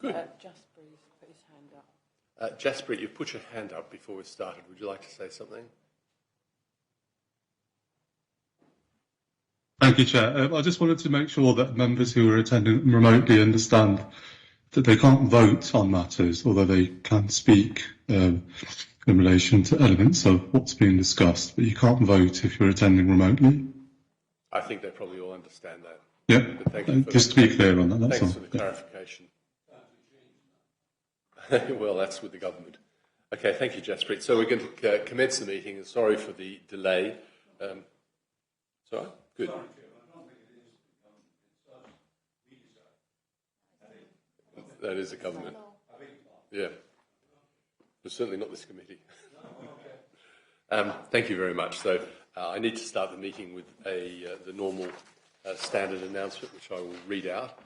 Good. Jaspreet's put his hand up. Jaspreet, you've put your hand up before we started. Would you like to say something? Thank you, Chair. I just wanted to make sure that members who are attending remotely understand that they can't vote on matters, although they can speak in relation to elements of what's being discussed, but you can't vote if you're attending remotely. I think they probably all understand that. Yeah, thank you for just to be clear on that, that's Thanks all. for the clarification. Well, that's with the government. Okay, thank you, Jaspreet. So we're going to commence the meeting. Sorry for the delay. Sorry? Good. That is the government. Yeah. But certainly not this committee. Thank you very much. So I need to start the meeting with the normal standard announcement, which I will read out.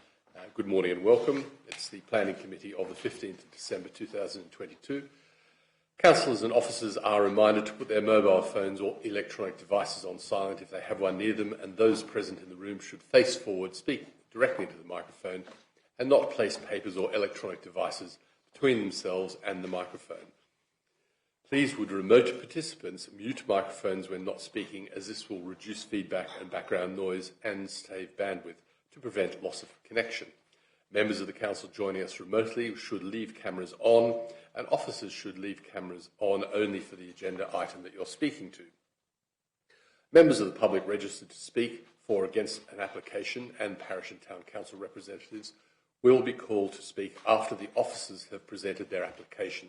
Good morning and welcome. It's the Planning Committee of the 15th of December 2022. Councillors and officers are reminded to put their mobile phones or electronic devices on silent if they have one near them, and those present in the room should face forward, speak directly into the microphone, and not place papers or electronic devices between themselves and the microphone. Please would remote participants mute microphones when not speaking, as this will reduce feedback and background noise and save bandwidth to prevent loss of connection. Members of the Council joining us remotely should leave cameras on, and officers should leave cameras on only for the agenda item that you're speaking to. Members of the public registered to speak for or against an application and parish and town council representatives will be called to speak after the officers have presented their application.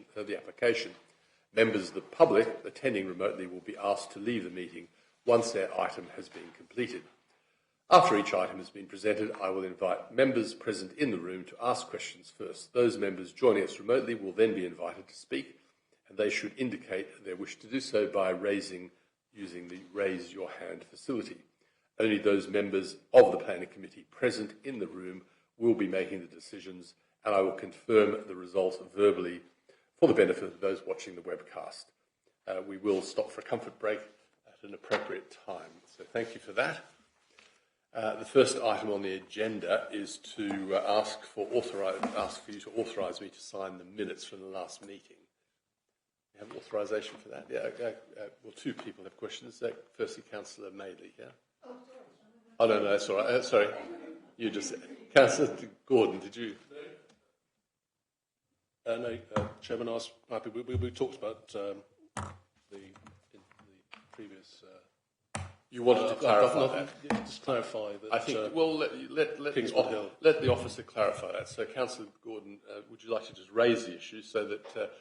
Members of the public attending remotely will be asked to leave the meeting once their item has been completed. After each item has been presented, I will invite members present in the room to ask questions first. Those members joining us remotely will then be invited to speak, and they should indicate their wish to do so by using the Raise Your Hand facility. Only those members of the Planning Committee present in the room will be making the decisions, and I will confirm the result verbally for the benefit of those watching the webcast. We will stop for a comfort break at an appropriate time. So thank you for that. The first item on the agenda is to ask for you to authorise me to sign the minutes from the last meeting. You have authorisation for that? Yeah. Okay. Well, two people have questions. Firstly, Councillor Madeley. Yeah. Oh no, that's all right. Sorry, you just Councillor Gordon. Did you? No, Chairman. We talked about the previous. You wanted to clarify that? Yeah, just clarify that. I think, well, let the officer clarify that. So, Councillor Gordon, would you like to just raise the issue so that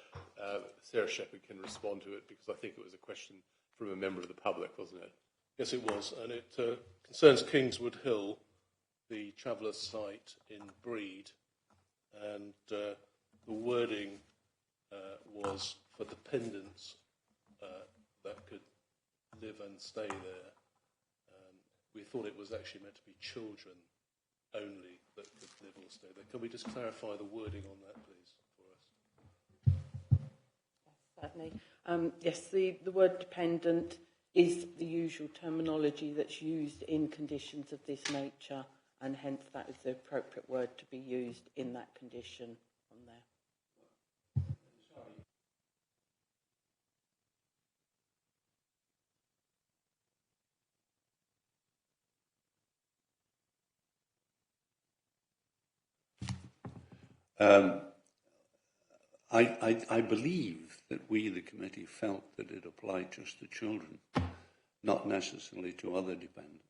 Sarah Shepherd can respond to it? Because I think it was a question from a member of the public, wasn't it? Yes, it was. And it concerns Kingswood Hill, the Travellers site in Breed. And the wording was for dependents that could live and stay there. We thought it was actually meant to be children only that could live or stay there. Can we just clarify the wording on that, please, for us? Certainly. Yes, the word dependent is the usual terminology that's used in conditions of this nature, and hence that is the appropriate word to be used in that condition on there. I believe that we, the committee, felt that it applied just to children, not necessarily to other dependents.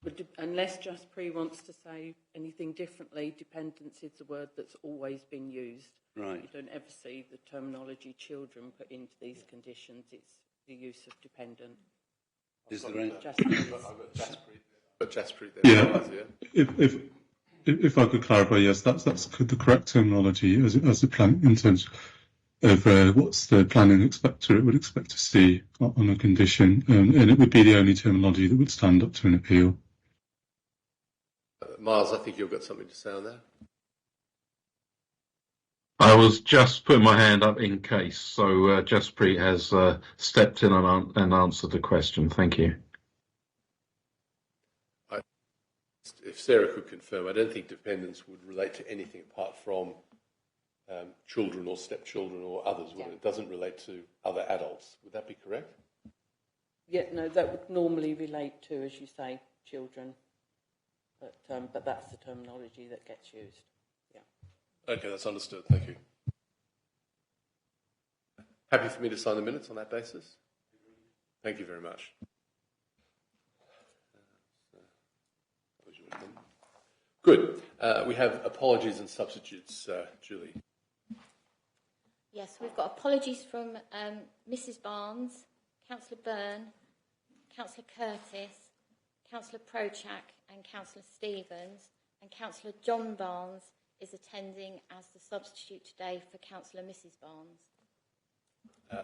But unless Jaspreet wants to say anything differently, dependence is the word that's always been used. Right. You don't ever see the terminology children put into these conditions. It's the use of dependent. Is there any? But Jaspreet, yeah. If I could clarify, yes, that's the correct terminology as the plan in terms of what's the planning inspectorate would expect to see on a condition, and it would be the only terminology that would stand up to an appeal. Miles, I think you've got something to say on that. I was just putting my hand up in case, so Jaspreet has stepped in and answered the question. Thank you. if Sarah could confirm, I don't think dependents would relate to anything apart from children or stepchildren or others. Yeah. It doesn't relate to other adults. Would that be correct? Yeah, no, that would normally relate to, as you say, children. But that's the terminology that gets used. Yeah. Okay, that's understood. Thank you. Happy for me to sign the minutes on that basis? Thank you very much. Good. We have apologies and substitutes, Julie. Yes, we've got apologies from Mrs Barnes, Councillor Byrne, Councillor Curtis, Councillor Prochak and Councillor Stevens, and Councillor John Barnes is attending as the substitute today for Councillor Mrs Barnes.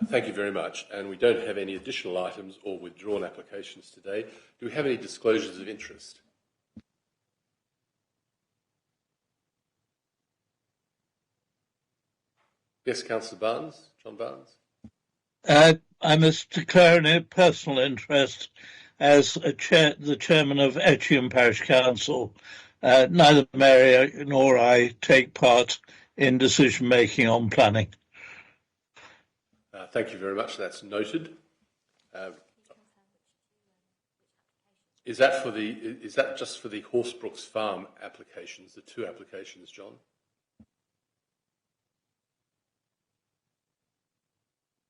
Thank you very much. And we don't have any additional items or withdrawn applications today. Do we have any disclosures of interest? Yes, Councillor Barnes, John Barnes. I must declare a personal interest as the chairman of Etchingham Parish Council. Neither Mary nor I take part in decision making on planning. Thank you very much. That's noted. Is that just for the Horsebrooks Farm applications, the 2 applications, John?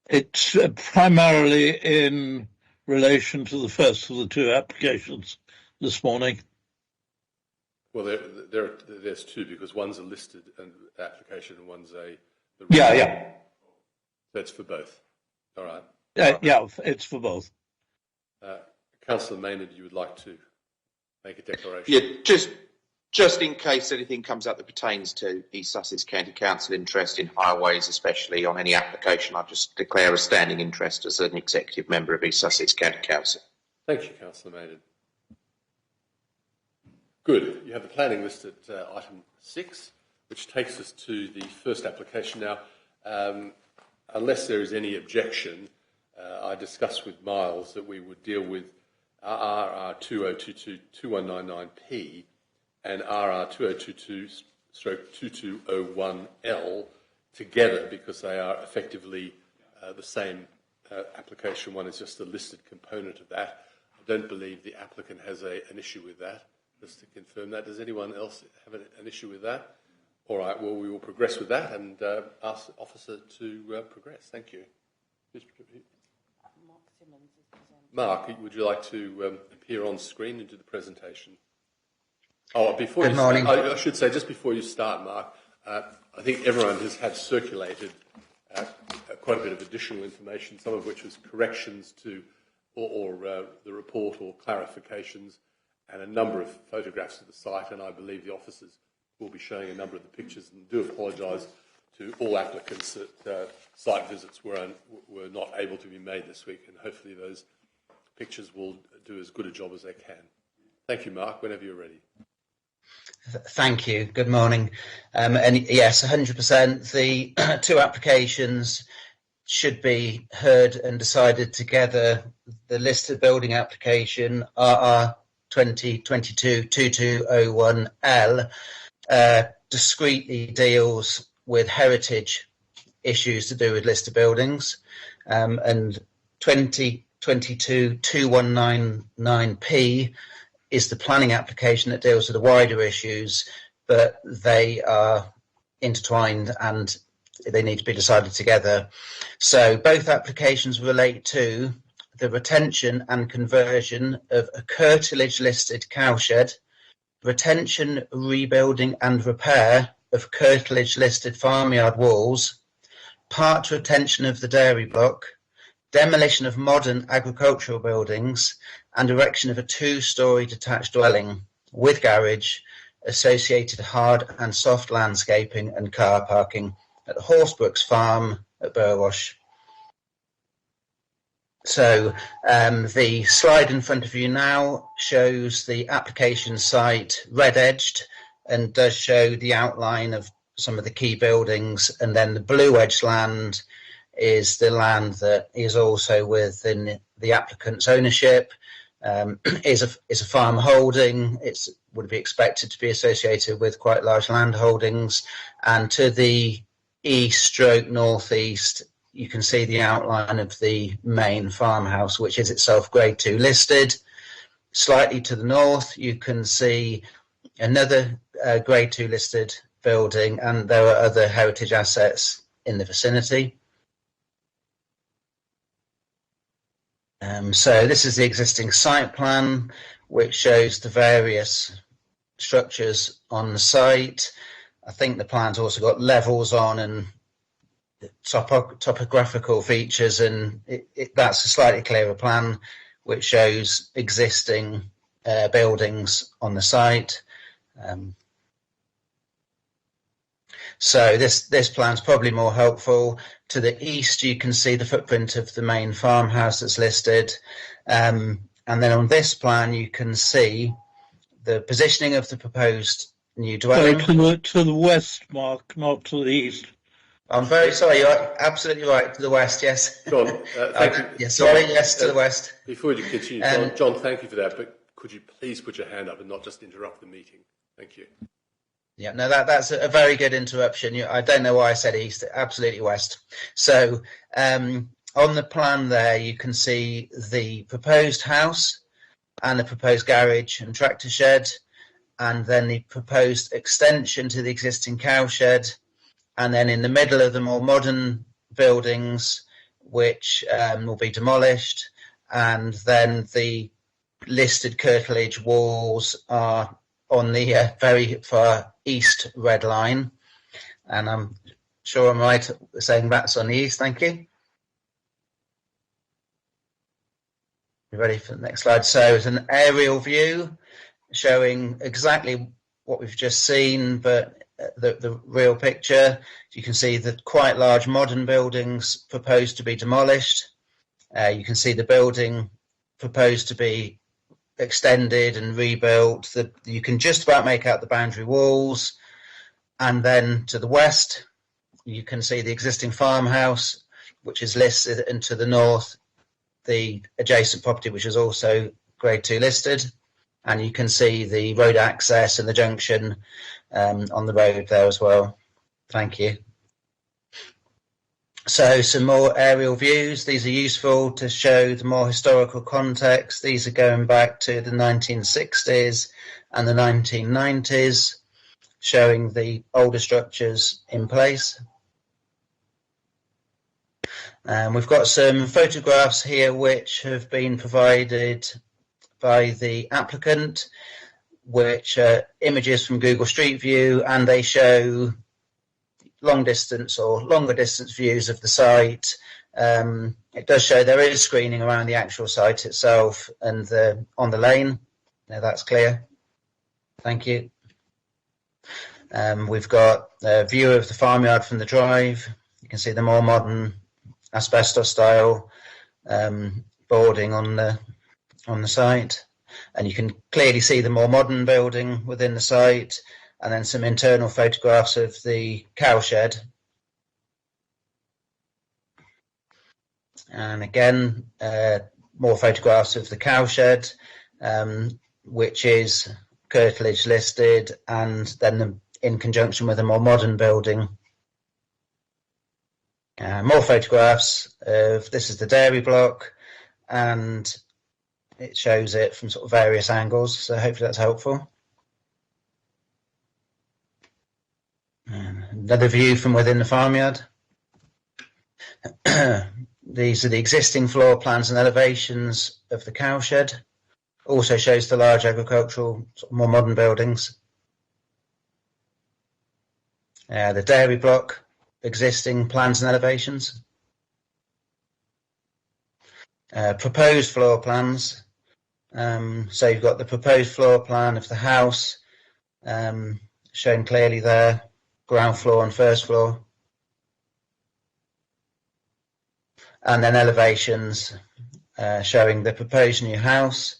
It's primarily in relation to the first of the 2 applications this morning. Well, there's 2 because one's a listed application and one's a... Yeah. That's for both. All right. Yeah, it's for both. Councillor Maynard, you would like to make a declaration? Yeah, just in case anything comes up that pertains to East Sussex County Council interest in highways, especially on any application, I just declare a standing interest as an executive member of East Sussex County Council. Thank you, Councillor Maynard. Good. You have the planning list at item 6, which takes us to the first application. Now, unless there is any objection, I discussed with Miles that we would deal with RR 2022-2199P and RR 2022/2201L together because they are effectively the same application. One is just a listed component of that. I don't believe the applicant has an issue with that. Just to confirm that. Does anyone else have an issue with that? All right, well, we will progress with that and ask the officer to progress. Thank you. Mark Simmons is presenting. Mark, would you like to appear on screen and do the presentation? Oh, before Good morning. I should say, just before you start, Mark, I think everyone has had circulated quite a bit of additional information, some of which was corrections to or the report or clarifications, and a number of photographs of the site, and I believe the officers will be showing a number of the pictures, and do apologise to all applicants that site visits were not able to be made this week, and hopefully those pictures will do as good a job as they can. Thank you, Mark. Whenever you're ready. Thank you. Good morning. And yes, 100%. The 2 applications should be heard and decided together. The listed building application, RR 2022-2201L, discreetly deals with heritage issues to do with listed buildings, and 2022-2199P is the planning application that deals with the wider issues, but they are intertwined and they need to be decided together. So both applications relate to the retention and conversion of a curtilage listed cowshed, retention, rebuilding and repair of curtilage listed farmyard walls, part retention of the dairy block, demolition of modern agricultural buildings, and erection of a 2-storey detached dwelling with garage, associated hard and soft landscaping and car parking at the Horsebrooks Farm at Burwash. So the slide in front of you now shows the application site red-edged and does show the outline of some of the key buildings, and then the blue-edged land is the land that is also within the applicant's ownership. Is a farm holding. It's would be expected to be associated with quite large land holdings. And to the east/northeast, you can see the outline of the main farmhouse, which is itself Grade 2 listed. Slightly to the north, you can see another Grade 2 listed building, and there are other heritage assets in the vicinity. So this is the existing site plan, which shows the various structures on the site. I think the plan's also got levels on and topographical features, and that's a slightly clearer plan, which shows existing buildings on the site. So this plan's probably more helpful. To the east, you can see the footprint of the main farmhouse that's listed. And then on this plan, you can see the positioning of the proposed new dwelling. To the west, Mark, not to the east. I'm very sorry, you're absolutely right, to the west, yes. John, thank you. Yes, sorry, yes, to the west. Before you continue, John, thank you for that, but could you please put your hand up and not just interrupt the meeting? Thank you. Yeah, no, that's a very good interruption. I don't know why I said east, absolutely west. So on the plan there, you can see the proposed house and the proposed garage and tractor shed, and then the proposed extension to the existing cow shed, and then in the middle of the more modern buildings, which will be demolished, and then the listed curtilage walls are on the very far east red line, and I'm sure I'm right saying that's on the east. Thank you. You ready for the next slide? So it's an aerial view showing exactly what we've just seen, but the real picture. You can see the quite large modern buildings proposed to be demolished. You can see the building proposed to be extended and rebuilt. You can just about make out the boundary walls. And then to the west, you can see the existing farmhouse, which is listed, and to the north, the adjacent property, which is also Grade 2 listed. And you can see the road access and the junction on the road there as well. Thank you. So some more aerial views. These are useful to show the more historical context. These are going back to the 1960s and the 1990s, showing the older structures in place. We've got some photographs here which have been provided by the applicant, which are images from Google Street View, and they show long distance or longer distance views of the site. It does show there is screening around the actual site itself and on the lane. Now that's clear. Thank you. We've got a view of the farmyard from the drive. You can see the more modern asbestos style boarding on the site, and you can clearly see the more modern building within the site, and then some internal photographs of the cow shed. And again, more photographs of the cow shed, which is curtilage listed, and then in conjunction with a more modern building. More photographs of, this is the dairy block, and it shows it from sort of various angles, so hopefully that's helpful. Another view from within the farmyard. These are the existing floor plans and elevations of the cow shed. Also shows the large agricultural, sort of more modern buildings. The dairy block, existing plans and elevations. Proposed floor plans. So you've got the proposed floor plan of the house, shown clearly there, ground floor and first floor. And then elevations showing the proposed new house.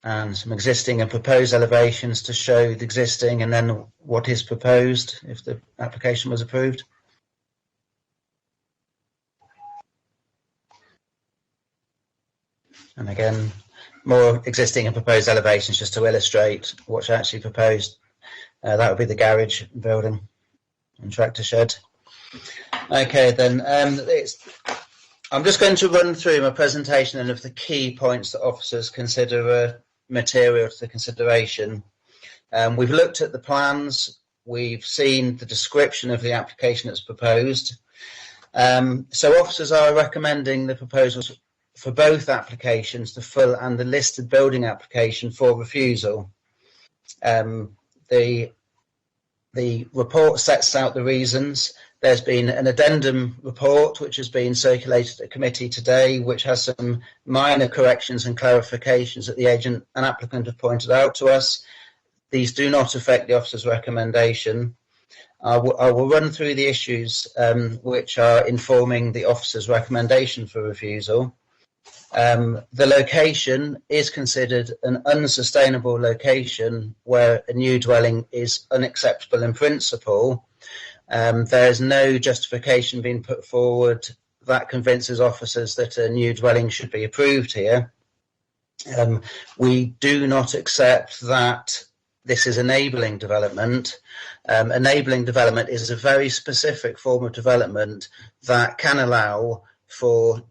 And some existing and proposed elevations to show the existing and then what is proposed if the application was approved. And again, more existing and proposed elevations just to illustrate what's actually proposed. That would be the garage building and tractor shed. Okay, then I'm just going to run through my presentation and of the key points that officers consider material to the consideration. We've looked at the plans. We've seen the description of the application that's proposed. So officers are recommending the proposals for both applications, the full and the listed building application, for refusal. The report sets out the reasons. There's been an addendum report which has been circulated at committee today, which has some minor corrections and clarifications that the agent and applicant have pointed out to us. These do not affect the officer's recommendation. I will run through the issues which are informing the officer's recommendation for refusal. The location is considered an unsustainable location where a new dwelling is unacceptable in principle. There is no justification being put forward that convinces officers that a new dwelling should be approved here. We do not accept that this is enabling development. Enabling development is a very specific form of development that can allow for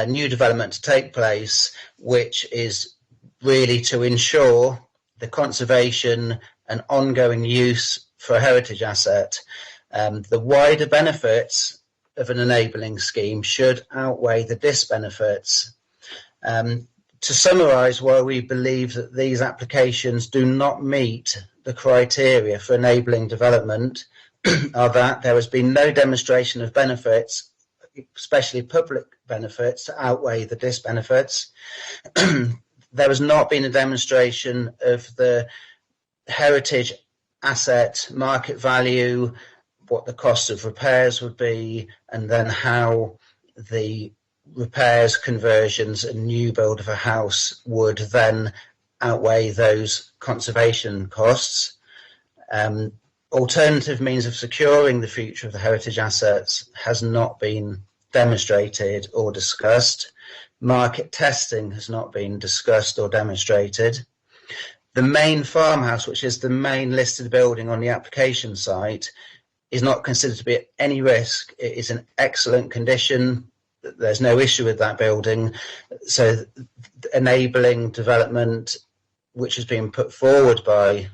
new development to take place, which is really to ensure the conservation and ongoing use for a heritage asset. The wider benefits of an enabling scheme should outweigh the disbenefits. To summarise why we believe that these applications do not meet the criteria for enabling development are that there has been no demonstration of benefits, especially public benefits, to outweigh the disbenefits. There has not been a demonstration of the heritage asset market value, what the cost of repairs would be, and then how the repairs, conversions and new build of a house would then outweigh those conservation costs. Alternative means of securing the future of the heritage assets has not been demonstrated or discussed. Market testing has not been discussed or demonstrated. The main farmhouse, which is the main listed building on the application site, is not considered to be at any risk. It is in excellent condition. There's no issue with that building. So enabling development, which has been put forward by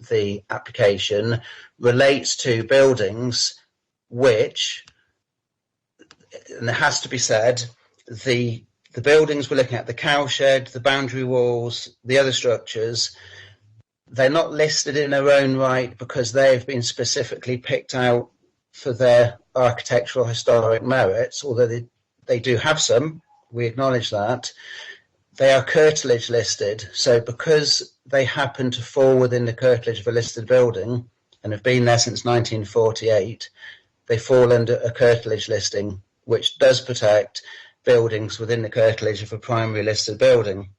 the application, relates to buildings which, and it has to be said, the buildings we're looking at, the cowshed, the boundary walls, the other structures, they're not listed in their own right because they've been specifically picked out for their architectural historic merits, although they do have some, we acknowledge that. They are curtilage listed, so because they happen to fall within the curtilage of a listed building and have been there since 1948, they fall under a curtilage listing, which does protect buildings within the curtilage of a primary listed building.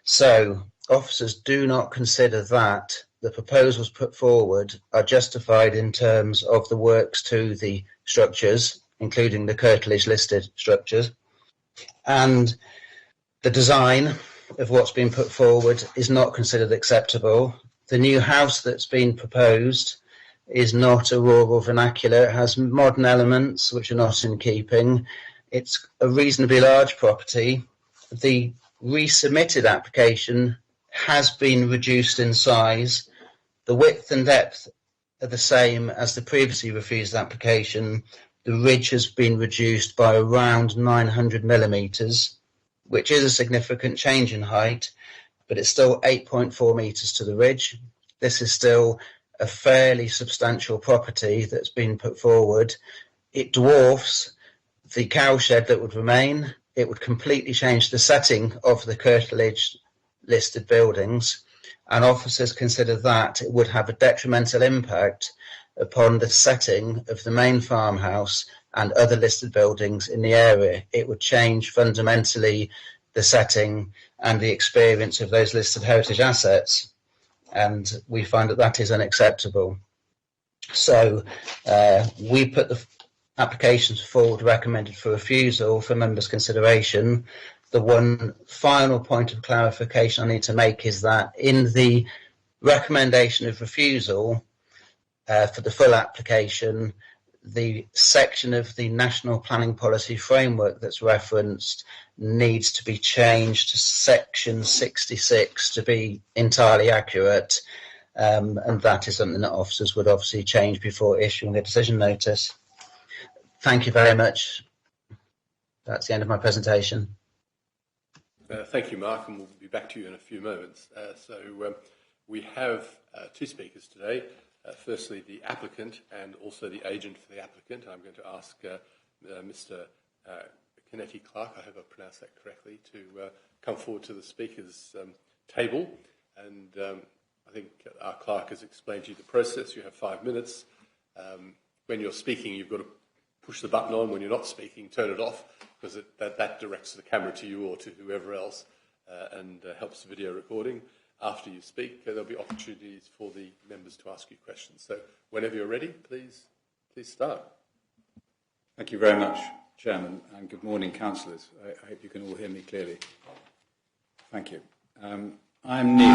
So officers do not consider that the proposals put forward are justified in terms of the works to the structures, including the curtilage listed structures, and the design of what's been put forward is not considered acceptable. The new house that's been proposed is not a rural vernacular. It has modern elements which are not in keeping. It's a reasonably large property. The resubmitted application has been reduced in size. The width and depth are the same as the previously refused application. The ridge has been reduced by around 900 millimetres, which is a significant change in height, but it's still 8.4 metres to the ridge. This is still a fairly substantial property that's been put forward. It dwarfs the cowshed that would remain. It would completely change the setting of the curtilage listed buildings, and officers consider that it would have a detrimental impact upon the setting of the main farmhouse and other listed buildings in the area. It would change fundamentally the setting and the experience of those listed heritage assets, and we find that that is unacceptable. So we put the applications forward recommended for refusal for members' consideration. The one final point of clarification I need to make is that in the recommendation of refusal for the full application, the section of the National Planning Policy Framework that's referenced needs to be changed to section 66 to be entirely accurate, and that is something that officers would obviously change before issuing a decision notice. Thank you very much. That's the end of my presentation. Thank you, Mark, and we'll be back to you in a few moments. We have two speakers today. Firstly, the applicant and also the agent for the applicant. I'm going to ask Mr. Kennedy Clark, I hope I pronounced that correctly, to come forward to the speakers' table. And I think our clerk has explained to you the process. You have 5 minutes. When you're speaking, you've got to push the button on. When you're not speaking, turn it off, because that directs the camera to you or to whoever else and helps the video recording. After you speak, there'll be opportunities for the members to ask you questions. So whenever you're ready, please start. Thank you very much, Chairman, and good morning, councillors. I hope you can all hear me clearly. Thank you. I'm Neil.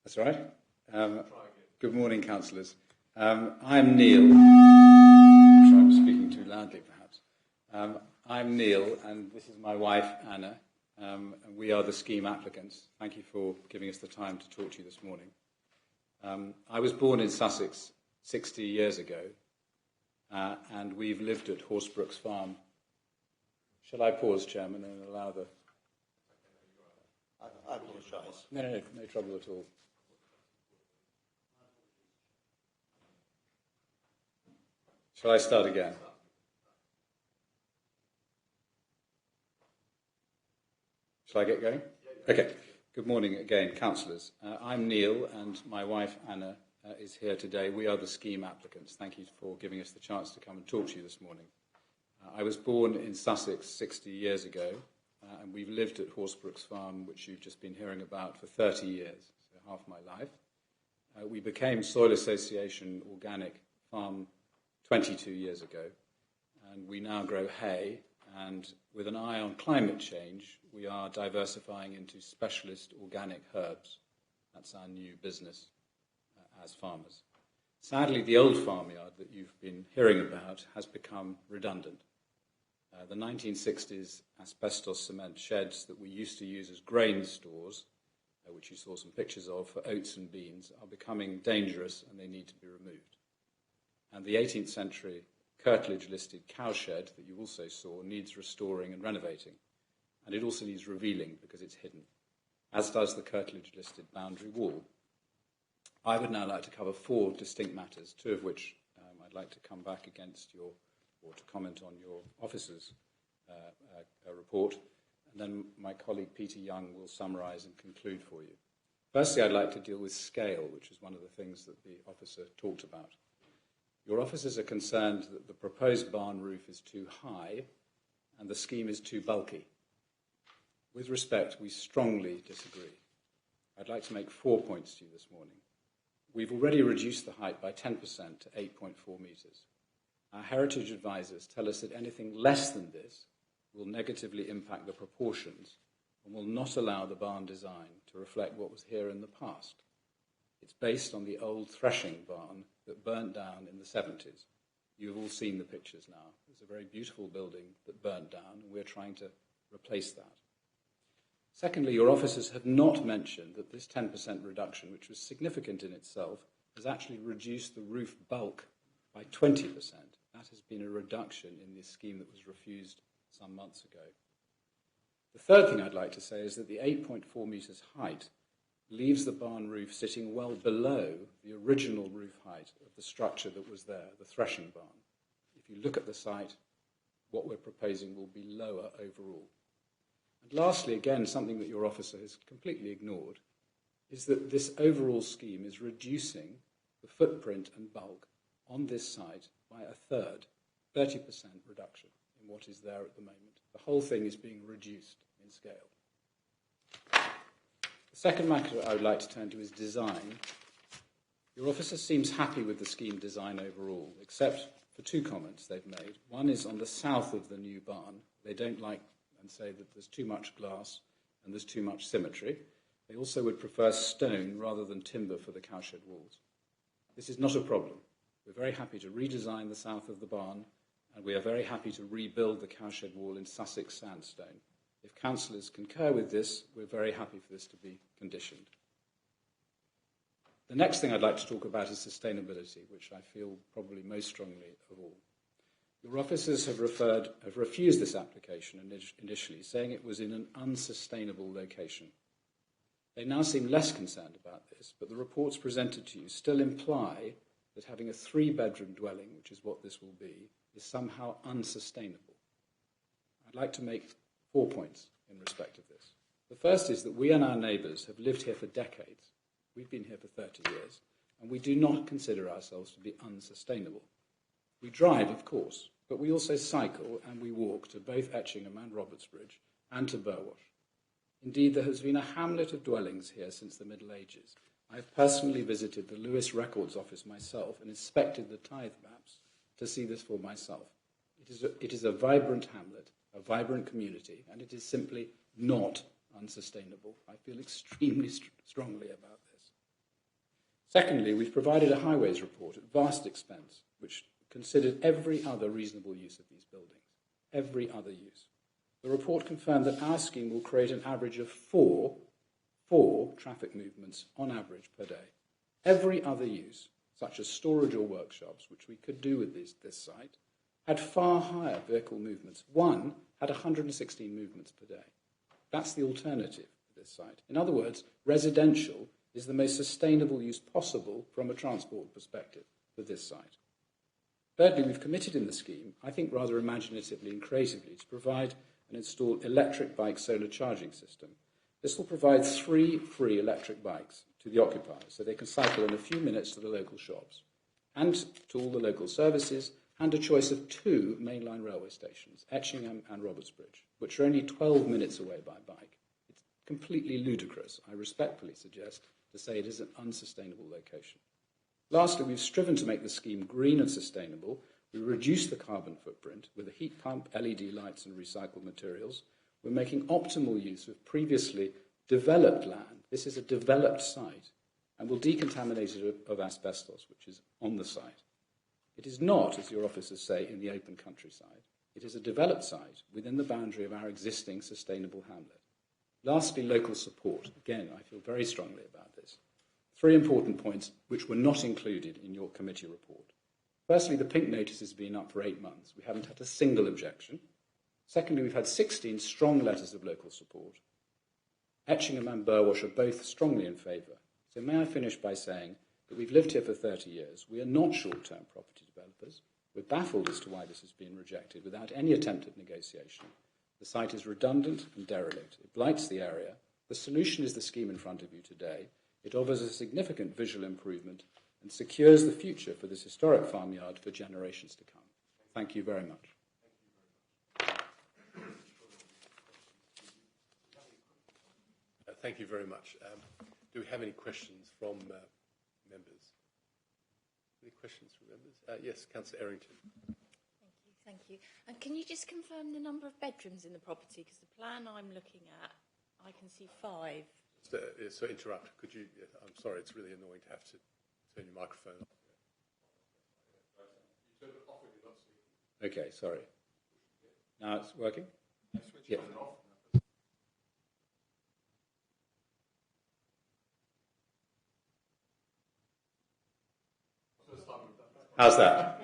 That's all right. Good morning, councillors. I'm Neil. I'm sorry, I'm speaking too loudly, perhaps. I'm Neil, and this is my wife, Anna, and we are the scheme applicants. Thank you for giving us the time to talk to you this morning. I was born in Sussex 60 years ago, and we've lived at Horsebrooks Farm. Shall I pause, Chairman, and allow the... I apologise. No trouble at all. Shall I start again? Shall I get going? Okay. Good morning again, councillors. I'm Neil, and my wife, Anna, is here today. We are the scheme applicants. Thank you for giving us the chance to come and talk to you this morning. I was born in Sussex 60 years ago, and we've lived at Horsebrooks Farm, which you've just been hearing about, for 30 years, so half my life. We became Soil Association Organic Farm 22 years ago, and we now grow hay, and with an eye on climate change, we are diversifying into specialist organic herbs. That's our new business as farmers. Sadly, the old farmyard that you've been hearing about has become redundant. The 1960s asbestos cement sheds that we used to use as grain stores, which you saw some pictures of for oats and beans, are becoming dangerous and they need to be removed. And the 18th century curtilage-listed cowshed that you also saw needs restoring and renovating. And it also needs revealing because it's hidden, as does the curtilage-listed boundary wall. I would now like to cover 4 distinct matters, 2 of which I'd like to come back against your, or to comment on your officer's report. And then my colleague Peter Young will summarise and conclude for you. Firstly, I'd like to deal with scale, which is one of the things that the officer talked about. Your officers are concerned that the proposed barn roof is too high and the scheme is too bulky. With respect, we strongly disagree. I'd like to make 4 points to you this morning. We've already reduced the height by 10% to 8.4 metres. Our heritage advisors tell us that anything less than this will negatively impact the proportions and will not allow the barn design to reflect what was here in the past. It's based on the old threshing barn that burnt down in the 70s. You've all seen the pictures now. It's a very beautiful building that burnt down, and we're trying to replace that. Secondly, your officers have not mentioned that this 10% reduction, which was significant in itself, has actually reduced the roof bulk by 20%. That has been a reduction in this scheme that was refused some months ago. The third thing I'd like to say is that the 8.4 metres height leaves the barn roof sitting well below the original roof height of the structure that was there, the threshing barn. If you look at the site, what we're proposing will be lower overall. And lastly, again, something that your officer has completely ignored, is that this overall scheme is reducing the footprint and bulk on this site by a third, 30% reduction in what is there at the moment. The whole thing is being reduced in scale. The The second matter I would like to turn to is design. Your officer seems happy with the scheme design overall, except for two comments they've made. One is on the south of the new barn. They don't like and say that there's too much glass and there's too much symmetry. They also would prefer stone rather than timber for the cowshed walls. This is not a problem. We're very happy to redesign the south of the barn, and we are very happy to rebuild the cowshed wall in Sussex sandstone. If councillors concur with this, we're very happy for this to be conditioned. The next thing I'd like to talk about is sustainability, which I feel probably most strongly of all. Your officers have refused this application initially, saying it was in an unsustainable location. They now seem less concerned about this, but the reports presented to you still imply that having a 3-bedroom dwelling, which is what this will be, is somehow unsustainable. I'd like to make 4 points in respect of this. The first is that we and our neighbours have lived here for decades. We've been here for 30 years, and we do not consider ourselves to be unsustainable. We drive, of course, but we also cycle and we walk to both Etchingham and Robertsbridge and to Burwash. Indeed, there has been a hamlet of dwellings here since the Middle Ages. I have personally visited the Lewis Records Office myself and inspected the tithe maps to see this for myself. It is a vibrant hamlet, a vibrant community, and it is simply not unsustainable. I feel extremely strongly about this. Secondly, we've provided a highways report at vast expense, which considered every other reasonable use of these buildings, every other use. The report confirmed that our scheme will create an average of four traffic movements on average per day. Every other use, such as storage or workshops, which we could do with this site, had far higher vehicle movements. One had 116 movements per day. That's the alternative for this site. In other words, residential is the most sustainable use possible from a transport perspective for this site. Thirdly, we've committed in the scheme, I think rather imaginatively and creatively, to provide and install electric bike solar charging system. This will provide 3 free electric bikes to the occupiers so they can cycle in a few minutes to the local shops and to all the local services, and a choice of 2 mainline railway stations, Etchingham and Robertsbridge, which are only 12 minutes away by bike. It's completely ludicrous, I respectfully suggest, to say it is an unsustainable location. Lastly, we've striven to make the scheme green and sustainable. We reduce the carbon footprint with a heat pump, LED lights and recycled materials. We're making optimal use of previously developed land. This is a developed site, and we'll decontaminate it of asbestos, which is on the site. It is not, as your officers say, in the open countryside. It is a developed site within the boundary of our existing sustainable hamlet. Lastly, local support. Again, I feel very strongly about this. 3 important points which were not included in your committee report. Firstly, the pink notice has been up for 8 months. We haven't had a single objection. Secondly, we've had 16 strong letters of local support. Etchingham and Burwash are both strongly in favour. So may I finish by saying that we've lived here for 30 years. We are not short-term property developers. We're baffled as to why this has been rejected without any attempt at negotiation. The site is redundant and derelict. It blights the area. The solution is the scheme in front of you today. It offers a significant visual improvement and secures the future for this historic farmyard for generations to come. Thank you very much. Thank you very much. Do we have any questions from members? Any questions from members? Yes, Councillor Errington. Thank you. And can you just confirm the number of bedrooms in the property? Because the plan I'm looking at, I can see 5. So interrupt. Could you? I'm sorry. It's really annoying to have to turn your microphone off. Okay, sorry. Now it's working? Yeah. How's that?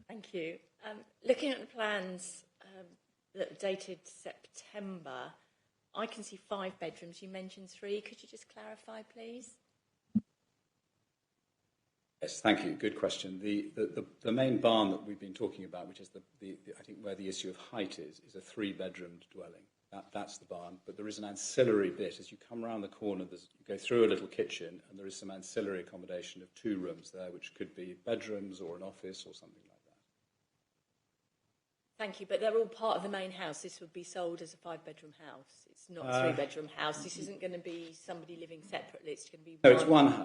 Thank you. Looking at the plans that are dated September, I can see 5 bedrooms. You mentioned 3. Could you just clarify, please? Yes, thank you. Good question. The main barn that we've been talking about, which is I think where the issue of height is a 3-bedroomed dwelling. That's the barn. But there is an ancillary bit. As you come around the corner, you go through a little kitchen, and there is some ancillary accommodation of 2 rooms there, which could be bedrooms or an office or something like that. Thank you, but they're all part of the main house. This would be sold as a 5-bedroom house. It's not a 3-bedroom house. This isn't going to be somebody living separately. It's going to be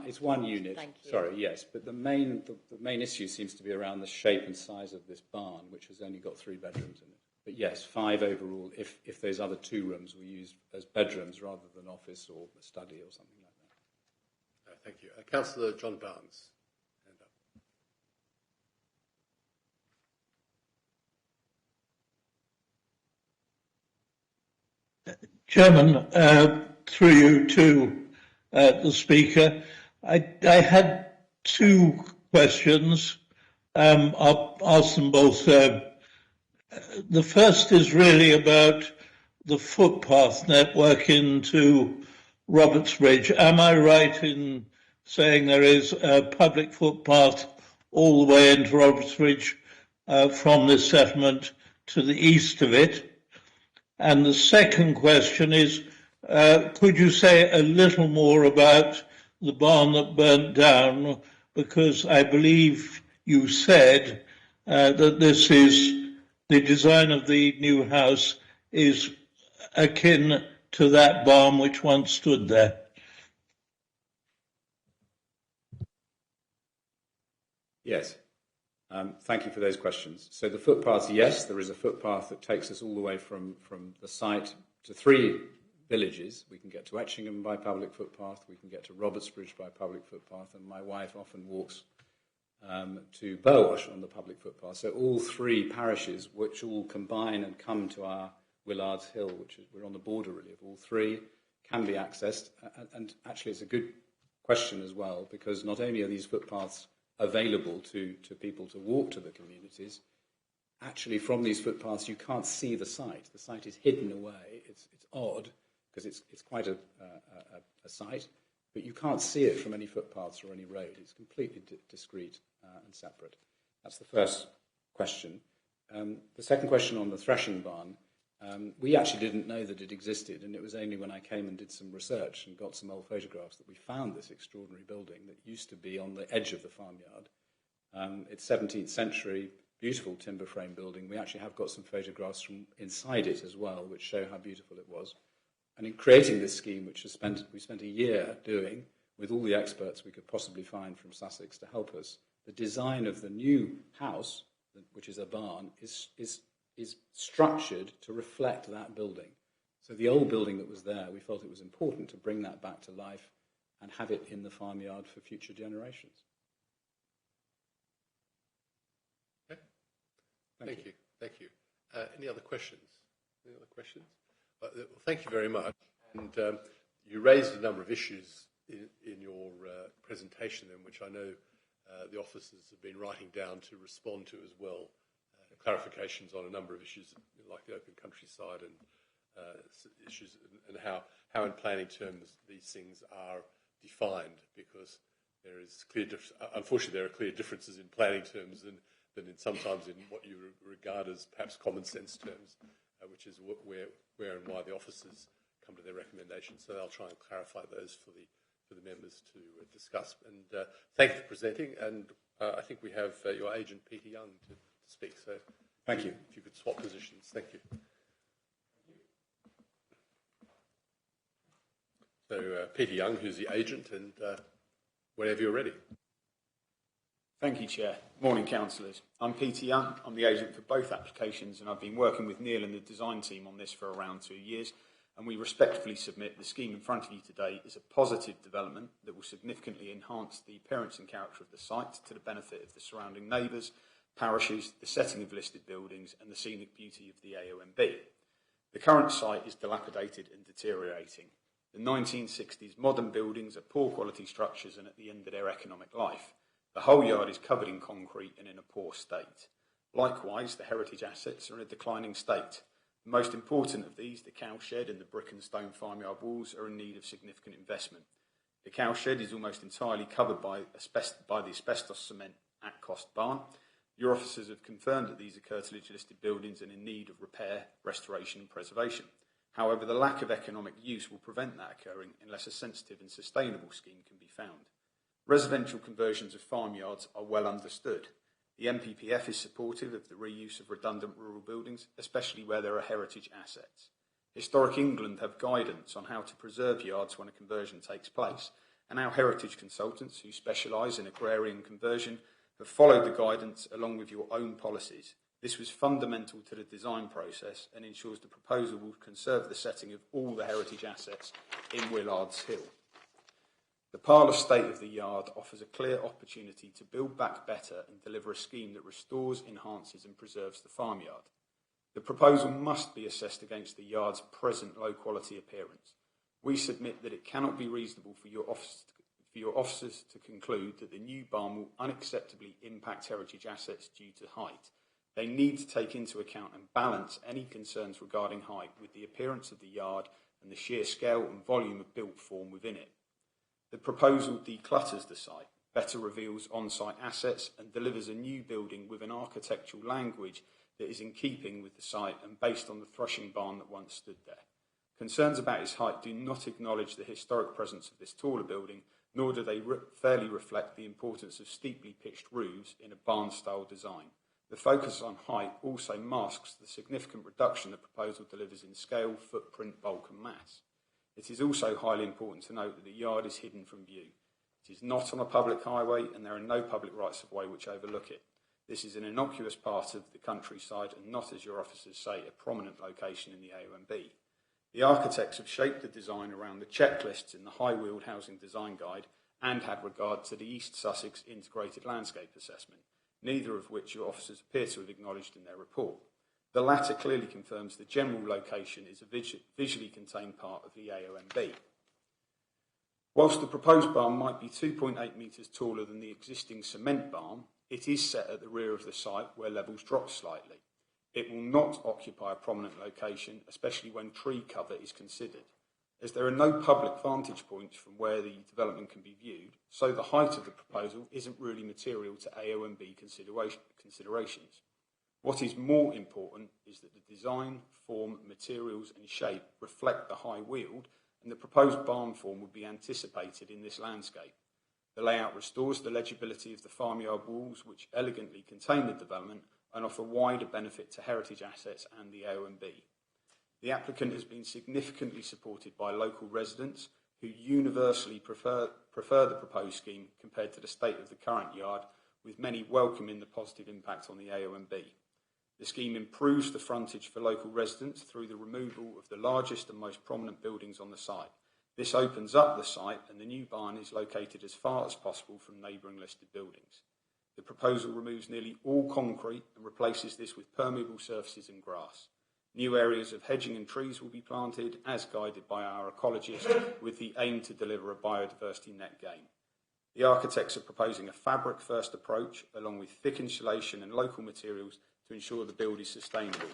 it's one unit. Thank you. Sorry, yes, but the main issue seems to be around the shape and size of this barn, which has only got 3 bedrooms in it. But yes, 5 overall. If those other 2 rooms were used as bedrooms rather than office or a study or something like that. Thank you, Councillor John Barnes. Chairman, through you to the Speaker, I had 2 questions. I'll ask them both. The first is really about the footpath network into Robertsbridge. Am I right in saying there is a public footpath all the way into Robertsbridge from this settlement to the east of it? And the second question is, could you say a little more about the barn that burnt down? Because I believe you said that this is, the design of the new house is akin to that barn which once stood there. Yes. Thank you for those questions. So the footpaths, yes, there is a footpath that takes us all the way from the site to 3 villages. We can get to Etchingham by public footpath, we can get to Robertsbridge by public footpath, and my wife often walks to Burwash on the public footpath. So all 3 parishes, which all combine and come to our Willards Hill, which is, we're on the border really of all 3, can be accessed. And actually it's a good question as well, because not only are these footpaths available to people to walk to the communities, actually from these footpaths you can't see the site. The site is hidden away. It's odd because it's quite a site, but you can't see it from any footpaths or any road. It's completely discrete and separate. That's the first question. The second question on the threshing barn, we actually didn't know that it existed, and it was only when I came and did some research and got some old photographs that we found this extraordinary building that used to be on the edge of the farmyard. It's 17th century, beautiful timber frame building. We actually have got some photographs from inside it as well, which show how beautiful it was. And in creating this scheme, which we spent a year doing with all the experts we could possibly find from Sussex to help us, the design of the new house, which is a barn, is structured to reflect that building. So the old building that was there, we felt it was important to bring that back to life and have it in the farmyard for future generations. Okay. Thank you. Thank you. Any other questions? Any other questions? Well, thank you very much. And you raised a number of issues in your presentation, in which I know the officers have been writing down to respond to as well. Clarifications on a number of issues like the open countryside and issues and how in planning terms these things are defined, because there is unfortunately there are clear differences in planning terms than in sometimes in what you regard as perhaps common sense terms, which is where and why the officers come to their recommendations. So I'll try and clarify those for the members to discuss. And thank you for presenting. And I think we have your agent Peter Young to speak. So thank you. If you could swap positions. Thank you. So Peter Young, who's the agent, and whenever you're ready. Thank you, Chair. Morning, councillors. I'm Peter Young. I'm the agent for both applications, and I've been working with Neil and the design team on this for around 2 years. And we respectfully submit the scheme in front of you today is a positive development that will significantly enhance the appearance and character of the site to the benefit of the surrounding neighbours, parishes, the setting of listed buildings and the scenic beauty of the AONB. The current site is dilapidated and deteriorating. The 1960s modern buildings are poor quality structures and at the end of their economic life. The whole yard is covered in concrete and in a poor state. Likewise, the heritage assets are in a declining state. The most important of these, the cowshed and the brick and stone farmyard walls, are in need of significant investment. The cowshed is almost entirely covered by the asbestos cement at cost barn. Your officers have confirmed that these are curtilage listed buildings and in need of repair, restoration and preservation. However, the lack of economic use will prevent that occurring unless a sensitive and sustainable scheme can be found. Residential conversions of farmyards are well understood. The NPPF is supportive of the reuse of redundant rural buildings, especially where there are heritage assets. Historic England have guidance on how to preserve yards when a conversion takes place, and our heritage consultants, who specialise in agrarian conversion, have followed the guidance along with your own policies. This was fundamental to the design process and ensures the proposal will conserve the setting of all the heritage assets in Willards Hill. The parlour state of the yard offers a clear opportunity to build back better and deliver a scheme that restores, enhances and preserves the farmyard. The proposal must be assessed against the yard's present low quality appearance. We submit that it cannot be reasonable for your officers to conclude that the new barn will unacceptably impact heritage assets due to height. They need to take into account and balance any concerns regarding height with the appearance of the yard and the sheer scale and volume of built form within it. The proposal declutters the site, better reveals on-site assets and delivers a new building with an architectural language that is in keeping with the site and based on the threshing barn that once stood there. Concerns about its height do not acknowledge the historic presence of this taller building, nor do they fairly reflect the importance of steeply pitched roofs in a barn-style design. The focus on height also masks the significant reduction the proposal delivers in scale, footprint, bulk and mass. It is also highly important to note that the yard is hidden from view. It is not on a public highway and there are no public rights of way which overlook it. This is an innocuous part of the countryside and not, as your officers say, a prominent location in the AONB. The architects have shaped the design around the checklists in the High-Wheeled Housing Design Guide and had regard to the East Sussex Integrated Landscape Assessment, neither of which your officers appear to have acknowledged in their report. The latter clearly confirms the general location is a visually contained part of the AONB. Whilst the proposed barn might be 2.8 metres taller than the existing cement barn, it is set at the rear of the site where levels drop slightly. It will not occupy a prominent location, especially when tree cover is considered. As there are no public vantage points from where the development can be viewed, so the height of the proposal isn't really material to AONB considerations. What is more important is that the design, form, materials and shape reflect the high wheeled, and the proposed barn form would be anticipated in this landscape. The layout restores the legibility of the farmyard walls, which elegantly contain the development and offer wider benefit to heritage assets and the AONB. The applicant has been significantly supported by local residents who universally prefer the proposed scheme compared to the state of the current yard, with many welcoming the positive impact on the AONB. The scheme improves the frontage for local residents through the removal of the largest and most prominent buildings on the site. This opens up the site and the new barn is located as far as possible from neighbouring listed buildings. The proposal removes nearly all concrete and replaces this with permeable surfaces and grass. New areas of hedging and trees will be planted as guided by our ecologists with the aim to deliver a biodiversity net gain. The architects are proposing a fabric first approach along with thick insulation and local materials to ensure the build is sustainable.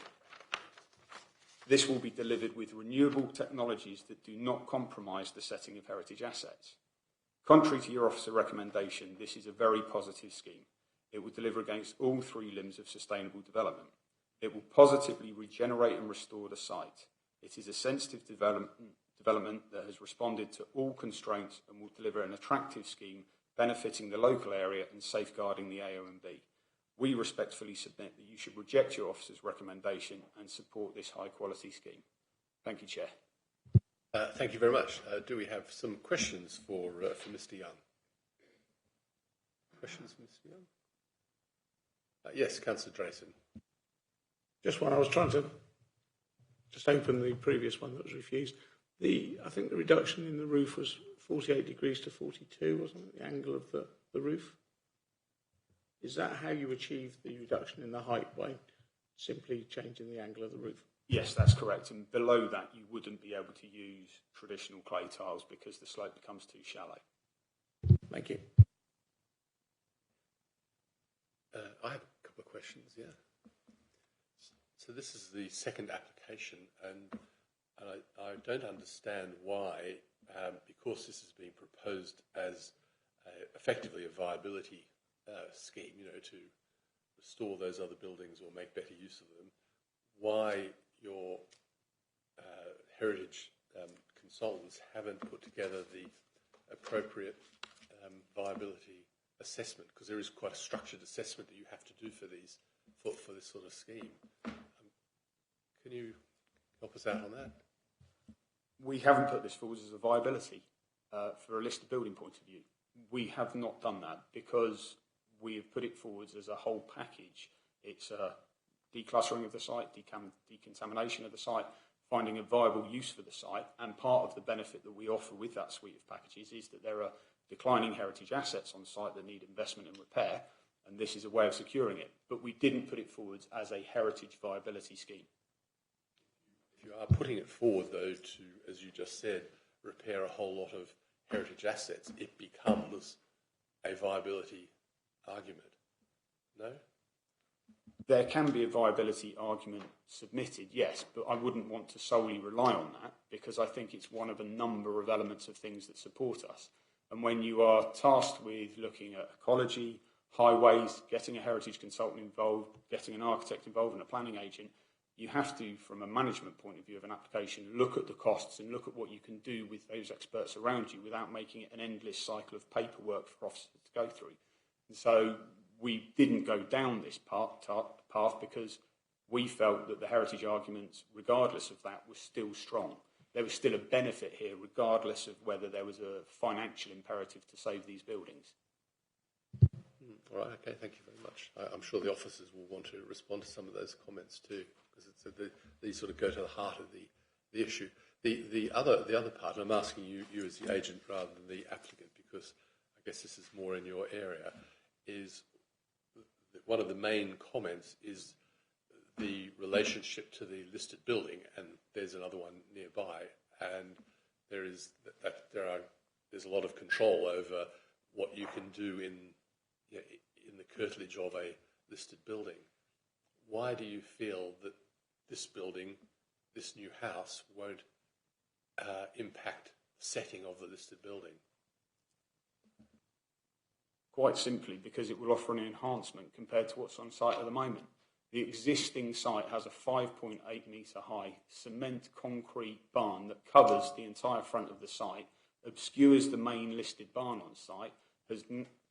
This will be delivered with renewable technologies that do not compromise the setting of heritage assets. Contrary to your officer recommendation, this is a very positive scheme. It will deliver against all three limbs of sustainable development. It will positively regenerate and restore the site. It is a sensitive development that has responded to all constraints and will deliver an attractive scheme benefiting the local area and safeguarding the AONB. We respectfully submit that you should reject your officer's recommendation and support this high-quality scheme. Thank you, Chair. Thank you very much. Do we have some questions for Mr. Young? Questions for Mr. Young? Yes, Councillor Drayson. Just one. I was trying to just open the previous one that was refused. I think the reduction in the roof was 48 degrees to 42, wasn't it? The angle of the roof. Is that how you achieve the reduction in the height, by simply changing the angle of the roof? Yes, that's correct. And below that, you wouldn't be able to use traditional clay tiles because the slope becomes too shallow. Thank you. I have a couple of questions, yeah. So this is the second application, and I don't understand why, because this is being proposed as effectively a viability scheme, to restore those other buildings or make better use of them, why you're heritage consultants haven't put together the appropriate viability assessment, because there is quite a structured assessment that you have to do for these for this sort of scheme. Can you help us out on that? We haven't put this forward as a viability for a listed building point of view. We have not done that because we have put it forward as a whole package. It's a decluttering of the site, decontamination of the site, finding a viable use for the site, and part of the benefit that we offer with that suite of packages is that there are declining heritage assets on site that need investment and repair, and this is a way of securing it. But we didn't put it forward as a heritage viability scheme. If you are putting it forward, though, to, as you just said, repair a whole lot of heritage assets, it becomes a viability argument. No? There can be a viability argument submitted, yes, but I wouldn't want to solely rely on that because I think it's one of a number of elements of things that support us. And when you are tasked with looking at ecology, highways, getting a heritage consultant involved, getting an architect involved and a planning agent, you have to, from a management point of view of an application, look at the costs and look at what you can do with those experts around you without making it an endless cycle of paperwork for officers to go through. And so we didn't go down this path because we felt that the heritage arguments, regardless of that, were still strong. There was still a benefit here, regardless of whether there was a financial imperative to save these buildings. All right, okay, thank you very much. I'm sure the officers will want to respond to some of those comments too, because these sort of go to the heart of the issue. The other part, and I'm asking you as the agent rather than the applicant, because I guess this is more in your area, is one of the main comments is the relationship to the listed building, and there's another one nearby, and there's a lot of control over what you can do in the curtilage of a listed building. Why do you feel that this building, this new house, won't impact the setting of the listed building? Quite simply because it will offer an enhancement compared to what's on site at the moment. The existing site has a 5.8 metre high cement concrete barn that covers the entire front of the site, obscures the main listed barn on site, has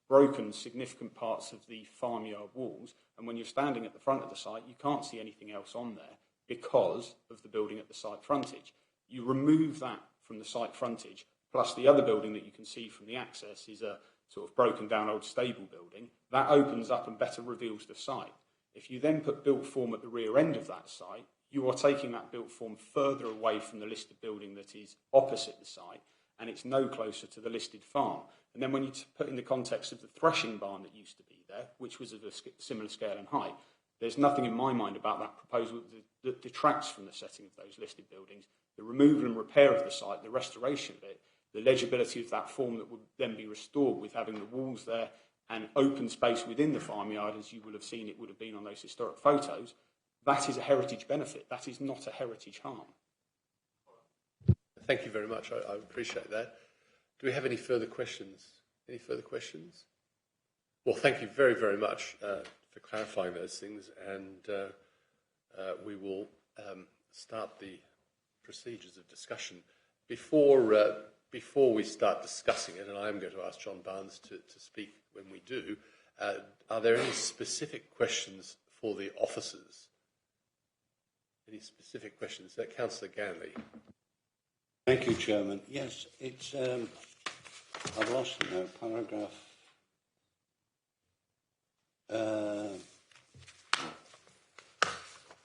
broken significant parts of the farmyard walls, and when you're standing at the front of the site, you can't see anything else on there because of the building at the site frontage. You remove that from the site frontage, plus the other building that you can see from the access is a sort of broken down old stable building. That opens up and better reveals the site. If you then put built form at the rear end of that site, you are taking that built form further away from the listed building that is opposite the site, and it's no closer to the listed farm. And then when you put in the context of the threshing barn that used to be there, which was of a similar scale and height, there's nothing in my mind about that proposal that detracts from the setting of those listed buildings. The removal and repair of the site, the restoration of it, the legibility of that form that would then be restored with having the walls there and open space within the farmyard, as you will have seen it would have been on those historic photos, that is a heritage benefit. That is not a heritage harm. Thank you very much. I appreciate that. Do we have any further questions? Any further questions? Well, thank you very, very much for clarifying those things, and we will start the procedures of discussion. Before we start discussing it, and I am going to ask John Barnes to speak when we do, are there any specific questions for the officers? Any specific questions? Councillor Ganley. Thank you, Chairman. Yes, it's, I've lost it now, paragraph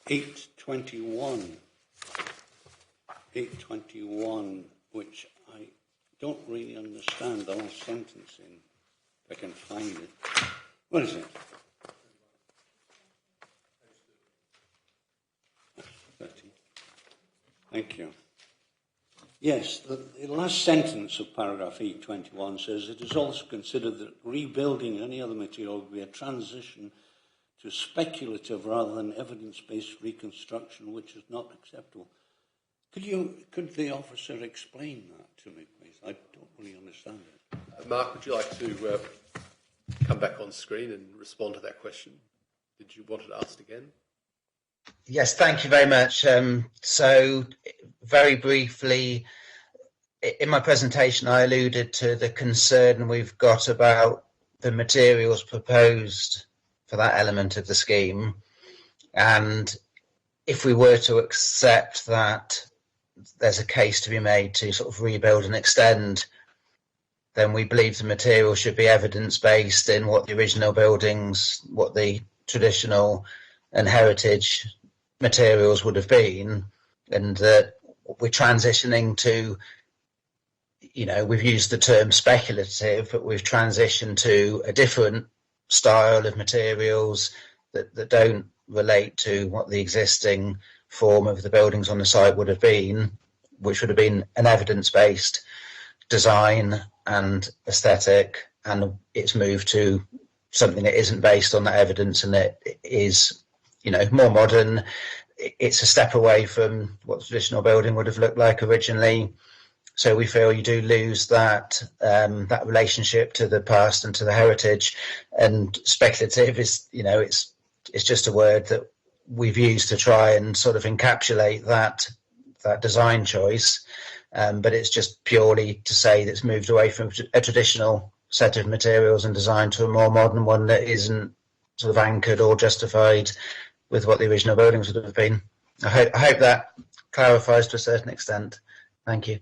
821, which I don't really understand the last sentence in, if I can find it. What is it? 30. Thank you. Yes, the last sentence of paragraph 821 says it is also considered that rebuilding any other material would be a transition to speculative rather than evidence-based reconstruction, which is not acceptable. Could the officer explain that to me, please? I don't really understand it. Mark, would you like to come back on screen and respond to that question? Did you want it asked again? Yes, thank you very much. So very briefly, in my presentation, I alluded to the concern we've got about the materials proposed for that element of the scheme. And if we were to accept that there's a case to be made to sort of rebuild and extend, then we believe the material should be evidence-based in what the original buildings, what the traditional and heritage materials would have been, and that we're transitioning to, you know, we've used the term speculative, but we've transitioned to a different style of materials that don't relate to what the existing form of the buildings on the site would have been, which would have been an evidence-based design and aesthetic, and it's moved to something that isn't based on that evidence and that is, you know, more modern. It's a step away from what the traditional building would have looked like originally. So we feel you do lose that that relationship to the past and to the heritage. And speculative is, you know, it's just a word that we've used to try and sort of encapsulate that design choice. But it's just purely to say that it's moved away from a traditional set of materials and design to a more modern one that isn't sort of anchored or justified with what the original buildings would have been. I hope that clarifies to a certain extent. Thank you.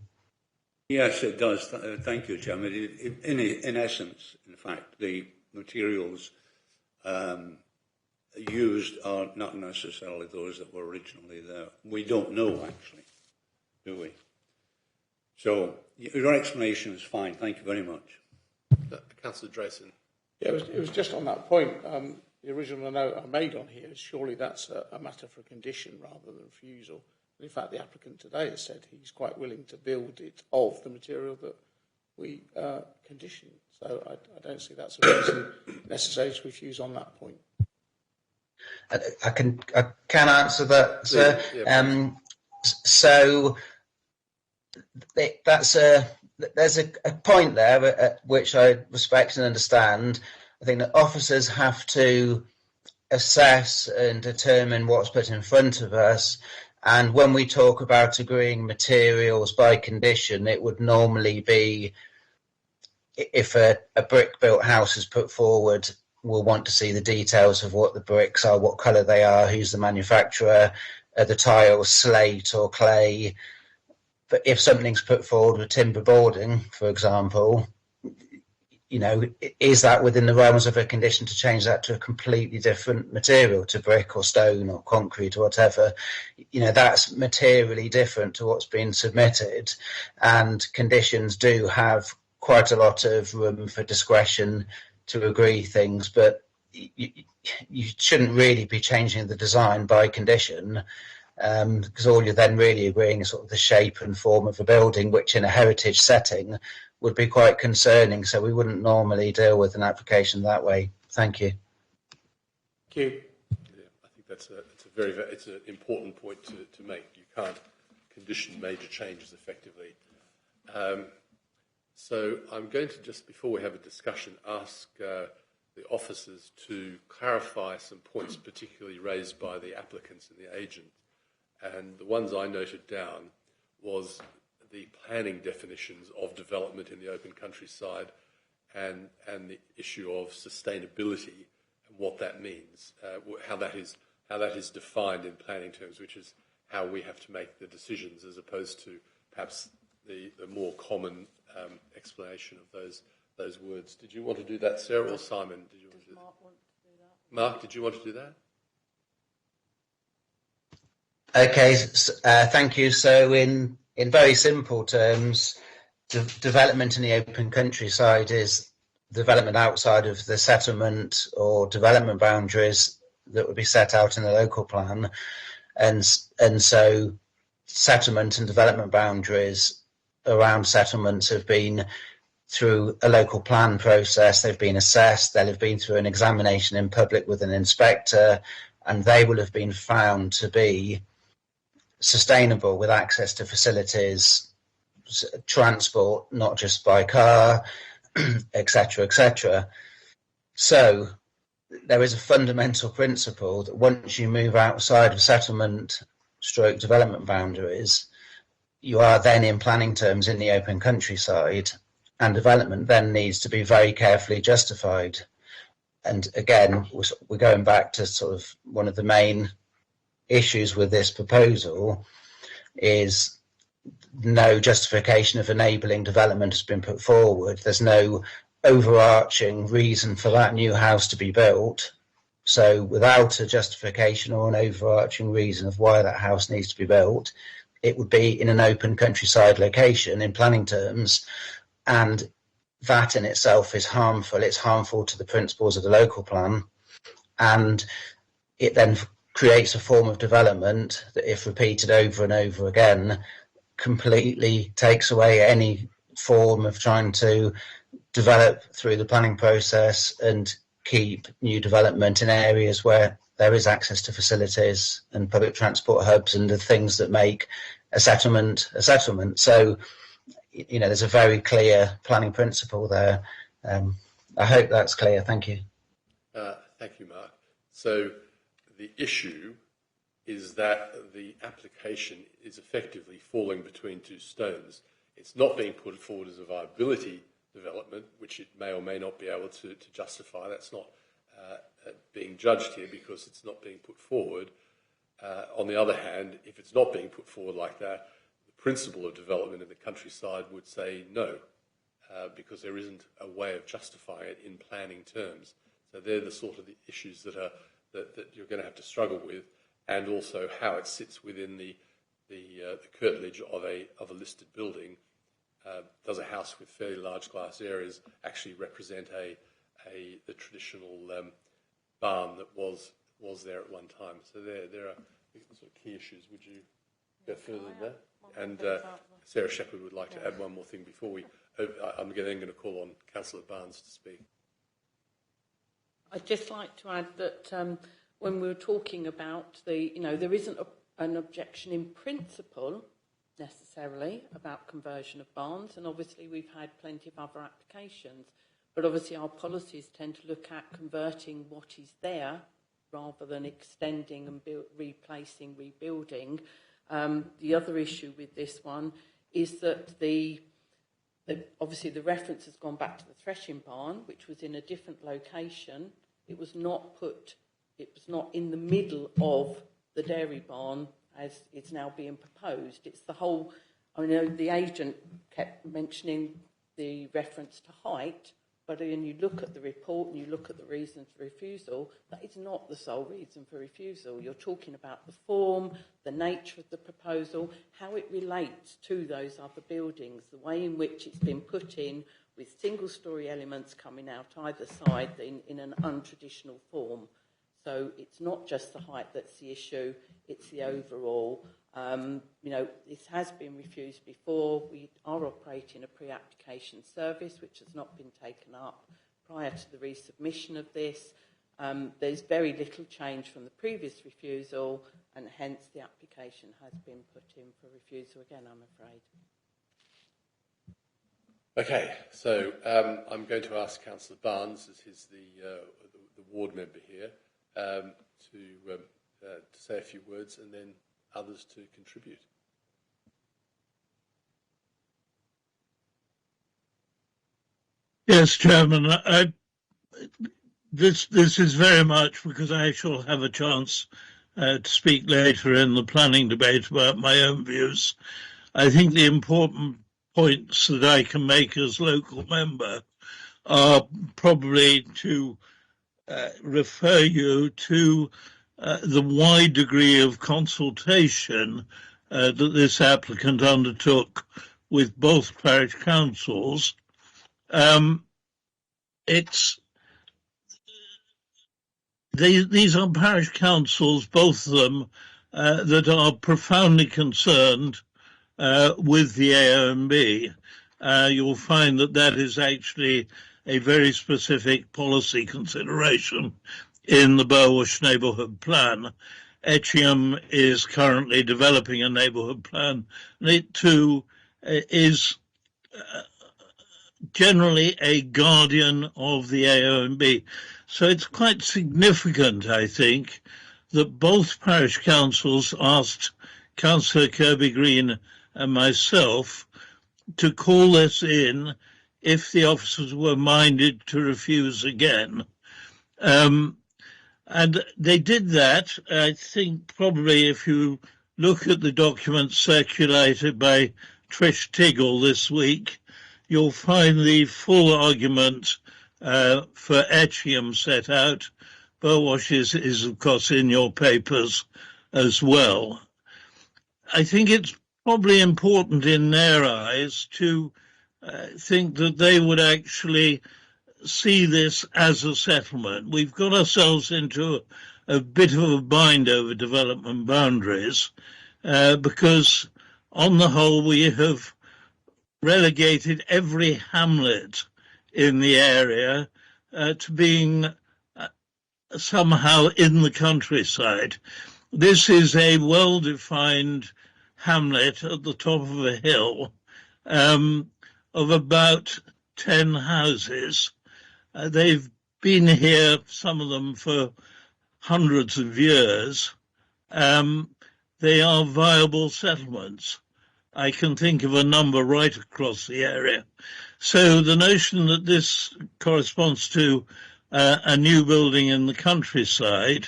Yes, it does. Thank you, Chairman. In essence, in fact, the materials used are not necessarily those that were originally there. We don't know, actually, do we? So your explanation is fine. Thank you very much. Councillor Drayson. Yeah, it was just on that point. The original note I made on here is surely that's a matter for condition rather than refusal. And in fact, the applicant today has said he's quite willing to build it of the material that we conditioned. So I don't see that's a reason necessary to refuse on that point. I can answer that, sir. Yeah. So there's a point there which I respect and understand. I think that officers have to assess and determine what's put in front of us. And when we talk about agreeing materials by condition, it would normally be if a brick-built house is put forward, we'll want to see the details of what the bricks are, what colour they are, who's the manufacturer, are the tiles slate or clay. But if something's put forward with timber boarding, for example, you know, is that within the realms of a condition to change that to a completely different material, to brick or stone or concrete or whatever? You know, that's materially different to what's been submitted, and conditions do have quite a lot of room for discretion to agree things, but you shouldn't really be changing the design by condition, because all you're then really agreeing is sort of the shape and form of a building, which in a heritage setting would be quite concerning. So we wouldn't normally deal with an application that way. Thank you. Thank you. Yeah, I think it's an important point to make. You can't condition major changes effectively. So I'm going to just, before we have a discussion, ask the officers to clarify some points particularly raised by the applicants and the agent. And the ones I noted down was the planning definitions of development in the open countryside and the issue of sustainability and what that means, how that is defined in planning terms, which is how we have to make the decisions, as opposed to perhaps the more common explanation of those words. Did you want to do that, Sarah, or Simon? Did you want to do that? Mark want to do that? Mark, did you want to do that? Okay, thank you. So in very simple terms, development in the open countryside is development outside of the settlement or development boundaries that would be set out in the local plan. And so settlement and development boundaries around settlements have been through a local plan process. They've been assessed. They'll have been through an examination in public with an inspector, and they will have been found to be sustainable with access to facilities, transport, not just by car, etc., etc. So there is a fundamental principle that once you move outside of settlement stroke development boundaries, you are then in planning terms in the open countryside, and development then needs to be very carefully justified. And again, we're going back to sort of one of the main issues with this proposal is no justification of enabling development has been put forward. There's no overarching reason for that new house to be built. So without a justification or an overarching reason of why that house needs to be built, it would be in an open countryside location in planning terms, and that in itself is harmful. It's harmful to the principles of the local plan, and it then creates a form of development that, if repeated over and over again, completely takes away any form of trying to develop through the planning process and keep new development in areas where there is access to facilities and public transport hubs and the things that make a settlement a settlement. So, you know, there's a very clear planning principle there. I hope that's clear. Thank you. Thank you, Mark. So the issue is that the application is effectively falling between two stones. It's not being put forward as a viability development, which it may or may not be able to justify. That's not being judged here because it's not being put forward. On the other hand, if it's not being put forward like that, the principle of development in the countryside would say no, because there isn't a way of justifying it in planning terms. So they're the sort of the issues that you're going to have to struggle with, and also how it sits within the curtilage of a listed building. Does a house with fairly large glass areas actually represent the traditional barn that was there at one time? So there are sort of key issues. Would you go further than that? And Sarah Shepherd would like to add one more thing before we. I'm then going to call on Councillor Barnes to speak. I'd just like to add that when we were talking about there isn't an objection in principle necessarily about conversion of barns, and obviously we've had plenty of other applications, but obviously our policies tend to look at converting what is there rather than extending and replacing, rebuilding. The other issue with this one is that obviously the reference has gone back to the threshing barn, which was in a different location. It was not in the middle of the dairy barn as it's now being proposed. It's the whole, I know the agent kept mentioning the reference to height, but when you look at the report and you look at the reasons for refusal, that is not the sole reason for refusal. You're talking about the form, the nature of the proposal, how it relates to those other buildings, the way in which it's been put in with single-storey elements coming out either side in an untraditional form. So it's not just the height that's the issue, it's the overall. This has been refused before. We are operating a pre-application service which has not been taken up prior to the resubmission of this. There's very little change from the previous refusal, and hence the application has been put in for refusal again, I'm afraid. Okay, so I'm going to ask Councillor Barnes, as he's the ward member here, to say a few words, and then others to contribute. Yes, Chairman. This is very much because I shall have a chance to speak later in the planning debate about my own views. I think the important points that I can make as local member are probably to refer you to the wide degree of consultation that this applicant undertook with both parish councils. These are parish councils, both of them, that are profoundly concerned with the AONB. You'll find that is actually a very specific policy consideration in the Burwash Neighbourhood Plan. Etchingham is currently developing a neighbourhood plan, and it too is generally a guardian of the AONB. So it's quite significant, I think, that both parish councils asked Councillor Kirby Green and myself to call this in if the officers were minded to refuse again. And they did that. I think probably if you look at the documents circulated by Trish Tiggle this week, you'll find the full argument for Etchingham set out. Burwash is, of course, in your papers as well. I think it's probably important in their eyes to think that they would actually see this as a settlement. We've got ourselves into a bit of a bind over development boundaries because on the whole we have relegated every hamlet in the area to being somehow in the countryside. This is a well-defined hamlet at the top of a hill of about 10 houses. They've been here, some of them, for hundreds of years. They are viable settlements. I can think of a number right across the area. So the notion that this corresponds to a new building in the countryside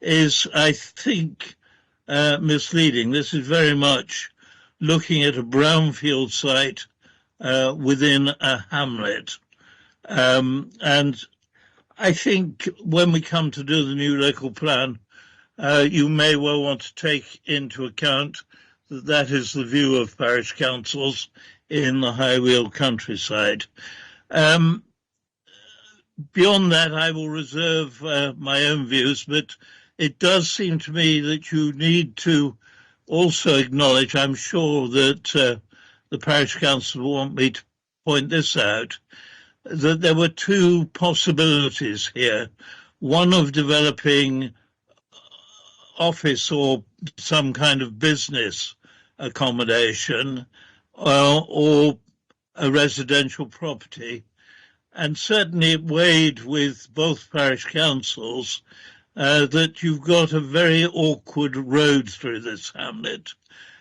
is, I think, misleading. This is very much looking at a brownfield site within a hamlet. And I think when we come to do the new local plan, you may well want to take into account that that is the view of parish councils in the High Weald countryside. Beyond that, I will reserve my own views, but it does seem to me that you need to also acknowledge, I'm sure that the parish council will want me to point this out, that there were two possibilities here. One of developing office or some kind of business accommodation or a residential property. And certainly it weighed with both parish councils that you've got a very awkward road through this hamlet,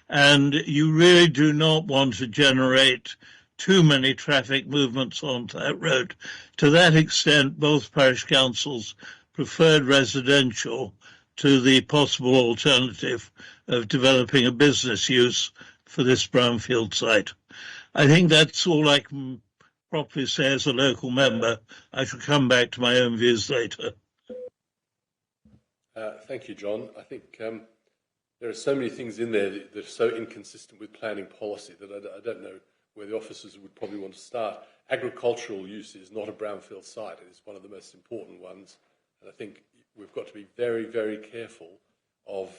and you really do not want to generate too many traffic movements onto that road. To that extent, both parish councils preferred residential to the possible alternative of developing a business use for this brownfield site. I think that's all I can properly say as a local member. I shall come back to my own views later. Thank you, John. I think there are so many things in there that are so inconsistent with planning policy that I don't know where the officers would probably want to start. Agricultural use is not a brownfield site. It is one of the most important ones. And I think we've got to be very, very careful of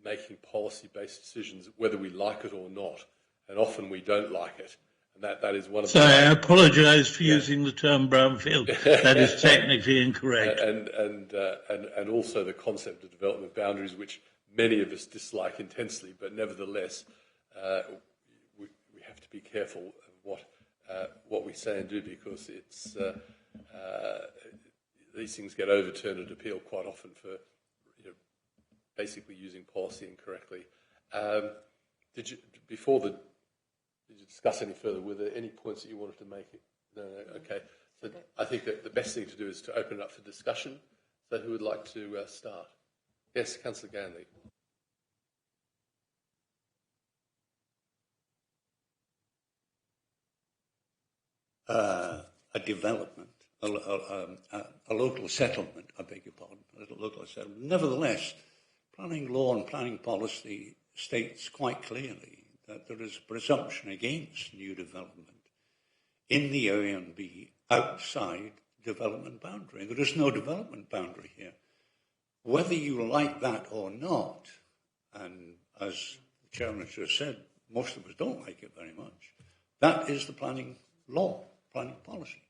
making policy-based decisions, whether we like it or not. And often we don't like it. And that is one of the... Sorry, I apologise for using the term brownfield. That is technically incorrect. And also the concept of development boundaries, which many of us dislike intensely, but nevertheless, we have to be careful of what we say and do, because it's these things get overturned and appealed quite often for basically using policy incorrectly. Did you discuss any further? Were there any points that you wanted to make? No, okay. So I think that the best thing to do is to open it up for discussion. So who would like to start? Yes, Councillor Ganley. A development, a local settlement, I beg your pardon, a local settlement. Nevertheless, planning law and planning policy states quite clearly that there is a presumption against new development in the A&B outside development boundary. There is no development boundary here. Whether you like that or not, and as the Chairman just said, most of us don't like it very much, that is the planning law, planning policy.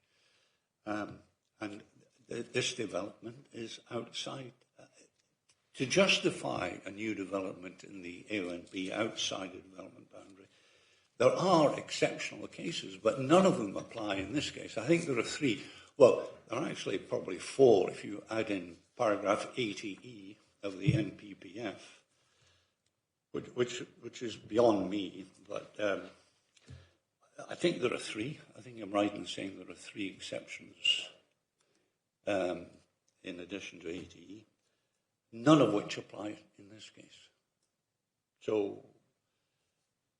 And this development is outside. To justify a new development in the A&B outside the development boundary, there are exceptional cases, but none of them apply in this case. I think there are three. Well, there are actually probably four if you add in paragraph 80E of the NPPF, which is beyond me, but I think there are three. I think I'm right in saying there are three exceptions in addition to ATE, none of which apply in this case. So,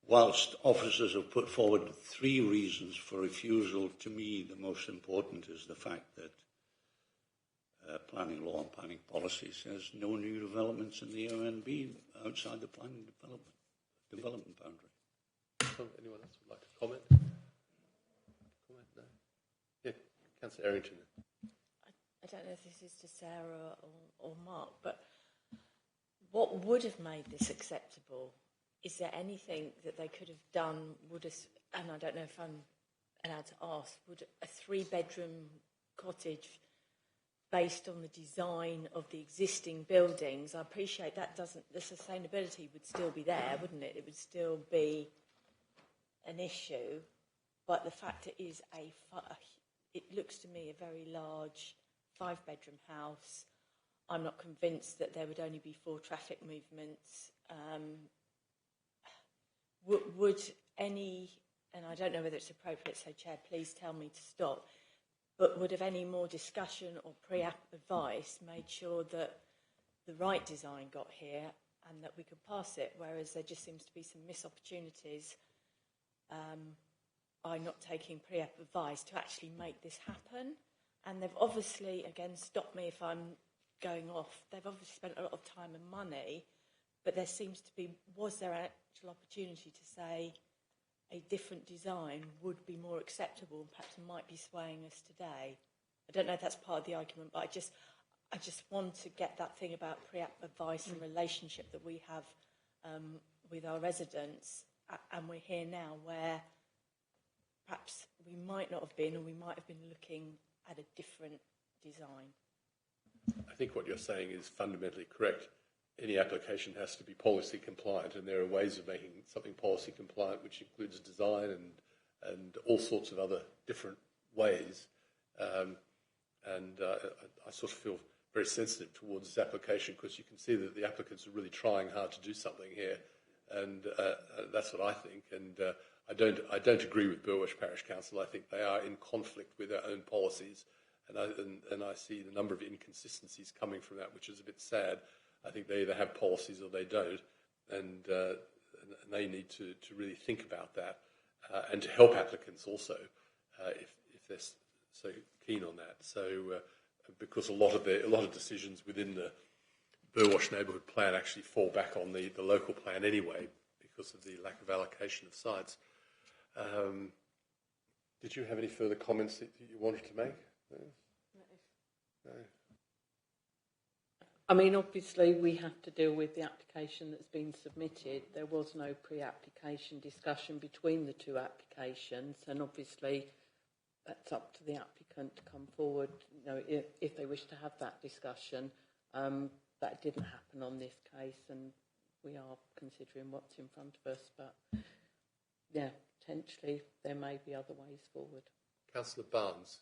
whilst officers have put forward three reasons for refusal, to me the most important is the fact that planning law and planning policy says no new developments in the ONB outside the planning development boundary. Anyone else would like to comment? No? Yeah, Councillor Errington. I don't know if this is to Sarah or Mark, but what would have made this acceptable? Is there anything that they could have done? And I don't know if I'm allowed to ask, would a 3-bedroom cottage based on the design of the existing buildings, I appreciate that the sustainability would still be there, wouldn't it? It would still be an issue, but the fact it looks to me a very large 5-bedroom house. I'm not convinced that there would only be 4 traffic movements. Would any, and I don't know whether it's appropriate, so Chair, please tell me to stop, but would have any more discussion or pre-app advice made sure that the right design got here and that we could pass it, whereas there just seems to be some missed opportunities by not taking pre-app advice to actually make this happen. And they've obviously, again, stop me if I'm going off, they've obviously spent a lot of time and money, but there seems to be, was there actual opportunity to say a different design would be more acceptable and perhaps might be swaying us today? I don't know if that's part of the argument, but I just want to get that thing about pre-app advice and relationship that we have with our residents, and we're here now where perhaps we might not have been, or we might have been looking at a different design. I think what you're saying is fundamentally correct. Any application has to be policy compliant, and there are ways of making something policy compliant, which includes design and all sorts of other different ways. I sort of feel very sensitive towards this application because you can see that the applicants are really trying hard to do something here, and that's what I think. And I don't agree with Burwash Parish Council. I think they are in conflict with their own policies, and I see the number of inconsistencies coming from that, which is a bit sad. I think they either have policies or they don't, and they need to really think about that and to help applicants also if they're so keen on that. So because a lot of decisions within the Burwash Neighbourhood Plan actually fall back on the local plan anyway because of the lack of allocation of sites. Did you have any further comments that you wanted to make? No. I mean, obviously, we have to deal with the application that's been submitted. There was no pre-application discussion between the two applications, and obviously, that's up to the applicant to come forward. You know, if they wish to have that discussion, that didn't happen on this case, and we are considering what's in front of us. But yeah, potentially there may be other ways forward. Councillor Barnes.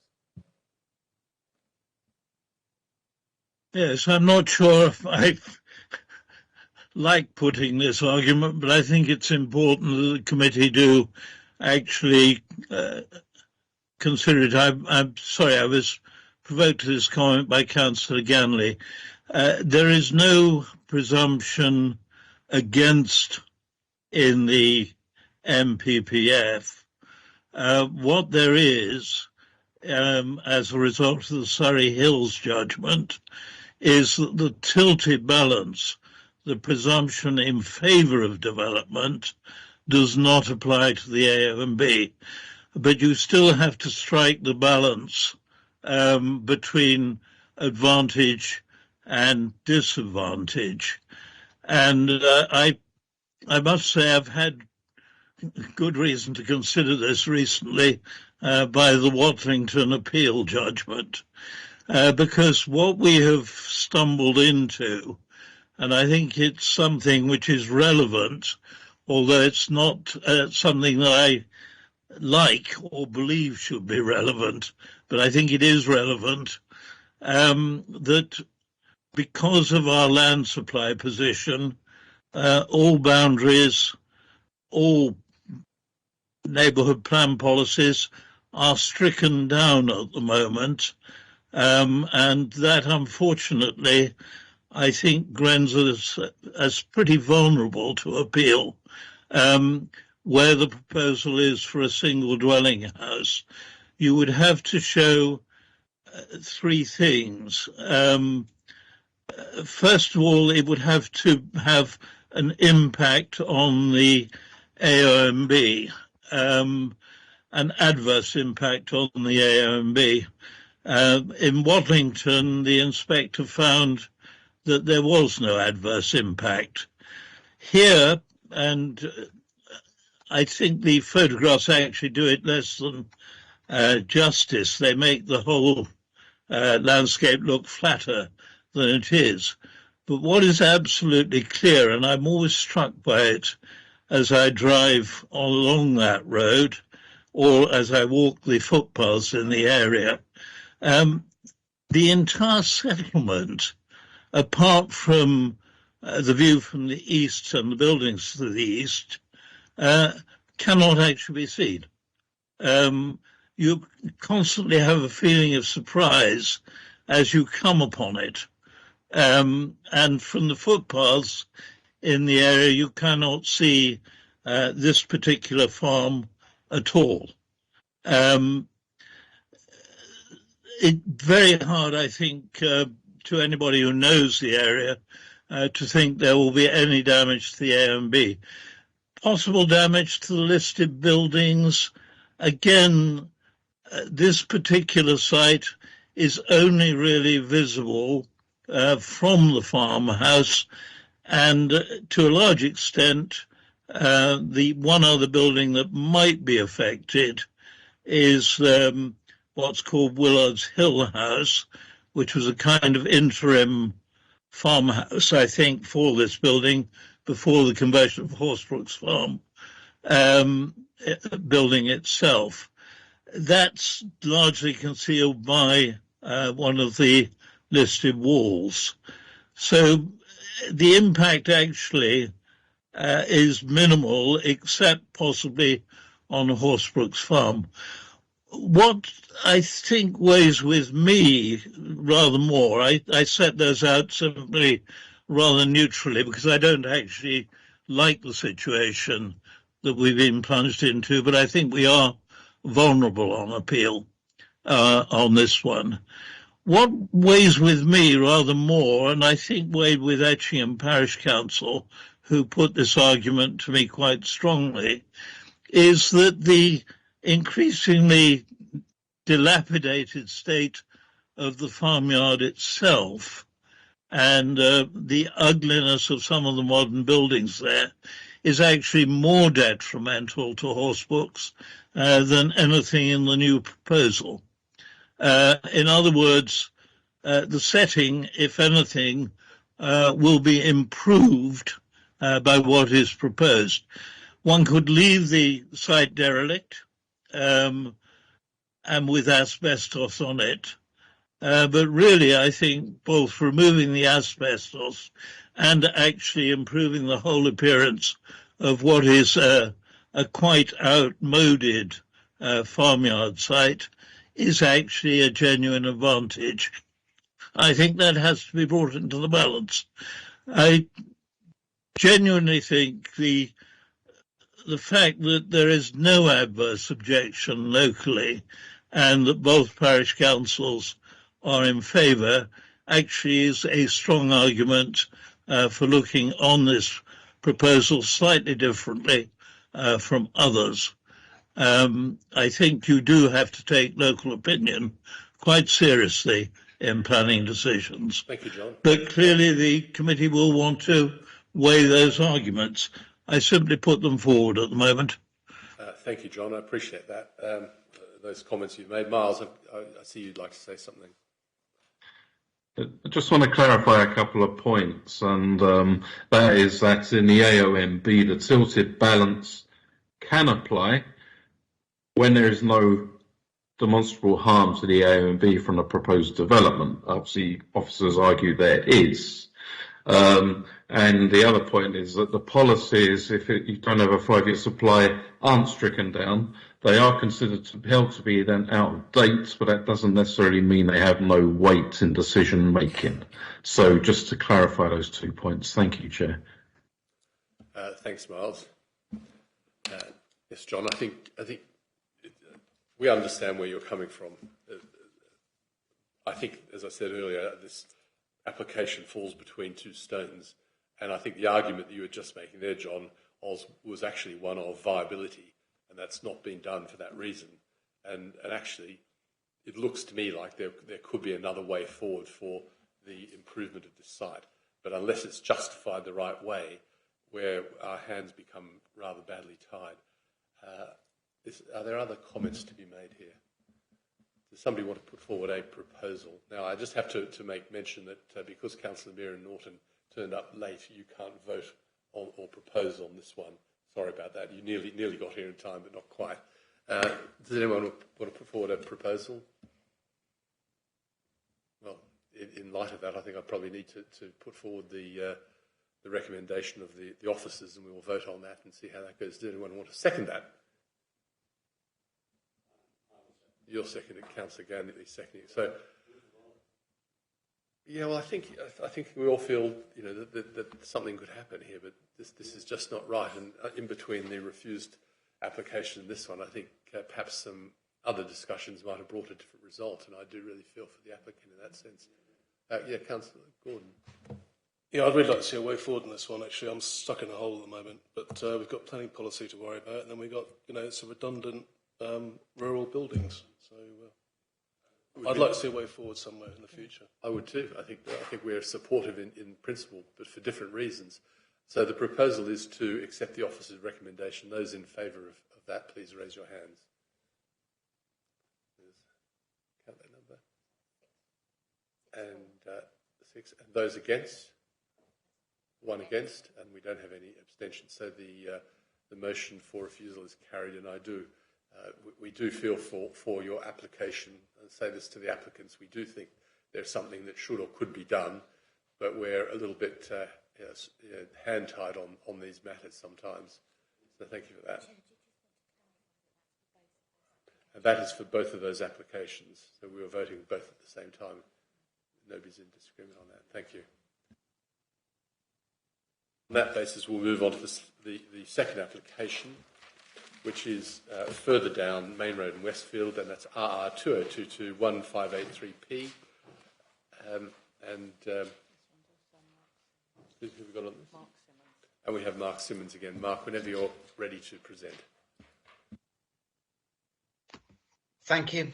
Yes, I'm not sure if I like putting this argument, but I think it's important that the committee do actually consider it. I'm sorry, I was provoked to this comment by Councillor Ganley. There is no presumption against in the MPPF. What there is, as a result of the Surrey Hills judgment, is that the tilted balance, the presumption in favour of development, does not apply to the AONB. But you still have to strike the balance between advantage and disadvantage. And I must say I've had good reason to consider this recently by the Watlington appeal judgment. Because what we have stumbled into, and I think it's something which is relevant, although it's not something that I like or believe should be relevant, but I think it is relevant, that because of our land supply position, all boundaries, all neighbourhood plan policies are stricken down at the moment, and that unfortunately I think rends us as pretty vulnerable to appeal, where the proposal is for a single dwelling house. You would have to show three things. First of all, it would have to have an impact on the AONB, an adverse impact on the AONB. In Waddlington, the inspector found that there was no adverse impact. Here, and I think the photographs actually do it less than justice. They make the whole landscape look flatter than it is. But what is absolutely clear, and I'm always struck by it as I drive along that road or as I walk the footpaths in the area, the entire settlement, apart from the view from the east and the buildings to the east, cannot actually be seen. You constantly have a feeling of surprise as you come upon it. And from the footpaths in the area, you cannot see this particular farm at all. It's very hard, I think, to anybody who knows the area to think there will be any damage to the AONB. Possible damage to the listed buildings. Again, this particular site is only really visible from the farmhouse, and to a large extent, the one other building that might be affected is what's called Willard's Hill House, which was a kind of interim farmhouse, I think, for this building before the conversion of Horsebrook's farm building itself. That's largely concealed by one of the listed walls. So the impact actually is minimal, except possibly on Horsebrook's farm. What I think weighs with me rather more, I set those out simply rather neutrally because I don't actually like the situation that we've been plunged into, but I think we are vulnerable on appeal on this one. What weighs with me rather more, and I think weighed with Etchingham Parish Council, who put this argument to me quite strongly, is that the increasingly dilapidated state of the farmyard itself and the ugliness of some of the modern buildings there is actually more detrimental to Horsebrook's than anything in the new proposal. In other words, the setting, if anything, will be improved by what is proposed. One could leave the site derelict and with asbestos on it, but really I think both removing the asbestos and actually improving the whole appearance of what is a quite outmoded farmyard site is actually a genuine advantage. I think that has to be brought into the balance. I genuinely think the fact that there is no adverse objection locally and that both parish councils are in favour actually is a strong argument for looking on this proposal slightly differently from others. I think you do have to take local opinion quite seriously in planning decisions. Thank you, John. But clearly the committee will want to weigh those arguments. I simply put them forward at the moment. Thank you, John. I appreciate that. Those comments you've made. Miles, I see you'd like to say something. I just want to clarify a couple of points, and that is that in the AONB, the tilted balance can apply when there is no demonstrable harm to the AONB from the proposed development. Obviously, officers argue there is. And the other point is that the policies, if you don't have a 5-year supply, aren't stricken down. They are considered to held to be then out of date, but that doesn't necessarily mean they have no weight in decision making. So just to clarify those 2 points. Thank you, Chair. Thanks, Miles. Yes, John, I think we understand where you're coming from. I think, as I said earlier, this application falls between two stones, and I think the argument that you were just making there, John, was actually one of viability, and that's not been done for that reason. And actually, it looks to me like there could be another way forward for the improvement of this site, but unless it's justified the right way, where our hands become rather badly tied. Are there other comments to be made here? Does somebody want to put forward a proposal? Now, I just have to make mention that because Councillor Meeran Norton turned up late, you can't vote on or propose on this one. Sorry about that. You nearly got here in time, but not quite. Does anyone want to put forward a proposal? Well, in light of that, I think I probably need to put forward the recommendation of the officers, and we will vote on that and see how that goes. Does anyone want to second that? You're seconding, Councillor Gandy seconding. So, yeah, well, I think we all feel, you know, that something could happen here, but this is just not right. And in between the refused application and this one, I think perhaps some other discussions might have brought a different result, and I do really feel for the applicant in that sense. Yeah, Councillor Gordon. Yeah, I'd really like to see a way forward in this one. Actually, I'm stuck in a hole at the moment, but we've got planning policy to worry about, and then we've got, you know, some redundant rural buildings. So I'd like to see a way forward somewhere in the future. I would too. I think we're supportive in principle, but for different reasons. So the proposal is to accept the officer's recommendation. Those in favour of that, please raise your hands. Count that number. And 6. And those against? 1 against, and we don't have any abstentions. So the motion for refusal is carried, and I do. We do feel for your application, and say this to the applicants, we do think there's something that should or could be done, but we're a little bit hand-tied on these matters sometimes. So thank you for that. And that is for both of those applications. So we were voting both at the same time. Nobody's in disagreement on that. Thank you. On that basis, we'll move on to the second application, which is further down Main Road in Westfield, and that's RR 2022-1583P. Who have we got on this? Mark Simmons. And we have Mark Simmons again. Mark, whenever you're ready to present. Thank you.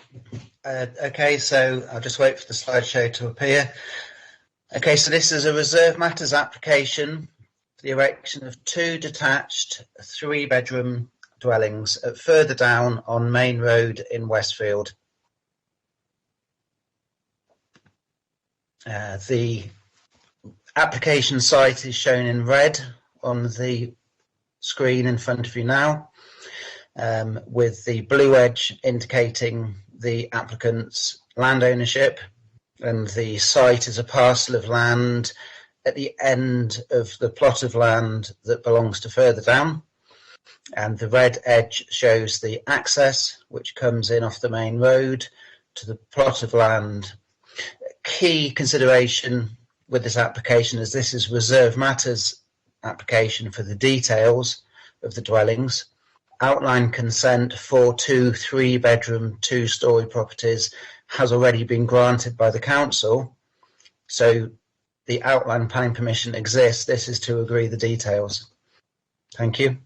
Okay, so I'll just wait for the slideshow to appear. Okay, so this is a reserve matters application for the erection of 2 detached 3-bedroom dwellings further down on Main Road in Westfield. The application site is shown in red on the screen in front of you now, with the blue edge indicating the applicant's land ownership, and the site is a parcel of land at the end of the plot of land that belongs to further down. And the red edge shows the access, which comes in off the main road to the plot of land. Key consideration with this application is this is reserve matters application for the details of the dwellings. Outline consent for 2 3-bedroom 2-storey properties has already been granted by the council. So the outline planning permission exists. This is to agree the details. Thank you.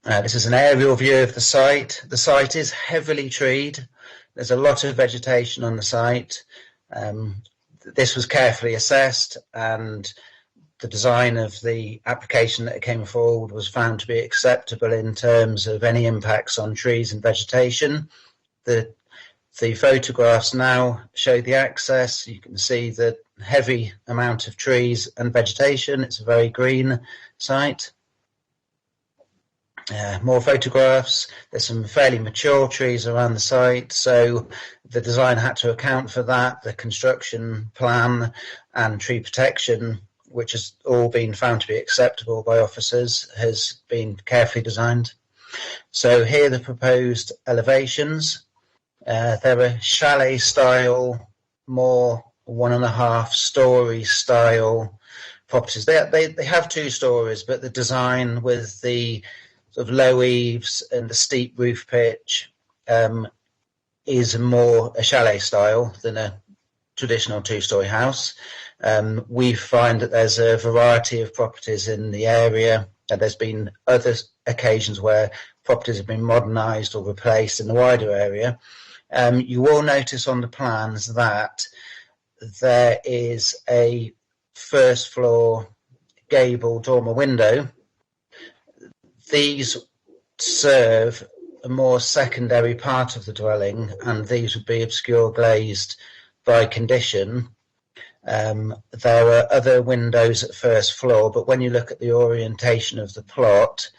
This is an aerial view of the site. The site is heavily treed. There's a lot of vegetation on the site. This was carefully assessed, and the design of the application that came forward was found to be acceptable in terms of any impacts on trees and vegetation. The photographs now show the access. You can see the heavy amount of trees and vegetation. It's a very green site. more photographs. There's some fairly mature trees around the site, so the design had to account for that. The construction plan and tree protection, which has all been found to be acceptable by officers, has been carefully designed. So here are the proposed elevations. They're a chalet style, more 1.5 story style properties. They have 2 stories, but the design with the sort of low eaves and the steep roof pitch is more a chalet style than a traditional 2-story house. We find that there's a variety of properties in the area, and there's been other occasions where properties have been modernised or replaced in the wider area. You will notice on the plans that there is a first floor gable dormer window. These serve a more secondary part of the dwelling, and these would be obscure glazed by condition. There are other windows at first floor, but when you look at the orientation of the plot,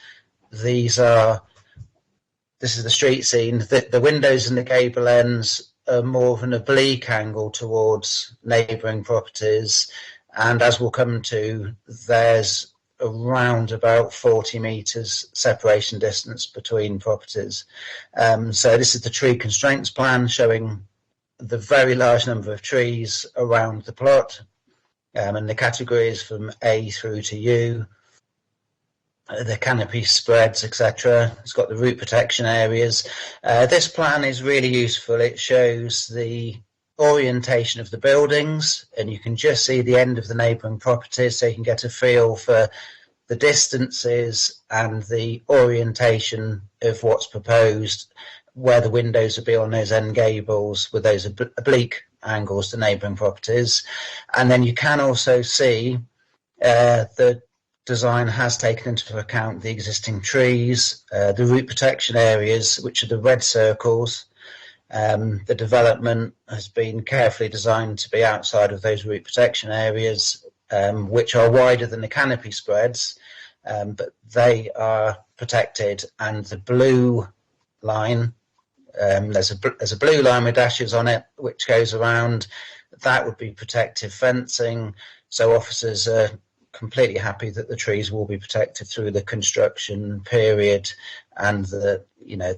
this is the street scene. The windows in the gable ends are more of an oblique angle towards neighbouring properties, and as we'll come to, there's around about 40 metres separation distance between properties. So this is the tree constraints plan showing the very large number of trees around the plot, and the categories from A through to U, the canopy spreads, etc. It's got the root protection areas. This plan is really useful. It shows the orientation of the buildings, and you can just see the end of the neighbouring properties, so you can get a feel for the distances and the orientation of what's proposed, where the windows will be on those end gables with those oblique angles to neighbouring properties. And then you can also see the design has taken into account the existing trees, the root protection areas, which are the red circles. The development has been carefully designed to be outside of those root protection areas, which are wider than the canopy spreads, but they are protected. And the blue line, there's a blue line with dashes on it, which goes around. That would be protective fencing. So officers are completely happy that the trees will be protected through the construction period, and that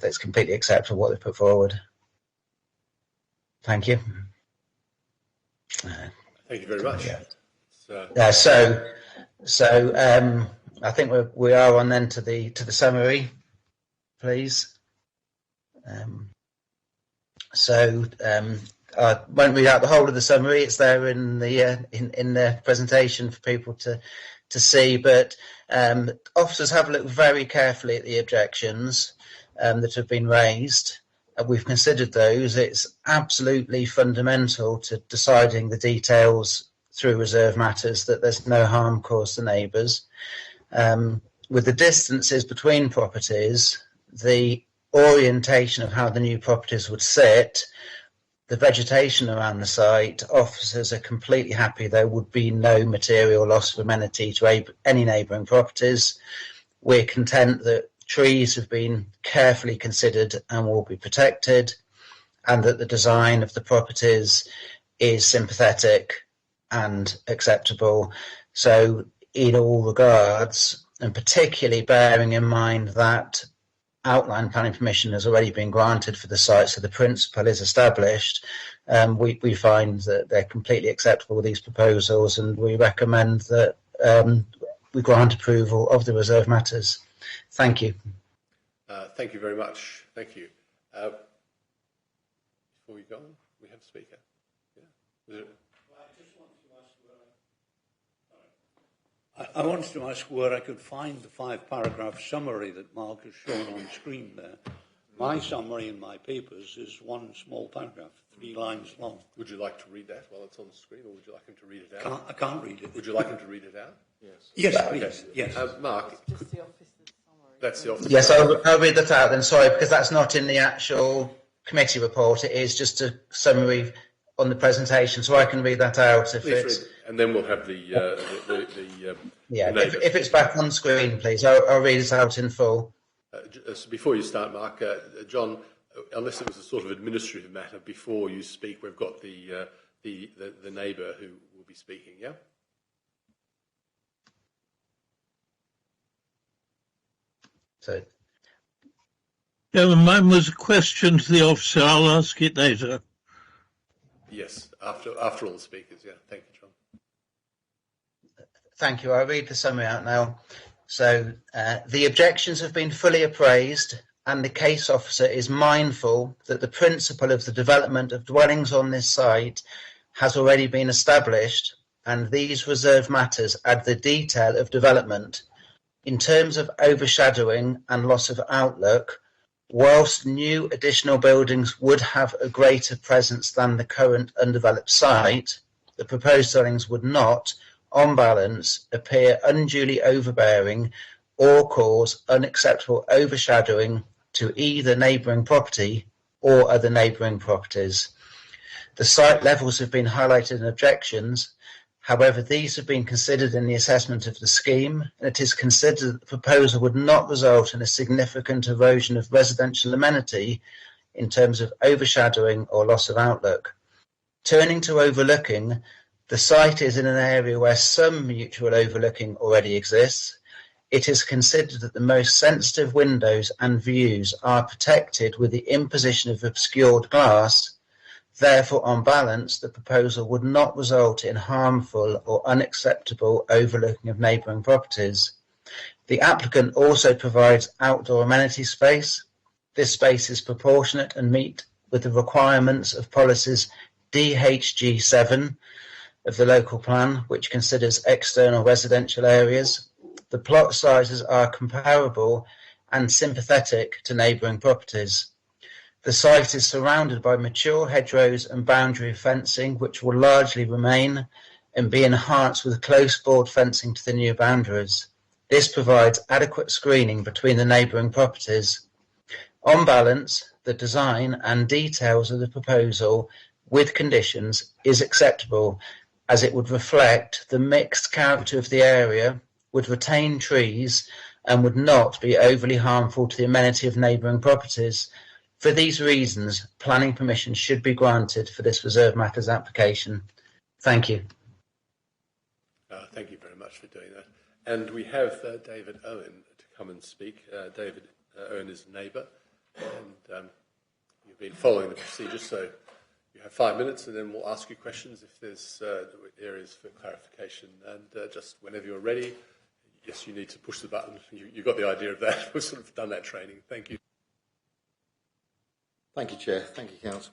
that's completely acceptable what they put forward. Thank you. Thank you very much. So I think we are on then to the summary, please. I won't read out the whole of the summary. It's there in the presentation for people to see. But officers have looked very carefully at the objections that have been raised. We've considered those. It's absolutely fundamental to deciding the details through reserve matters that there's no harm caused to neighbours. With the distances between properties, the orientation of how the new properties would sit, the vegetation around the site, officers are completely happy there would be no material loss of amenity to any neighbouring properties. We're content that trees have been carefully considered and will be protected, and that the design of the properties is sympathetic and acceptable. So in all regards, and particularly bearing in mind that outline planning permission has already been granted for the site, so the principle is established, we find that they're completely acceptable with these proposals, and we recommend that we grant approval of the reserve matters. Thank you. Thank you very much. Thank you. Before we go on, we have a speaker. Yeah. I wanted to ask where I could find the 5-paragraph summary that Mark has shown on screen there. My summary in my papers is one small paragraph, 3 lines long. Would you like to read that while it's on the screen, or would you like him to read it out? I can't read it. Would you like him to read it out? Yes. Yes, please. Okay. Yes. Mark. Just the officer's summary. That's the officer's Yes, summary. I'll read that out then, sorry, because that's not in the actual committee report. It is just a summary on the presentation, so I can read that out if Please it's... read, and then we'll have the if it's back on screen, please. I'll read it out in full. So before you start, Mark, John, unless it was a sort of administrative matter, before you speak, we've got the neighbour who will be speaking, yeah? So, yeah, mine was a question to the officer. I'll ask it later. Yes, after all the speakers, yeah. Thank you, John. thank you. I'll read the summary out now. So, the objections have been fully appraised, and the case officer is mindful that the principle of the development of dwellings on this site has already been established, and these reserved matters add the detail of development. In terms of overshadowing and loss of outlook, whilst new additional buildings would have a greater presence than the current undeveloped site, the proposed dwellings would not, on balance, appear unduly overbearing or cause unacceptable overshadowing to either neighbouring property or other neighbouring properties. The site levels have been highlighted in objections. However, these have been considered in the assessment of the scheme, and it is considered that the proposal would not result in a significant erosion of residential amenity in terms of overshadowing or loss of outlook. Turning to overlooking, the site is in an area where some mutual overlooking already exists. It is considered that the most sensitive windows and views are protected with the imposition of obscured glass. Therefore, on balance, the proposal would not result in harmful or unacceptable overlooking of neighbouring properties. The applicant also provides outdoor amenity space. This space is proportionate and meet with the requirements of policies DHG7 of the local plan, which considers external residential areas. The plot sizes are comparable and sympathetic to neighbouring properties. The site is surrounded by mature hedgerows and boundary fencing, which will largely remain and be enhanced with close board fencing to the new boundaries. This provides adequate screening between the neighbouring properties. On balance, the design and details of the proposal with conditions is acceptable, as it would reflect the mixed character of the area, would retain trees, and would not be overly harmful to the amenity of neighbouring properties. For these reasons, planning permission should be granted for this reserved matters application. Thank you. Thank you very much for doing that. And we have David Owen to come and speak. David Owen is a neighbour, and you've been following the procedure, so you have 5 minutes, and then we'll ask you questions if there's areas for clarification. And just whenever you're ready, yes, you need to push the button. You got the idea of that. We've sort of done that training. Thank you. Thank you, Chair. Thank you, Council.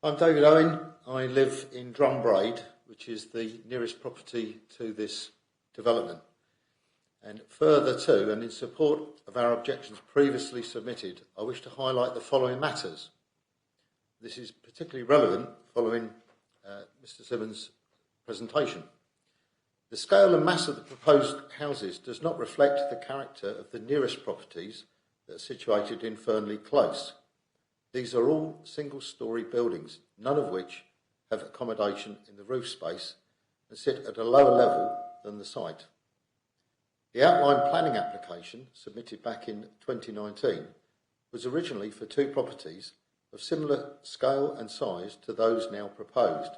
I'm David Owen. I live in Drumbraid, which is the nearest property to this development. And further to, and in support of our objections previously submitted, I wish to highlight the following matters. This is particularly relevant following Mr. Simmons' presentation. The scale and mass of the proposed houses does not reflect the character of the nearest properties that are situated in Fernley Close. These are all single-storey buildings, none of which have accommodation in the roof space and sit at a lower level than the site. The outline planning application submitted back in 2019 was originally for two properties of similar scale and size to those now proposed.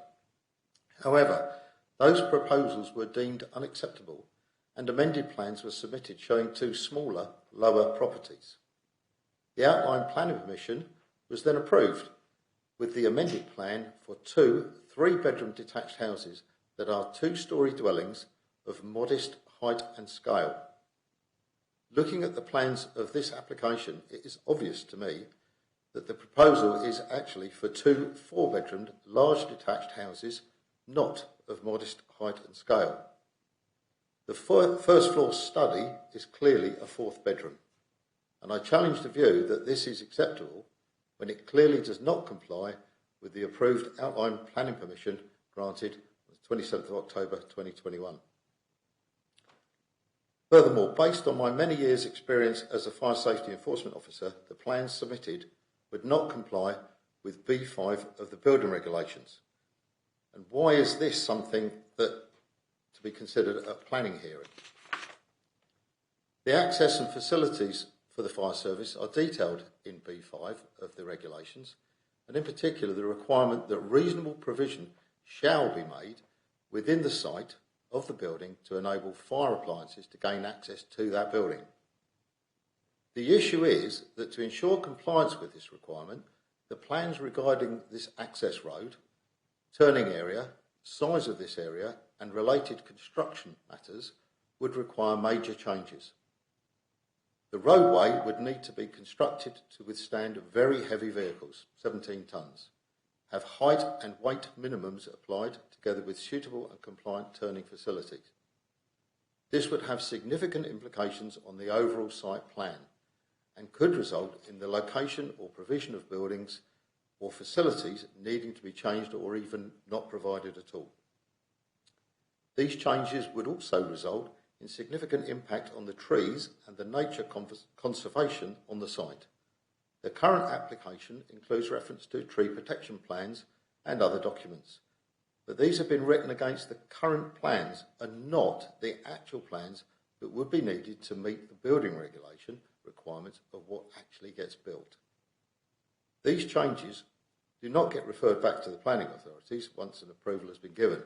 However, those proposals were deemed unacceptable and amended plans were submitted showing two smaller, lower properties. The outline planning permission was then approved with the amended plan for two 3-bedroom detached houses that are 2-storey dwellings of modest height and scale. Looking at the plans of this application, it is obvious to me that the proposal is actually for two 4-bedroom large detached houses, not of modest height and scale. The first floor study is clearly a 4th bedroom, and I challenge the view that this is acceptable when it clearly does not comply with the approved outline planning permission granted on the 27th of October 2021. Furthermore, based on my many years' experience as a fire safety enforcement officer, the plans submitted would not comply with B5 of the building regulations. And why is this something that to be considered at a planning hearing? The access and facilities for the fire service are detailed in B5 of the regulations, and in particular the requirement that reasonable provision shall be made within the site of the building to enable fire appliances to gain access to that building. The issue is that to ensure compliance with this requirement, the plans regarding this access road, turning area, size of this area and related construction matters would require major changes. The roadway would need to be constructed to withstand very heavy vehicles, 17 tonnes, have height and weight minimums applied together with suitable and compliant turning facilities. This would have significant implications on the overall site plan and could result in the location or provision of buildings or facilities needing to be changed or even not provided at all. These changes would also result in significant impact on the trees and the nature conservation on the site. The current application includes reference to tree protection plans and other documents, but these have been written against the current plans and not the actual plans that would be needed to meet the building regulation requirements of what actually gets built. These changes do not get referred back to the planning authorities once an approval has been given.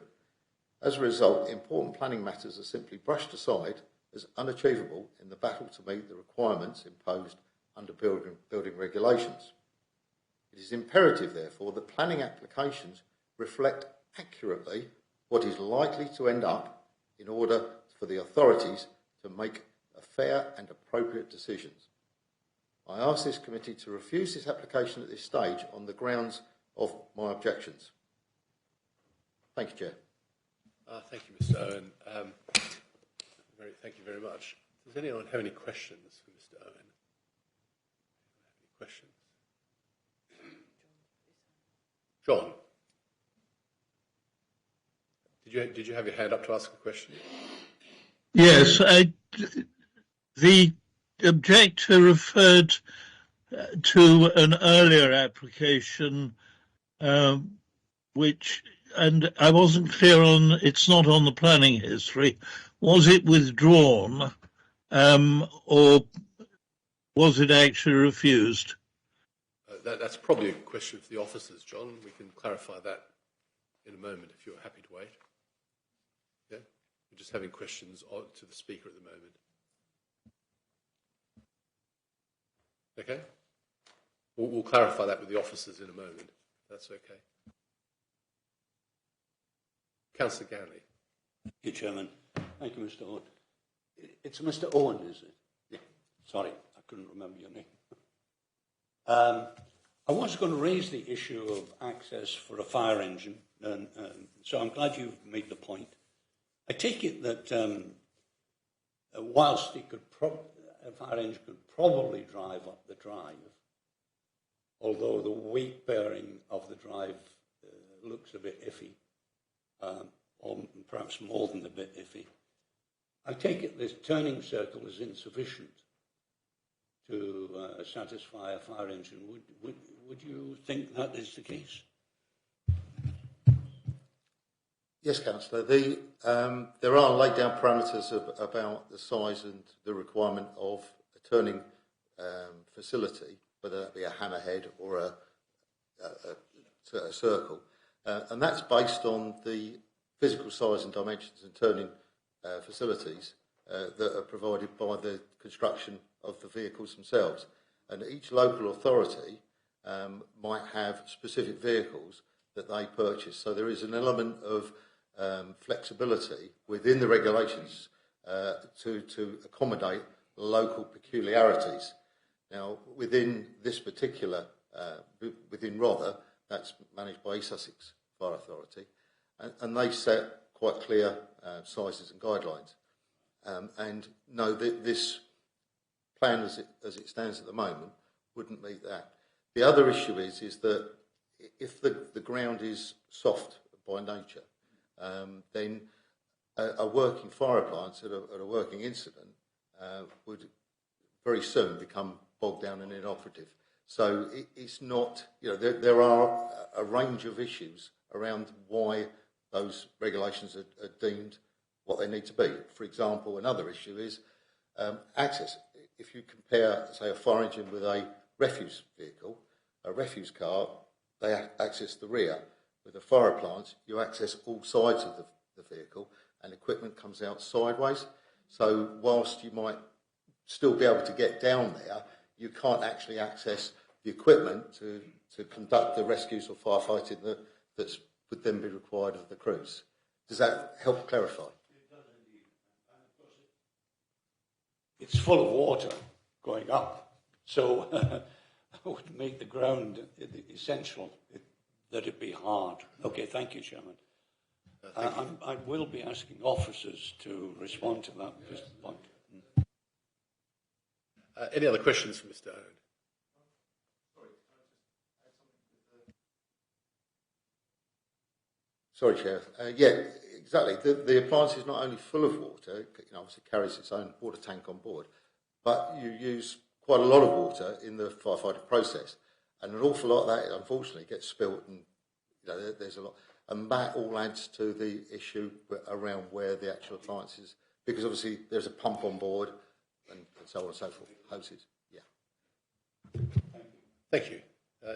As a result, important planning matters are simply brushed aside as unachievable in the battle to meet the requirements imposed under building regulations. It is imperative, therefore, that planning applications reflect accurately what is likely to end up in order for the authorities to make fair and appropriate decisions. I ask this committee to refuse this application at this stage on the grounds of my objections. Thank you, Chair. Thank you, Mr. Owen. Thank you very much. Does anyone have any questions for Mr. Owen? Any questions? John, did you have your hand up to ask a question? Yes, the objector referred to an earlier application, which, and I wasn't clear on, it's not on the planning history. Was it withdrawn, or was it actually refused? That's probably a question for the officers, John. We can clarify that in a moment if you're happy to wait. Yeah? We're just having questions to the speaker at the moment. Okay? We'll clarify that with the officers in a moment. That's okay. Councillor Ganley. Thank you, Chairman. Thank you, Mr. Owen. It's Mr. Owen, is it? Yeah. Sorry, I couldn't remember your name. I was going to raise the issue of access for a fire engine, and so I'm glad you've made the point. I take it that whilst it could a fire engine could probably drive up the drive, although the weight bearing of the drive looks a bit iffy, or perhaps more than a bit iffy, I take it this turning circle is insufficient to satisfy a fire engine. Would you think that is the case? Yes, Councillor. There are laid down parameters about the size and the requirement of a turning facility, whether that be a hammerhead or a circle, and that's based on the physical size and dimensions and turning facilities that are provided by the construction of the vehicles themselves. And each local authority might have specific vehicles that they purchase. So there is an element of flexibility within the regulations to accommodate local peculiarities. Now, within this particular, within Rother, that's managed by East Sussex Fire Authority, and they set quite clear sizes and guidelines. And no, this plan as it stands at the moment wouldn't meet that. The other issue is that if the ground is soft by nature, then a working fire appliance at a working incident would very soon become bogged down and inoperative. So it's not, there are a range of issues around why those regulations are deemed what they need to be. For example, another issue is access. If you compare, say, a fire engine with a refuse vehicle, a refuse car, they access the rear. With a fire appliance, you access all sides of the vehicle, and equipment comes out sideways. So whilst you might still be able to get down there, you can't actually access the equipment to conduct the rescues or firefighting that would then be required of the crews. Does that help clarify? It's full of water going up, so it would make the ground essential that it be hard. Okay, thank you, Chairman. I will be asking officers to respond to that point. Any other questions for Mr. Owen? Sorry, Chair. Yeah, exactly. The appliance is not only full of water, obviously it carries its own water tank on board, but you use quite a lot of water in the firefighting process, and an awful lot of that, unfortunately, gets spilt, and there's a lot, and that all adds to the issue around where the actual appliance is, because obviously there's a pump on board, and so on and so forth. Hoses. Yeah. Thank you.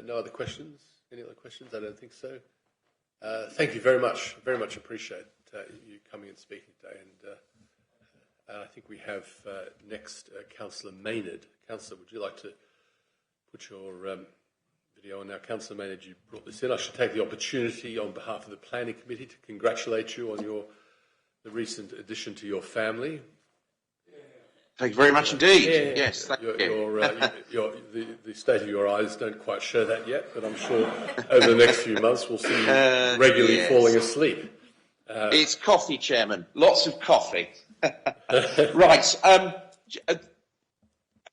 No other questions? Any other questions? I don't think so. Thank you very much. Very much appreciate you coming and speaking today. And I think we have next Councillor Maynard. Councillor, would you like to put your video on now? Councillor Maynard, you brought this in. I should take the opportunity on behalf of the Planning Committee to congratulate you on the recent addition to your family. Thank you very much indeed. Yes, thank you. The state of your eyes don't quite show that yet, but I'm sure over the next few months we'll see you regularly falling asleep. It's coffee, Chairman. Lots of coffee. Right.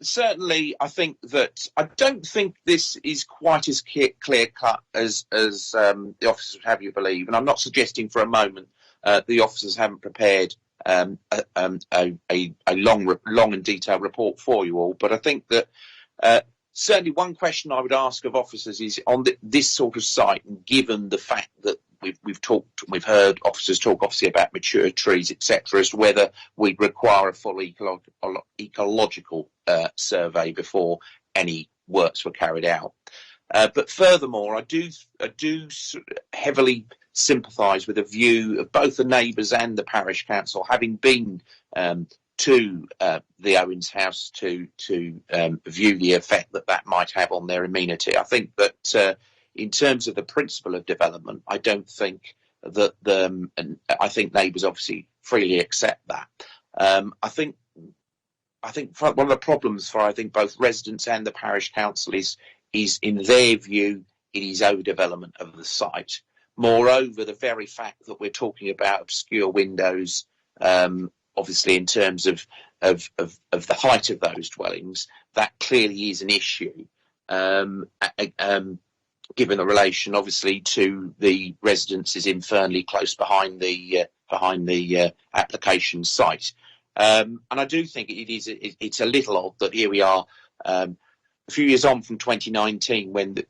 Certainly, I think that I don't think this is quite as clear-cut as the officers would have you believe, and I'm not suggesting for a moment the officers haven't prepared a long and detailed report for you all, but I think that certainly one question I would ask of officers is on this sort of site, and given the fact that we've heard officers talk obviously about mature trees, etc., as to whether we'd require a full ecological survey before any works were carried out. But furthermore, I do heavily sympathise with the view of both the neighbours and the parish council, having been to the Owens house to view the effect that might have on their amenity. I think that in terms of the principle of development, I don't think that and I think neighbours obviously freely accept that. I think one of the problems for both residents and the parish council is in their view it is overdevelopment of the site. Moreover, the very fact that we're talking about obscure windows, obviously in terms of the height of those dwellings, that clearly is an issue, given the relation, obviously, to the residences in Fernley, close behind the application site. And I do think it's a little odd that here we are, a few years on from 2019 when the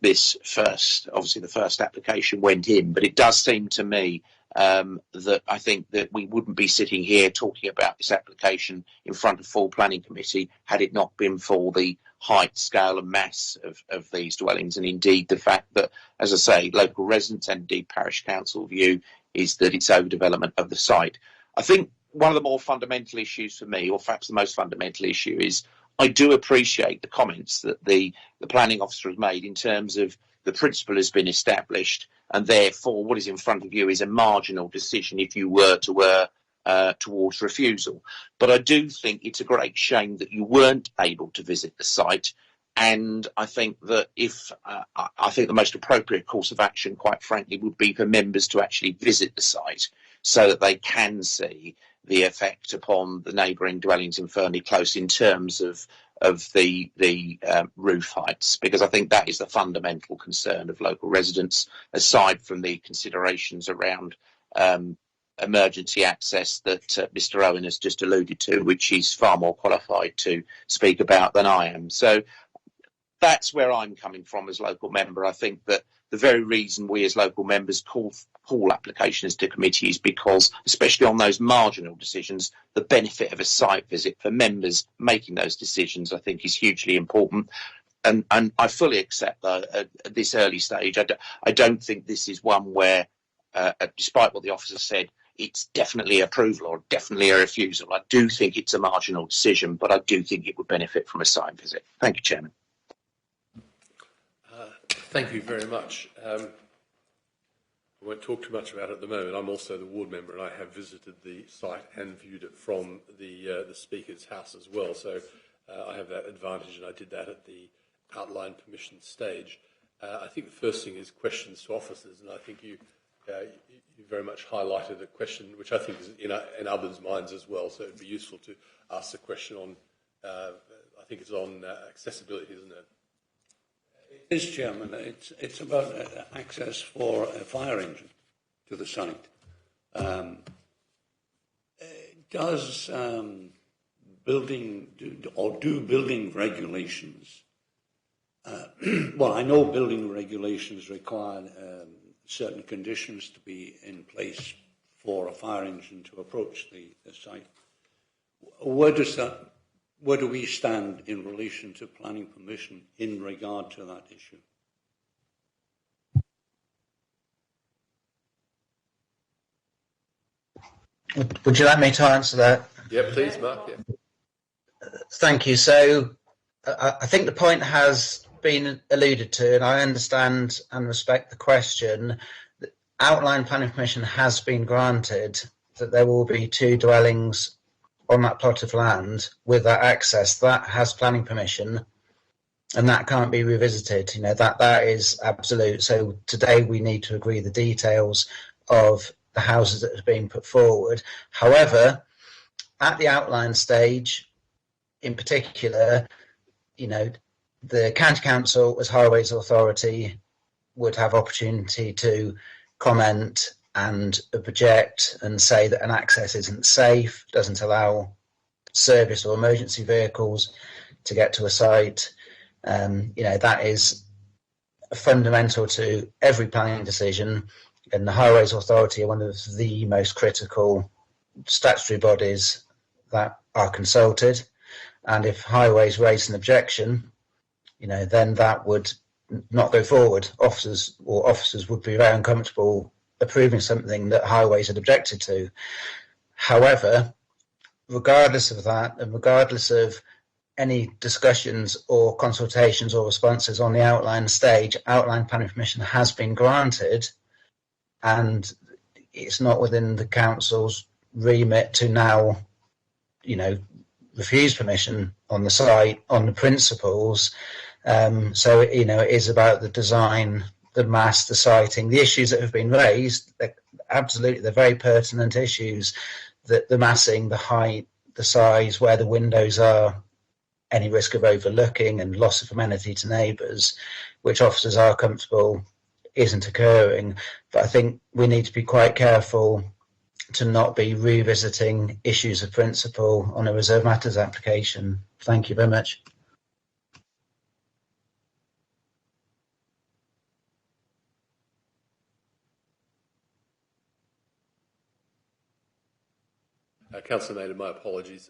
first application went in, but it does seem to me that I think that we wouldn't be sitting here talking about this application in front of full planning committee had it not been for the height, scale and mass of these dwellings, and indeed the fact that, as I say, local residents and indeed parish council view is that it's overdevelopment of the site. I think one of the more fundamental issues for me, or perhaps the most fundamental issue, is I do appreciate the comments that the planning officer has made in terms of the principle has been established and therefore what is in front of you is a marginal decision if you were to towards refusal. But I do think it's a great shame that you weren't able to visit the site, and I think that I think the most appropriate course of action, quite frankly, would be for members to actually visit the site so that they can see the effect upon the neighbouring dwellings in Fernley Close in terms of the roof heights, because I think that is the fundamental concern of local residents, aside from the considerations around emergency access that Mr. Owen has just alluded to, which he's far more qualified to speak about than I am. So that's where I'm coming from as local member. I think that the very reason we as local members call pull applications to committees because, especially on those marginal decisions, the benefit of a site visit for members making those decisions, I think, is hugely important. And I fully accept that at this early stage. I don't think this is one where, despite what the officer said, it's definitely approval or definitely a refusal. I do think it's a marginal decision, but I do think it would benefit from a site visit. Thank you, Chairman. Thank you very much. I won't talk too much about it at the moment. I'm also the ward member, and I have visited the site and viewed it from the Speaker's house as well. So I have that advantage, and I did that at the outline permission stage. I think the first thing is questions to officers, and I think you very much highlighted a question which I think is in others' minds as well. So it'd be useful to ask the question on. I think it's on accessibility, isn't it? It is, Chairman. It's about access for a fire engine to the site. Does building regulations? Well, I know building regulations require certain conditions to be in place for a fire engine to approach the site. Where do we stand in relation to planning permission in regard to that issue? Would you like me to answer that? Yeah, please, Mark. Yeah. Thank you. So I think the point has been alluded to, and I understand and respect the question. The outline planning permission has been granted that there will be 2 dwellings on that plot of land with that access. That has planning permission, and that can't be revisited. That is absolute. So today we need to agree the details of the houses that have been put forward. However, at the outline stage, in particular, the County Council as Highways Authority would have opportunity to comment and object and say that an access isn't safe, doesn't allow service or emergency vehicles to get to a site. That is fundamental to every planning decision, and the Highways Authority are one of the most critical statutory bodies that are consulted. And if Highways raise an objection, then that would not go forward. Officers would be very uncomfortable approving something that Highways had objected to. However, regardless of that, and regardless of any discussions or consultations or responses on the outline stage, outline planning permission has been granted, and it's not within the council's remit to now, refuse permission on the site on the principles. So, it is about the design, the mass, the siting, the issues that have been raised. They're very pertinent issues. The massing, the height, the size, where the windows are, any risk of overlooking and loss of amenity to neighbours, which officers are comfortable isn't occurring. But I think we need to be quite careful to not be revisiting issues of principle on a reserved matters application. Thank you very much. Councillor Nader, my apologies.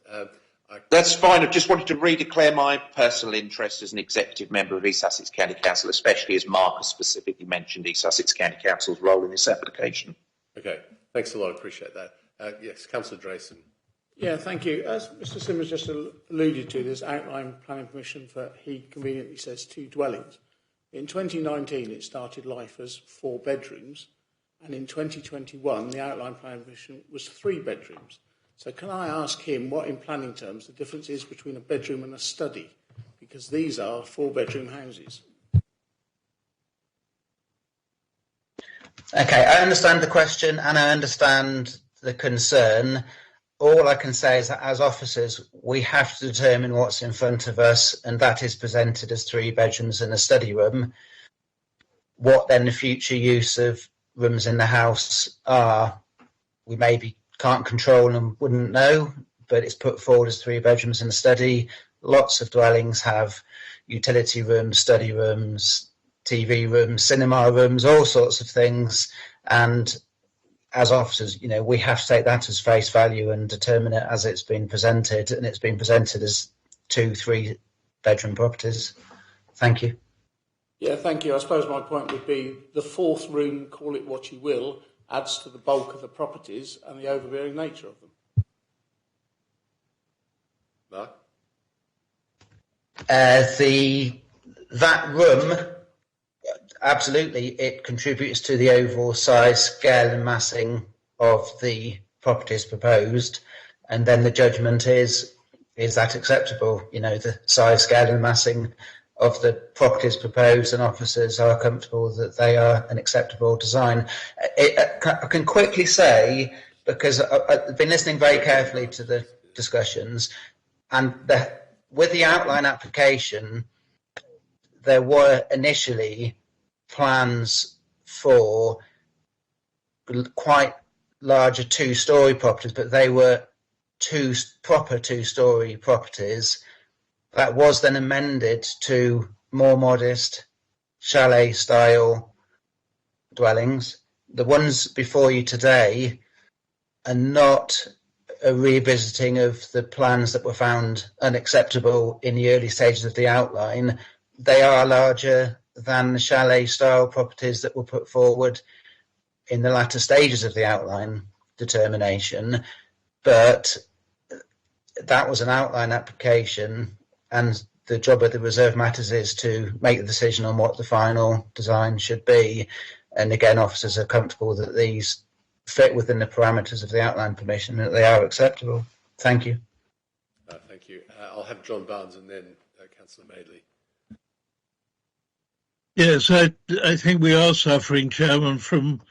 That's fine. I just wanted to redeclare my personal interest as an executive member of East Sussex County Council, especially as Mark has specifically mentioned East Sussex County Council's role in this application. Okay, thanks a lot. I appreciate that. Yes, Councillor Drayson. Yeah, thank you. As Mr Simmons just alluded to, there's outline planning permission for, he conveniently says, 2 dwellings. In 2019, it started life as 4 bedrooms, and in 2021, the outline planning permission was 3 bedrooms. So can I ask him what, in planning terms, the difference is between a bedroom and a study? Because these are 4-bedroom houses. Okay, I understand the question and I understand the concern. All I can say is that as officers, we have to determine what's in front of us, and that is presented as 3 bedrooms and a study room. What then the future use of rooms in the house are, we maybe can't control and wouldn't know, but it's put forward as 3 bedrooms and a study. Lots of dwellings have utility rooms, study rooms, TV rooms, cinema rooms, all sorts of things. And as officers, we have to take that as face value and determine it as it's been presented, and it's been presented as 2-3 bedroom properties. Thank you. Yeah, thank you. I suppose my point would be the fourth room, call it what you will, adds to the bulk of the properties and the overbearing nature of them. Mark? That room, absolutely, it contributes to the overall size, scale and massing of the properties proposed, and then the judgment is that acceptable? The size, scale and massing of the properties proposed, and officers are comfortable that they are an acceptable design. I can quickly say, because I've been listening very carefully to the discussions, and with the outline application, there were initially plans for quite larger two-storey properties, but they were proper two-storey properties. That was then amended to more modest chalet-style dwellings. The ones before you today are not a revisiting of the plans that were found unacceptable in the early stages of the outline. They are larger than the chalet-style properties that were put forward in the latter stages of the outline determination, but that was an outline application, and the job of the Reserve Matters is to make the decision on what the final design should be. And again, officers are comfortable that these fit within the parameters of the outline permission, that they are acceptable. Thank you. Thank you. I'll have John Barnes and then Councillor Madeley. Yes, I think we are suffering, Chairman, from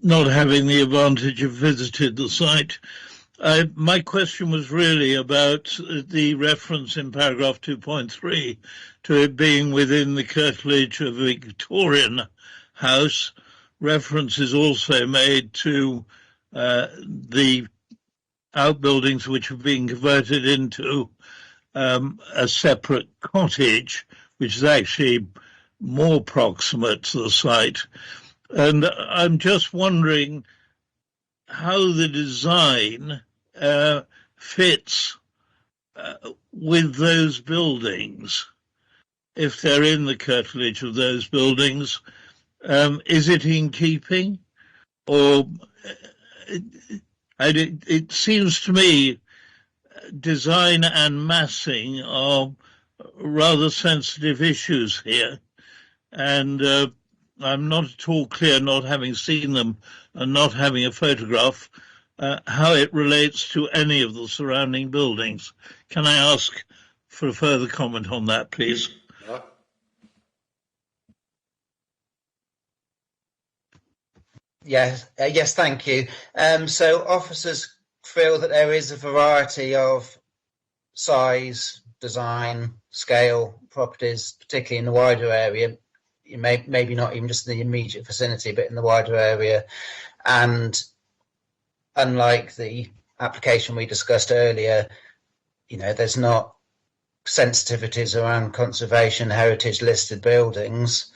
not having the advantage of visited the site. My question was really about the reference in paragraph 2.3 to it being within the curtilage of a Victorian house. Reference is also made to the outbuildings which have been converted into a separate cottage, which is actually more proximate to the site. And I'm just wondering how the design fits with those buildings, if they're in the curtilage of those buildings. Is it in keeping, or it seems to me design and massing are rather sensitive issues here, and I'm not at all clear, not having seen them and not having a photograph, how it relates to any of the surrounding buildings. Can I ask for a further comment on that, please? Yes, thank you. So officers feel that there is a variety of size, design, scale properties, particularly in the wider area. Maybe not even just in the immediate vicinity, but in the wider area. And unlike the application we discussed earlier, there's not sensitivities around conservation, heritage listed buildings.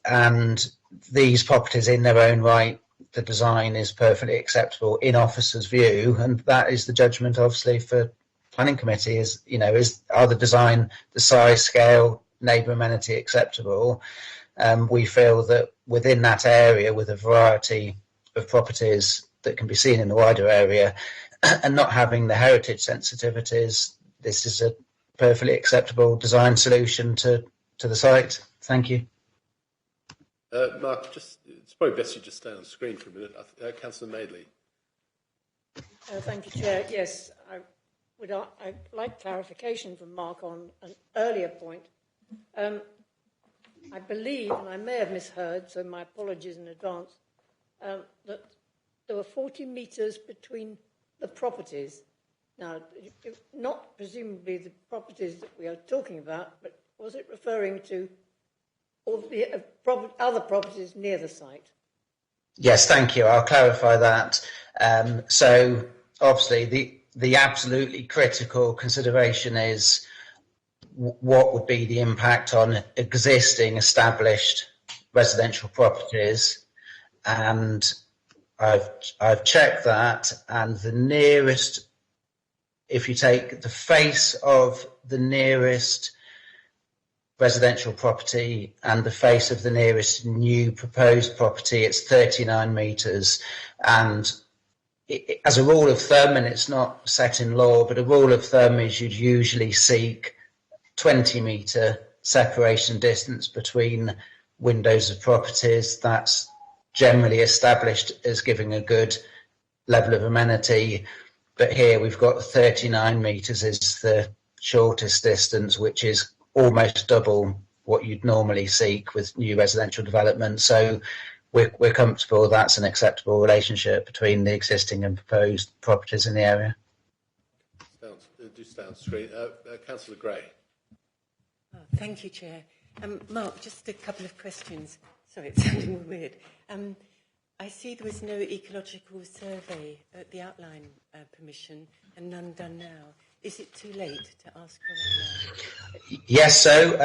And these properties in their own right, the design is perfectly acceptable in officers' view. And that is the judgment, obviously, for planning committee are the design, the size, scale, neighbour amenity acceptable. We feel that within that area, with a variety of properties that can be seen in the wider area and not having the heritage sensitivities, this is a perfectly acceptable design solution to the site. Thank you. Mark, it's probably best you just stay on screen for a minute. Councillor Madeley. Thank you, Chair. Yes, I'd like clarification from Mark on an earlier point. I believe, and I may have misheard, so my apologies in advance, that there were 40 metres between the properties. Now, not presumably the properties that we are talking about, but was it referring to all the other properties near the site? Yes, thank you. I'll clarify that. So, obviously, the absolutely critical consideration is what would be the impact on existing established residential properties, and I've checked that, and the nearest, if you take the face of the nearest residential property and the face of the nearest new proposed property, it's 39 metres. And as a rule of thumb, and it's not set in law, but a rule of thumb is you'd usually seek 20-metre separation distance between windows of properties. That's generally established as giving a good level of amenity. But here we've got 39 metres is the shortest distance, which is almost double what you'd normally seek with new residential development. So we're comfortable that's an acceptable relationship between the existing and proposed properties in the area. Sounds great. Councillor Gray. Oh, thank you, Chair. Mark, just a couple of questions. Sorry, it's sounding weird. I see there was no ecological survey at the outline permission and none done now. Is it too late to ask for one now? Yes, so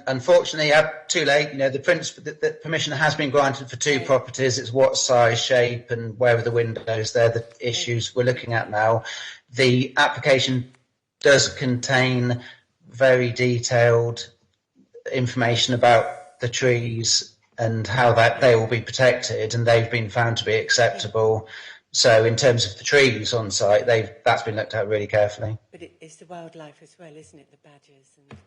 unfortunately, too late. You know, the permission has been granted for two properties. It's what size, shape, and where are the windows. They're the issues we're looking at now. The application does contain very detailed information about the trees and how they will be protected, and they've been found to be acceptable. So in terms of the trees on site, that's been looked at really carefully. But it's the wildlife as well, isn't it? The badgers, and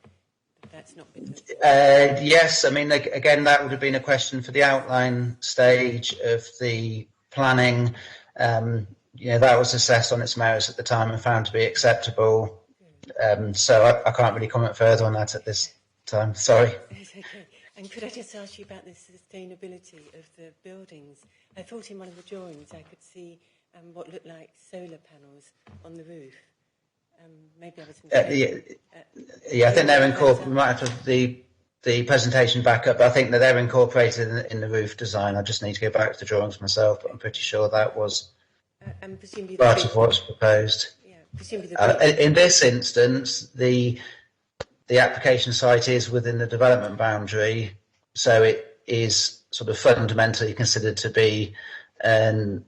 that's not been... Yes, I mean, again, that would have been a question for the outline stage of the planning. You know, that was assessed on its merits at the time and found to be acceptable. So I can't really comment further on that at this time. Sorry. It's okay. And could I just ask you about the sustainability of the buildings? I thought in one of the drawings I could see what looked like solar panels on the roof. Maybe I was mistaken. I think they're incorporated. We might have to the presentation back up. I think that they're incorporated in the roof design. I just need to go back to the drawings myself, but I'm pretty sure that was part of what's proposed. In this instance, the application site is within the development boundary, so it is sort of fundamentally considered to be an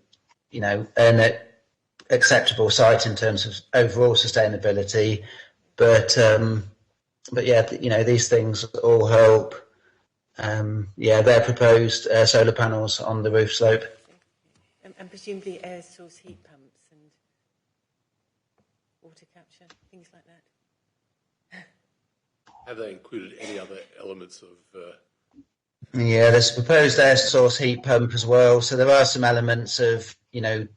acceptable site in terms of overall sustainability. But yeah, you know, these things all help. They're proposed solar panels on the roof slope. And presumably air source heat pumps and water capture, things like that. Have they included any other elements of... Yeah, there's a proposed air source heat pump as well. So there are some elements of, you know,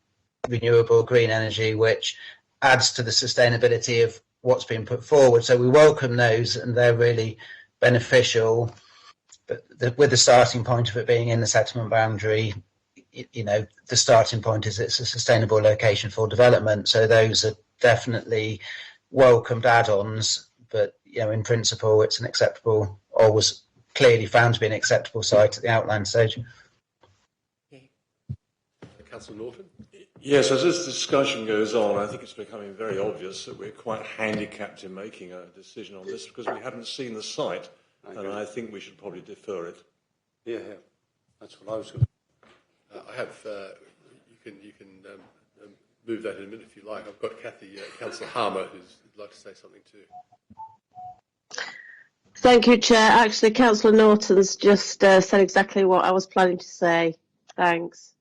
renewable green energy, which adds to the sustainability of what's been put forward. So we welcome those, and they're really beneficial. But with the starting point of it being in the settlement boundary, you know, the starting point is it's a sustainable location for development. So those are definitely welcomed add-ons. But, you know, in principle, it's an acceptable, or was clearly found to be an acceptable site at the outline stage. Councillor Norton? Yes, as this discussion goes on, I think it's becoming very obvious that we're quite handicapped in making a decision on this because we haven't seen the site, and I think we should probably defer it. Yeah, that's what I was going to... I have... you can move that in a minute if you like. I've got Councillor Harmer, who'd like to say something too. Thank you, Chair. Actually, Councillor Norton's just said exactly what I was planning to say. Thanks.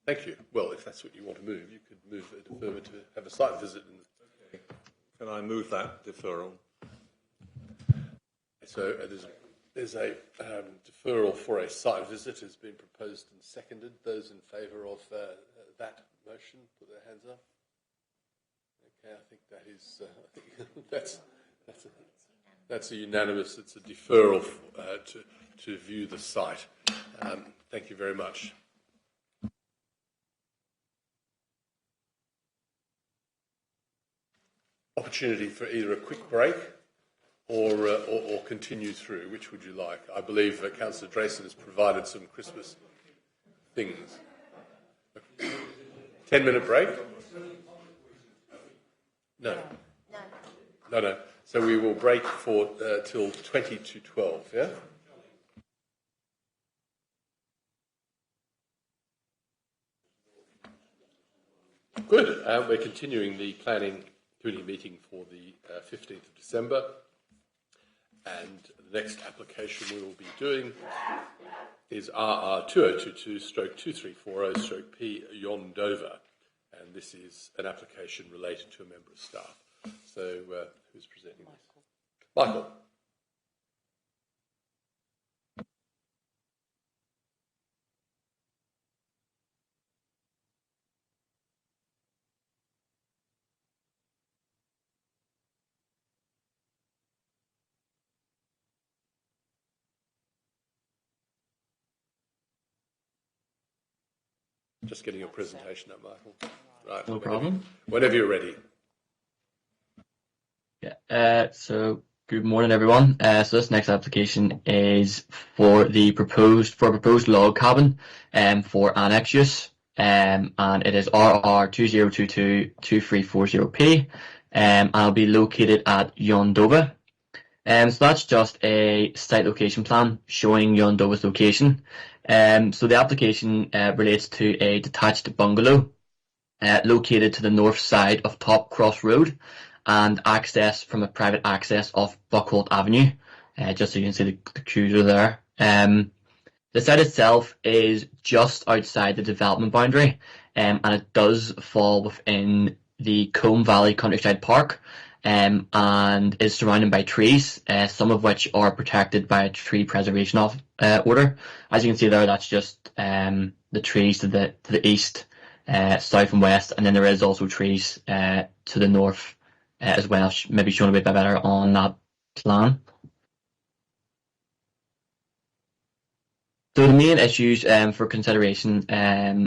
Thank you. Well, if that's what you want to move, you could move a deferment to have a site visit. Okay. Can I move that deferral? So there's a deferral for a site visit has been proposed and seconded. Those in favour of that motion, put their hands up. Okay, I think that is. I think that's a unanimous. It's a deferral to view the site. Thank you very much. Opportunity for either a quick break or continue through. Which would you like? I believe Councillor Drayson has provided some Christmas things. 10-minute break? No. So we will break for till 20 to 12, yeah? we're continuing the planning committee meeting for the 15th of December, and the next application we will be doing is RR 2022/2340/P Yondover, and this is an application related to a member of staff. So, who's presenting this? Michael. Just getting your presentation up, Michael. Right. No problem. Whenever you're ready. Yeah. So good morning, everyone. So this next application is for the proposed log cabin, for annex use, and it is RR 2022/2340P, and it'll be located at Yondover. So that's just a site location plan showing Yondover's location. So the application relates to a detached bungalow located to the north side of Top Cross Road and access from a private access off Buckholt Avenue, just so you can see the queues are there. The site itself is just outside the development boundary, and it does fall within the Combe Valley Countryside Park, and is surrounded by trees, some of which are protected by a tree preservation order. As you can see there, that's just the trees to the east, south and west, and then there is also trees to the north as well, maybe shown a bit better on that plan. So the main issues for consideration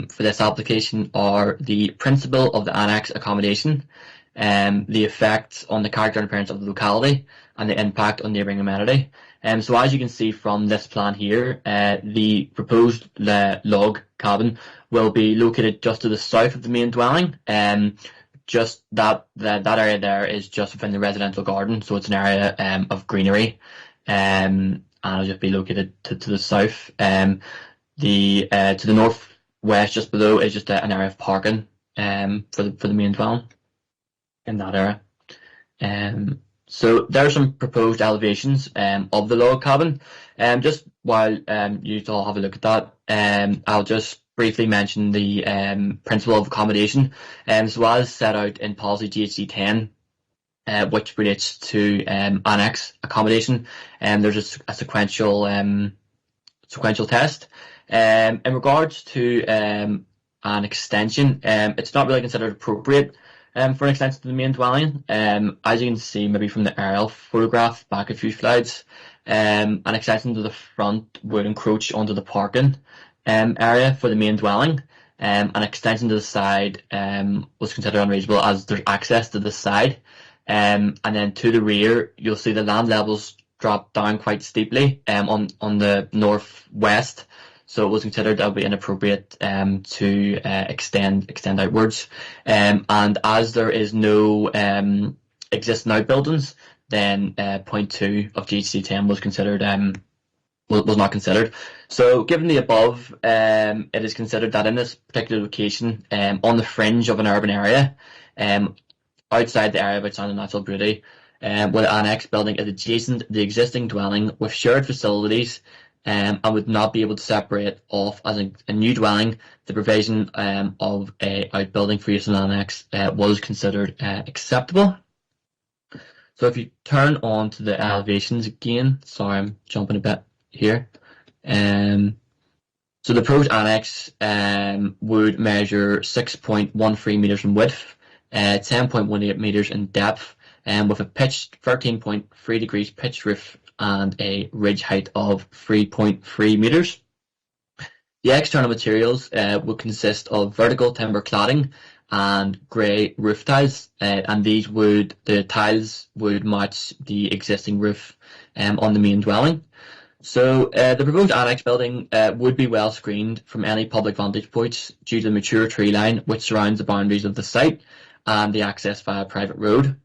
for this application are the principle of the annex accommodation, the effect on the character and appearance of the locality, and the impact on neighbouring amenity. So as you can see from this plan here, the proposed log cabin will be located just to the south of the main dwelling. Just that area there is just within the residential garden, so it's an area of greenery, and it'll just be located to the south. To the northwest, just below, is just an area of parking for the main dwelling in that area. So there are some proposed elevations of the log cabin. Just while you all have a look at that, I'll just briefly mention the principle of accommodation. So as set out in policy GHC 10, which relates to annex accommodation, there's a sequential test. In regards to an extension, it's not really considered appropriate for an extension to the main dwelling. As you can see, maybe from the aerial photograph back a few slides, an extension to the front would encroach onto the parking area for the main dwelling. An extension to the side was considered unreasonable as there's access to the side. And then to the rear, you'll see the land levels drop down quite steeply on the northwest. So it was considered that would be inappropriate to extend outwards. And as there is no existing outbuildings, then point 2 of GHC 10 was considered was not considered. So given the above, it is considered that in this particular location, on the fringe of an urban area, outside the area of outstanding natural beauty, where the annex building is adjacent to the existing dwelling with shared facilities, and would not be able to separate off as a new dwelling, the provision of a outbuilding for use in an annex was considered acceptable. So if you turn on to the elevations again, sorry, I'm jumping a bit here. So the proposed annex would measure 6.13 metres in width, 10.18 metres in depth, with a pitched 13.3 degrees pitch roof and a ridge height of 3.3 metres. The external materials would consist of vertical timber cladding and grey roof tiles, and the tiles would match the existing roof on the main dwelling. So the proposed annex building would be well screened from any public vantage points due to the mature tree line which surrounds the boundaries of the site and the access via a private road.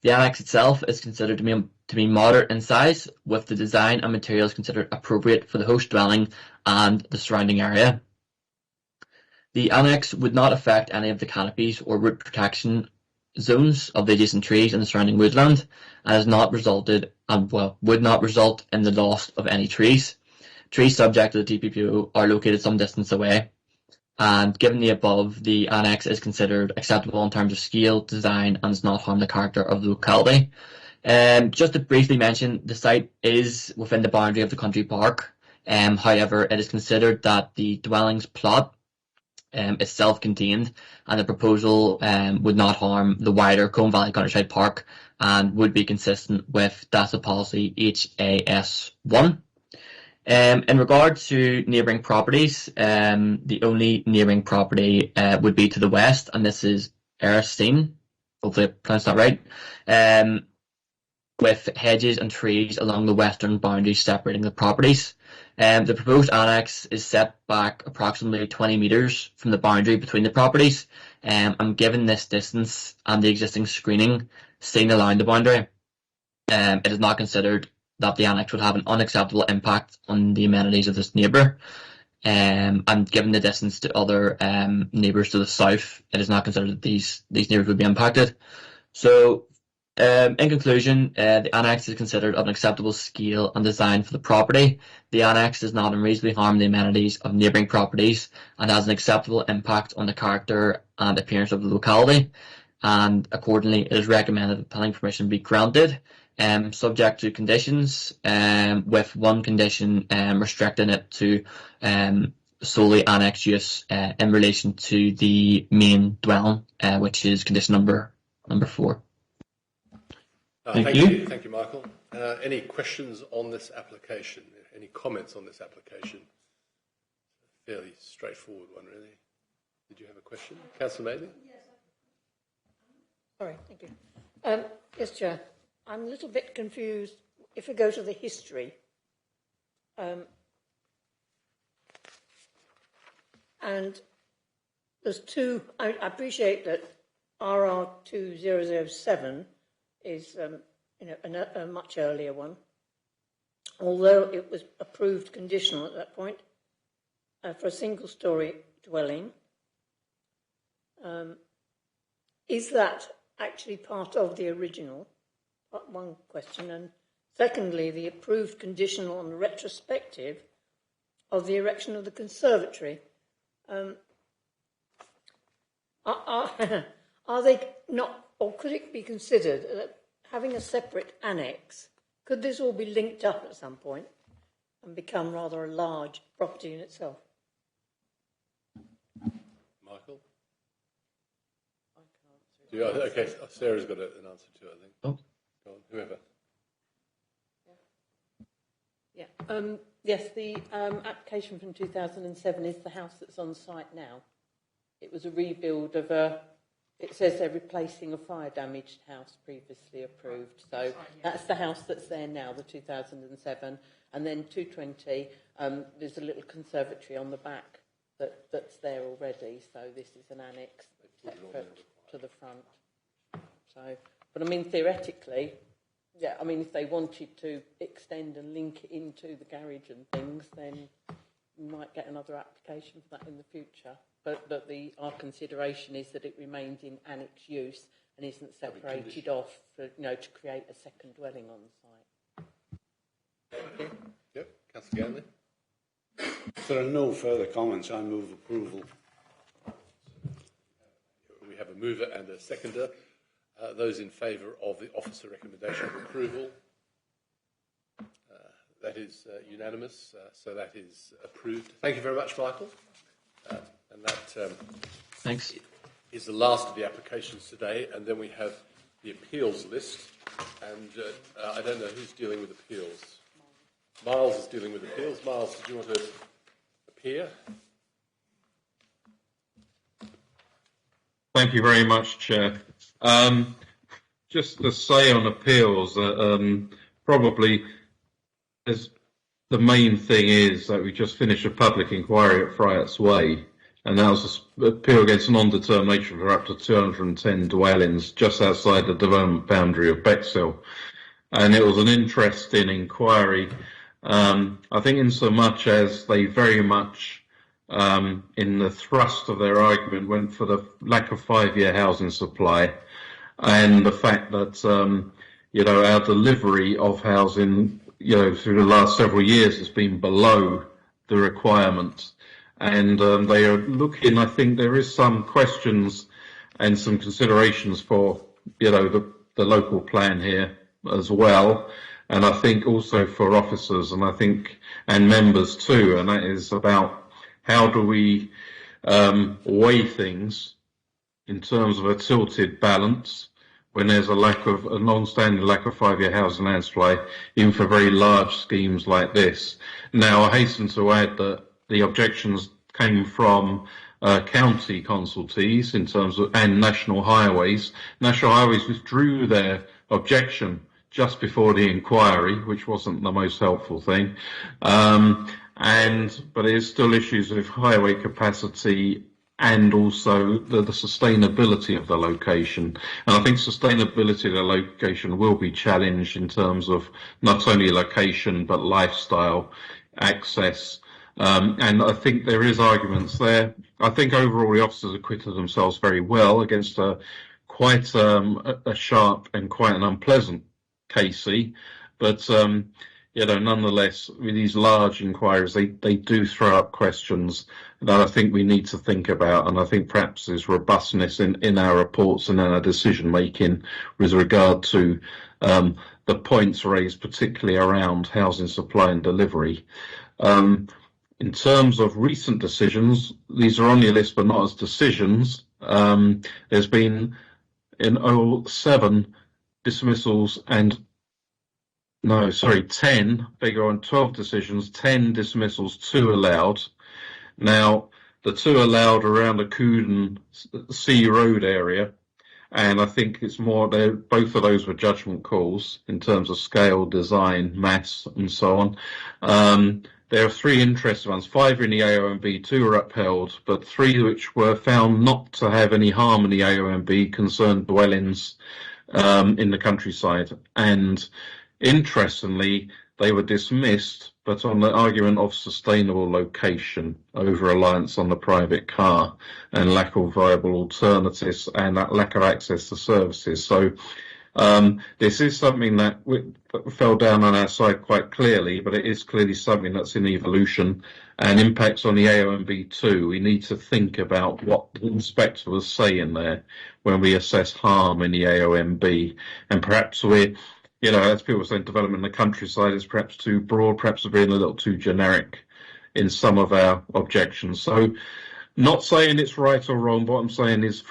The annex itself is considered to be moderate in size, with the design and materials considered appropriate for the host dwelling and the surrounding area. The annex would not affect any of the canopies or root protection zones of the adjacent trees in the surrounding woodland, and has not resulted, and would not result in the loss of any trees. Trees subject to the TPPO are located some distance away, and given the above, the annex is considered acceptable in terms of scale, design, and does not harm the character of the locality. Just to briefly mention, the site is within the boundary of the country park. However, it is considered that the dwellings plot is self-contained, and the proposal would not harm the wider Combe Valley Countryside Park and would be consistent with DASA policy HAS1. In regard to neighbouring properties, the only neighbouring property would be to the west, and this is Erstein, hopefully I pronounced that right, with hedges and trees along the western boundary separating the properties. The proposed annex is set back approximately 20 metres from the boundary between the properties, and given this distance and the existing screening seen along the boundary, it is not considered that the annex would have an unacceptable impact on the amenities of this neighbour, and given the distance to other neighbours to the south, it is not considered that these neighbours would be impacted. So, in conclusion, the annex is considered of an acceptable scale and design for the property. The annex does not unreasonably harm the amenities of neighbouring properties and has an acceptable impact on the character and appearance of the locality, and accordingly it is recommended that planning permission be granted, subject to conditions, with one condition restricting it to solely annex use in relation to the main dwelling, which is condition number 4. Thank you. Thank you, Michael. Any questions on this application? Any comments on this application? Fairly straightforward one, really. Did you have a question? Councillor Mailey? Yes. Sorry, thank you. Yes, Chair. I'm a little bit confused if we go to the history. And there's two, I appreciate that RR2007 is a much earlier one, although it was approved conditional at that point for a single-storey dwelling. Is that actually part of the original? One question. And secondly, the approved conditional on the retrospective of the erection of the conservatory. Are they not, or could it be considered that having a separate annex, could this all be linked up at some point and become rather a large property in itself? Michael? I can answer. Okay, Sarah's got an answer to it, I think. Oh. Go on, whoever. Yeah. Yes, the application from 2007 is the house that's on site now. It was a rebuild of it says they're replacing a fire-damaged house previously approved. So that's the house that's there now, the 2007. And then 220, there's a little conservatory on the back that's there already. So this is an annex separate to the front. So, but I mean, theoretically, yeah, I mean, if they wanted to extend and link it into the garage and things, then we might get another application for that in the future. But our consideration is that it remains in annex use and isn't separated off for, to create a second dwelling on the site. Okay. Yep. Councillor Ganley. If there are no further comments, I move approval. We have a mover and a seconder. Those in favour of the officer recommendation of approval? That is unanimous, so that is approved. Thank you very much, Michael. And that Thanks. Is the last of the applications today, and then we have the appeals list. And I don't know who's dealing with appeals. Miles is dealing with appeals. Miles, did you want to appear? Thank you very much, Chair. Just to say on appeals, probably the main thing is that we just finished a public inquiry at Friart's Way, and that was an appeal against non-determination for up to 210 dwellings just outside the development boundary of Bexhill. And it was an interesting inquiry, I think, in so much as they very much in the thrust of their argument, went for the lack of 5-year housing supply and the fact that, our delivery of housing, through the last several years has been below the requirement. And they are looking, I think there is some questions and some considerations for, the local plan here as well. And I think also for officers and members too, and that is about how do we weigh things in terms of a tilted balance when there's a long-standing lack of 5-year housing land supply, even for very large schemes like this. Now, I hasten to add that the objections came from county consultees in terms of, and National Highways. National Highways withdrew their objection just before the inquiry, which wasn't the most helpful thing. But there's still issues with highway capacity and also the sustainability of the location. And I think sustainability of the location will be challenged in terms of not only location, but lifestyle, access. And I think there is arguments there. I think overall the officers acquitted themselves very well against quite a sharp and quite an unpleasant Casey. But, nonetheless, with these large inquiries, they do throw up questions that I think we need to think about. And I think perhaps there's robustness in our reports and in our decision making with regard to the points raised, particularly around housing supply and delivery. In terms of recent decisions, these are on your list, but not as decisions. There's been in 07 dismissals 12 decisions, 10 dismissals, 2 allowed. Now, the 2 allowed around the Couden Sea Road area, and I think it's more, both of those were judgment calls in terms of scale, design, mass, and so on. There are 3 interested ones, 5 in the AONB, 2 were upheld, but 3 which were found not to have any harm in the AONB concerned dwellings in the countryside. And interestingly, they were dismissed, but on the argument of sustainable location over reliance on the private car and lack of viable alternatives and that lack of access to services. So this is something that fell down on our side quite clearly, but it is clearly something that's in evolution and impacts on the AONB too. We need to think about what the inspector was saying there when we assess harm in the AONB, and perhaps we're, as people saying, development in the countryside is perhaps too broad, perhaps we're being a little too generic in some of our objections. So not saying it's right or wrong, but what I'm saying is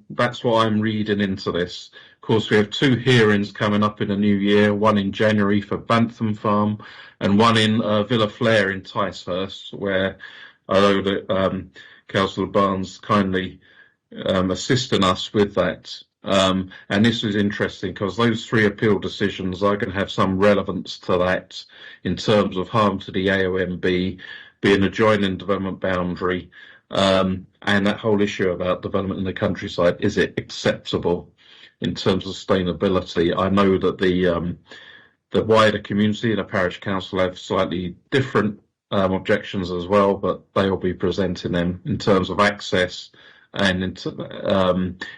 that's what I'm reading into this. Of course, we have 2 hearings coming up in the new year, one in January for Bantham Farm and one in Villaflare in Ticehurst, where I know that Councillor Barnes kindly assisting us with that. And this is interesting because those 3 appeal decisions are going to have some relevance to that in terms of harm to the AONB, being a joining development boundary, and that whole issue about development in the countryside. Is it acceptable in terms of sustainability? I know that the wider community and the parish council have slightly different objections as well, but they will be presenting them in terms of access. And and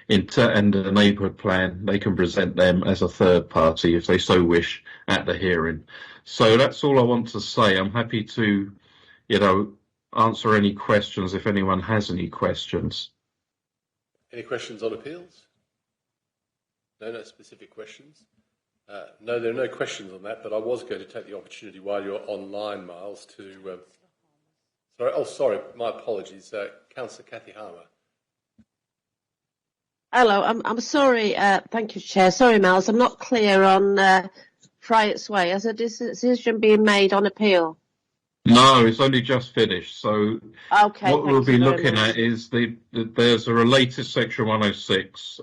the neighbourhood plan, they can present them as a third party if they so wish at the hearing. So that's all I want to say. I'm happy to, answer any questions if anyone has any questions. Any questions on appeals? No specific questions. No, there are no questions on that, but I was going to take the opportunity while you're online, Miles, to... sorry, my apologies. Councillor Kathy Harmer. Hello, I'm sorry. Thank you, Chair. Sorry, Miles. I'm not clear on Friart's Way. Has a decision been made on appeal? No, it's only just finished. So okay, what we'll be looking at is there's a related Section 106,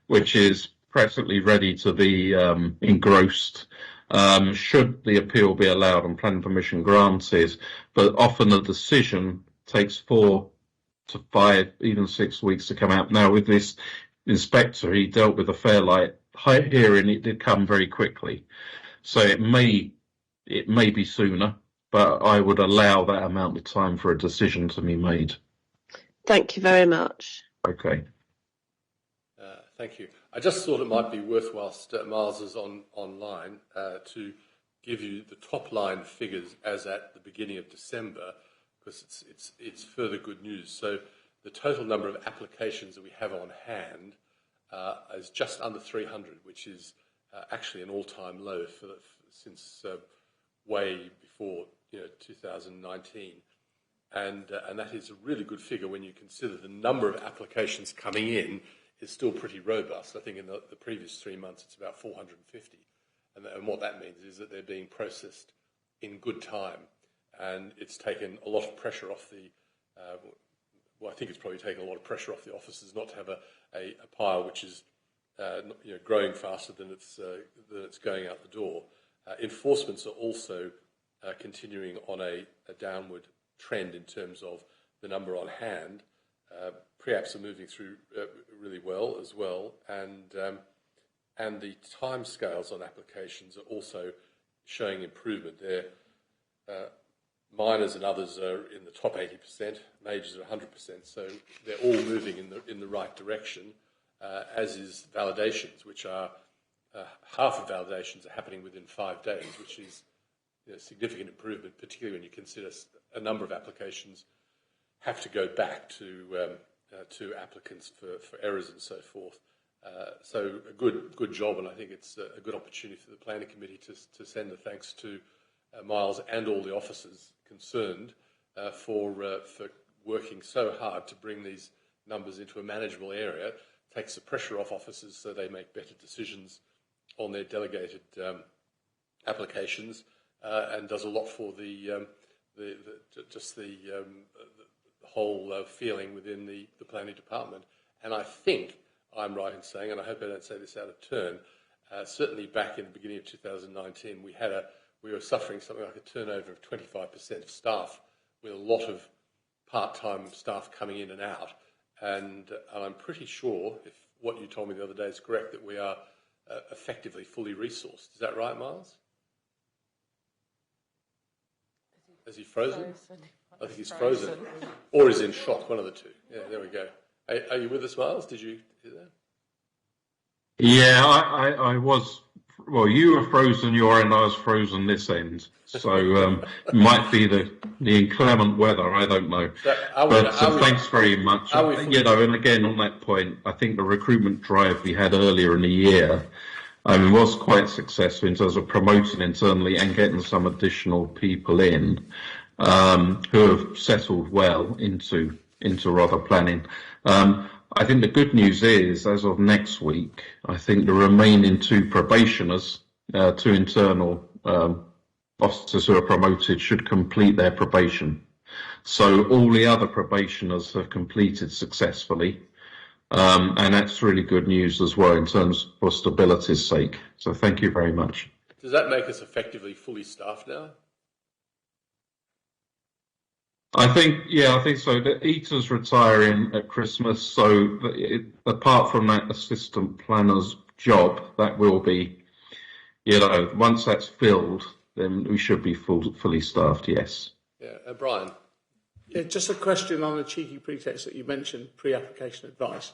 which is presently ready to be engrossed. Should the appeal be allowed and planning permission granted, but often the decision takes 4 to 5, even 6 weeks to come out. Now, with this inspector, he dealt with a Fairlight hearing. It did come very quickly, so it may be sooner. but I would allow that amount of time for a decision to be made. Thank you very much. Okay. Thank you. I just thought it might be worthwhile, Miles is online, to give you the top line figures as at the beginning of December, because it's further good news. So the total number of applications that we have on hand is just under 300, which is actually an all-time low since way before 2019, and that is a really good figure when you consider the number of applications coming in is still pretty robust. I think in the previous 3 months it's about 450, and what that means is that they're being processed in good time, and it's taken a lot of pressure off the. I think it's probably taken a lot of pressure off the officers not to have a pile which is growing faster than it's going out the door. Enforcements are also continuing on a downward trend in terms of the number on hand. Pre-apps are moving through really well as well, and the timescales on applications are also showing improvement. Minors and others are in the top 80%, majors are 100%, so they're all moving in the right direction, as is validations, which are half of validations are happening within 5 days, which is significant improvement, particularly when you consider a number of applications have to go back to applicants for errors and so forth. So a good job, and I think it's a good opportunity for the planning committee to send a thanks to Miles and all the officers concerned for working so hard to bring these numbers into a manageable area. It takes the pressure off officers so they make better decisions on their delegated applications, and does a lot for the whole feeling within the planning department. And I think I'm right in saying, and I hope I don't say this out of turn, certainly back in the beginning of 2019, we were suffering something like a turnover of 25% of staff, with a lot of part-time staff coming in and out. And I'm pretty sure, if what you told me the other day is correct, that we are effectively fully resourced. Is that right, Miles? Is he frozen? I think he's frozen. Or is in shock, one of the two. Yeah, there we go. Are you with us, Miles? Did you hear that? Yeah, I was. Well, you were frozen your end, I was frozen this end. So it might be the inclement weather, I don't know. Thanks very much. And again, on that point, I think the recruitment drive we had earlier in the year was quite successful in terms of promoting internally and getting some additional people in who have settled well into rather planning. I think the good news is, as of next week, I think the remaining 2 probationers, 2 internal officers who are promoted, should complete their probation. So all the other probationers have completed successfully, and that's really good news as well in terms for stability's sake. So thank you very much. Does that make us effectively fully staffed now? I think so. The Eater's retiring at Christmas, so apart from that assistant planner's job, that will be, once that's filled, then we should be fully staffed, yes. Yeah, Brian. Yeah, just a question on the cheeky pretext that you mentioned, pre-application advice.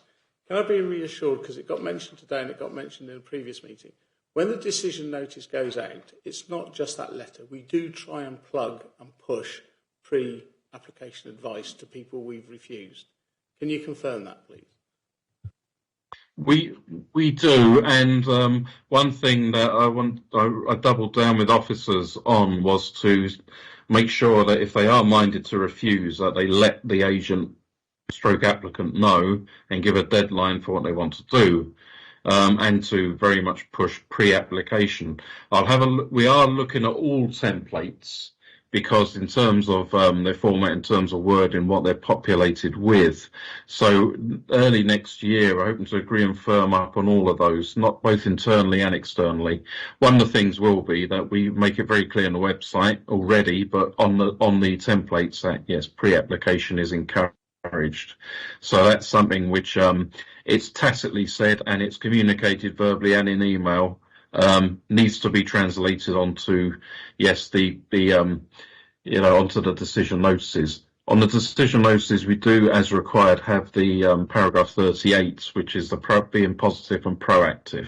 Can I be reassured, because it got mentioned today and it got mentioned in a previous meeting, when the decision notice goes out, it's not just that letter. We do try and plug and push pre-application advice to people we've refused. Can you confirm that, please? We do, and one thing that I doubled down with officers on was to make sure that if they are minded to refuse, that they let the agent / applicant know and give a deadline for what they want to do, and to very much push pre-application. We are looking at all templates, because in terms of their format, in terms of wording, what they're populated with. So early next year, we're hoping to agree and firm up on all of those, not both internally and externally. One of the things will be that we make it very clear on the website already, but on the templates that, yes, pre-application is encouraged. So that's something which it's tacitly said, and it's communicated verbally and in email, needs to be translated onto, yes, the onto the decision notices. On the decision notices, we do, as required, have the paragraph 38, which is the being positive and proactive.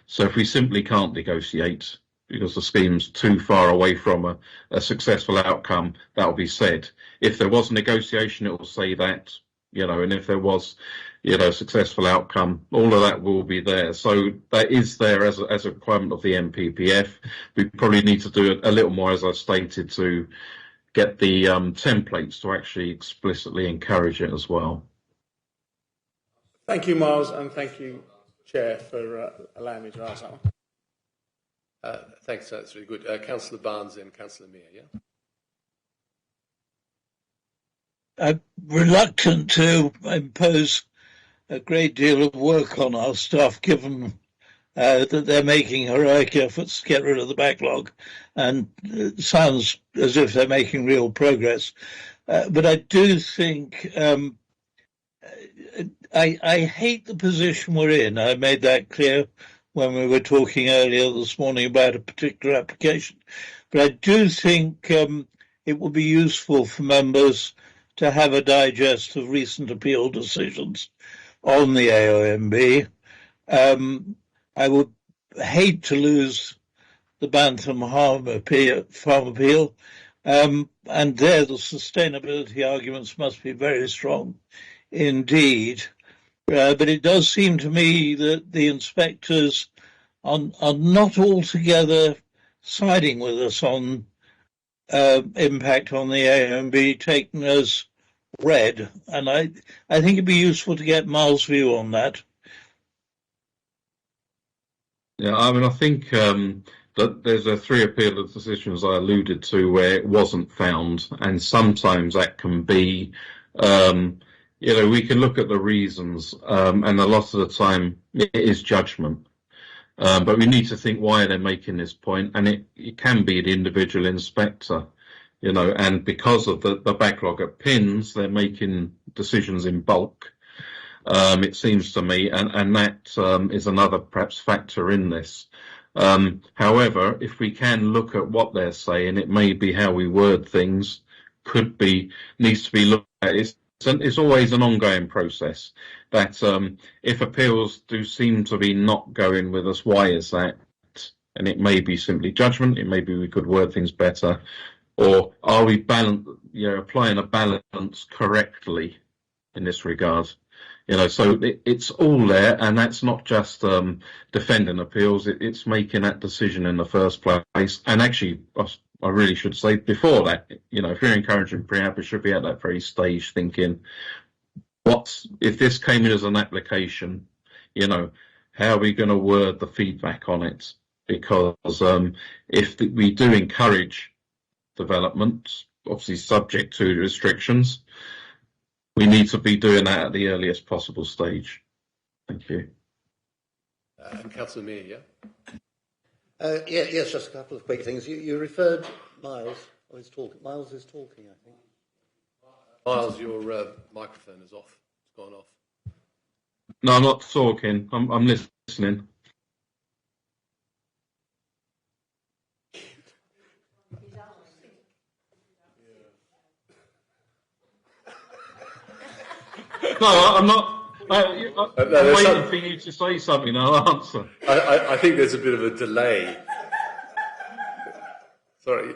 So if we simply can't negotiate because the scheme's too far away from a successful outcome, that will be said. If there was negotiation, it will say that, and if there was, successful outcome, all of that will be there. So that is there as a requirement of the NPPF. We probably need to do a little more, as I stated, to get the templates to actually explicitly encourage it as well. Thank you, Miles, and thank you, Chair, for allowing me to ask that one. Thanks, that's really good. Councillor Barnes and Councillor Meir, yeah? I'm reluctant to impose a great deal of work on our staff, given that they're making heroic efforts to get rid of the backlog, and it sounds as if they're making real progress. But I do think I hate the position we're in. I made that clear when we were talking earlier this morning about a particular application. But I do think it would be useful for members to have a digest of recent appeal decisions on the AOMB. I would hate to lose the Bantham Farm appeal, and there the sustainability arguments must be very strong indeed. But it does seem to me that the inspectors are not altogether siding with us on impact on the AOMB taken as read, and I think it'd be useful to get Miles' view on that. Yeah, I think that there's 3 appeal decisions I alluded to where it wasn't found, and sometimes that can be, we can look at the reasons, and a lot of the time it is judgment. But we need to think why they're making this point, and it can be the individual inspector, and because of the backlog at PINS, they're making decisions in bulk. It seems to me, and that is another perhaps factor in this. However, if we can look at what they're saying, it may be how we word things needs to be looked at. It's always an ongoing process that if appeals do seem to be not going with us, why is that? And it may be simply judgment, it may be we could word things better, or are we applying a balance correctly in this regard? So it's all there, and that's not just defending appeals, it's making that decision in the first place. And actually, I really should say before that, if you're encouraging pre-app, it should be at that very stage thinking, if this came in as an application, how are we going to word the feedback on it? Because if we do encourage development, obviously subject to restrictions, we need to be doing that at the earliest possible stage. Thank you. And Councillor Meir, yeah? Yes, just a couple of quick things. You referred, Miles, is talking. Miles is talking, I think. Miles, your microphone is off. It's gone off. No, I'm not talking. I'm listening. No, I'm not. I'm waiting for you to say something, I'll answer. I think there's a bit of a delay. Sorry.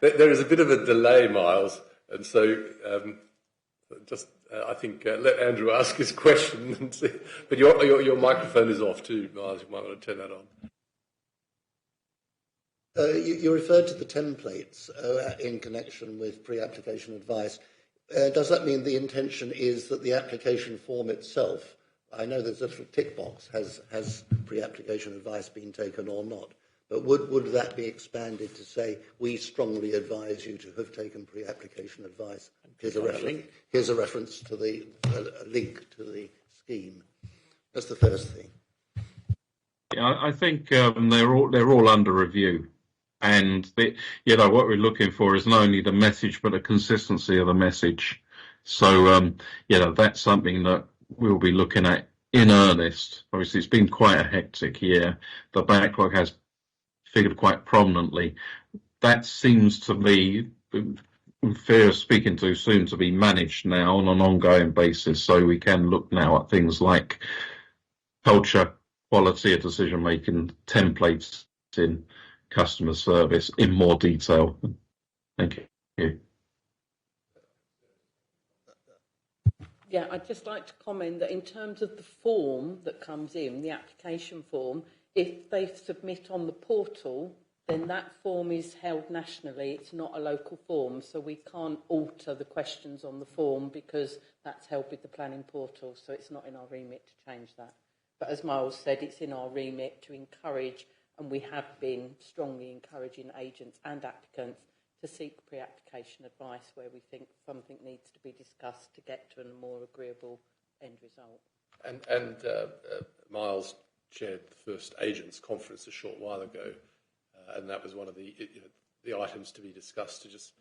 There is a bit of a delay, Miles, and so I think let Andrew ask his question and see. But your microphone is off too, Miles. You might want to turn that on. You referred to the templates in connection with pre-application advice. Does that mean the intention is that the application form itself, I know there's a little tick box, has pre-application advice been taken or not, but would that be expanded to say, we strongly advise you to have taken pre-application advice? Here's a reference to the link to the scheme. That's the first thing. Yeah, I think they're all under review. And what we're looking for is not only the message, but the consistency of the message. So, that's something that we'll be looking at in earnest. Obviously, it's been quite a hectic year. The backlog has figured quite prominently. That seems to me, in fear of speaking too soon, to be managed now on an ongoing basis. So we can look now at things like culture, quality of decision making, templates in customer service in more detail. Thank you. Yeah, I'd just like to comment that in terms of the form that comes in, the application form, if they submit on the portal, then that form is held nationally. It's not a local form, so we can't alter the questions on the form because that's held with the planning portal, so it's not in our remit to change that. But as Miles said, it's in our remit to encourage, and we have been strongly encouraging agents and applicants to seek pre-application advice where we think something needs to be discussed to get to a more agreeable end result. And Miles chaired the first agents conference a short while ago, and that was one of the items to be discussed, to just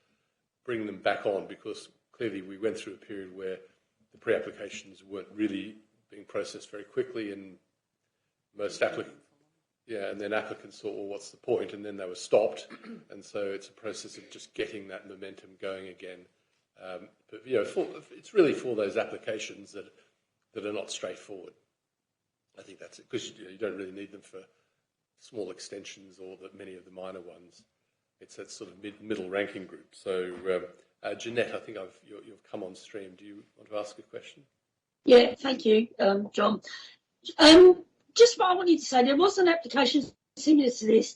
bring them back on, because clearly we went through a period where the pre-applications weren't really being processed very quickly, and most applicants. Yeah, and then applicants thought, well, what's the point? And then they were stopped. And so it's a process of just getting that momentum going again. But, it's really for those applications that are not straightforward. I think that's it, because you don't really need them for small extensions or many of the minor ones. It's that sort of middle ranking group. So, Jeanette, I think you've come on stream. Do you want to ask a question? Yeah, thank you, John. Just what I wanted to say, there was an application similar to this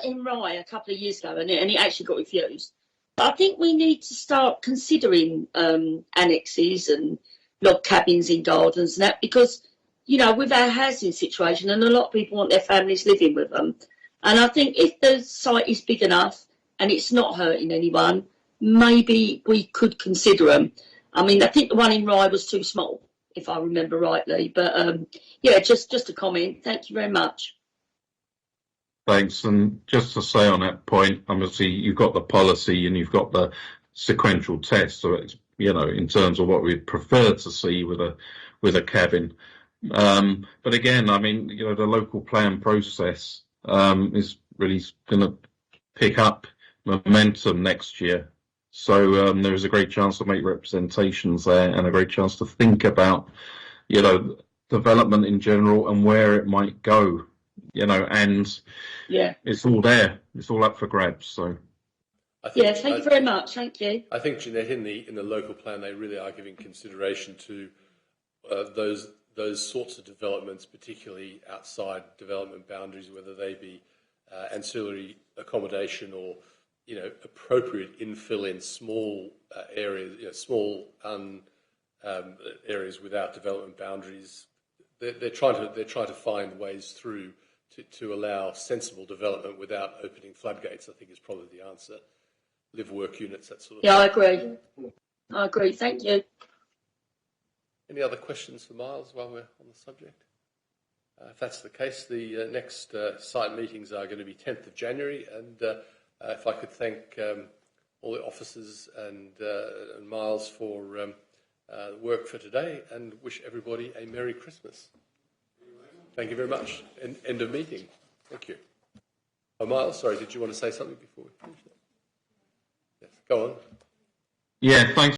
in Rye a couple of years ago, and it actually got refused. But I think we need to start considering annexes and log cabins in gardens and that, because, with our housing situation, and a lot of people want their families living with them. And I think if the site is big enough and it's not hurting anyone, maybe we could consider them. I mean, I think the one in Rye was too small, if I remember rightly. But, just a comment. Thank you very much. Thanks. And just to say on that point, obviously you've got the policy and you've got the sequential test. So it's, in terms of what we'd prefer to see with a cabin. But again, I mean, the local plan process is really going to pick up momentum next year. So there is a great chance to make representations there, and a great chance to think about, development in general and where it might go, and it's all there. It's all up for grabs. So, thank you very much. Thank you. I think, Jeanette, in the local plan, they really are giving consideration to those sorts of developments, particularly outside development boundaries, whether they be ancillary accommodation or appropriate infill in small areas, small areas without development boundaries. They're trying to find ways through to allow sensible development without opening floodgates. I think is probably the answer. Live work units, that sort of thing. I agree. Thank you. Any other questions for Miles while we're on the subject? If that's the case, the next site meetings are going to be 10th of January, and if I could thank all the officers and Miles for work for today, and wish everybody a Merry Christmas. Thank you very much. End of meeting. Thank you. Oh, Miles, sorry, did you want to say something before we finish? Yes, go on. Yeah, thanks.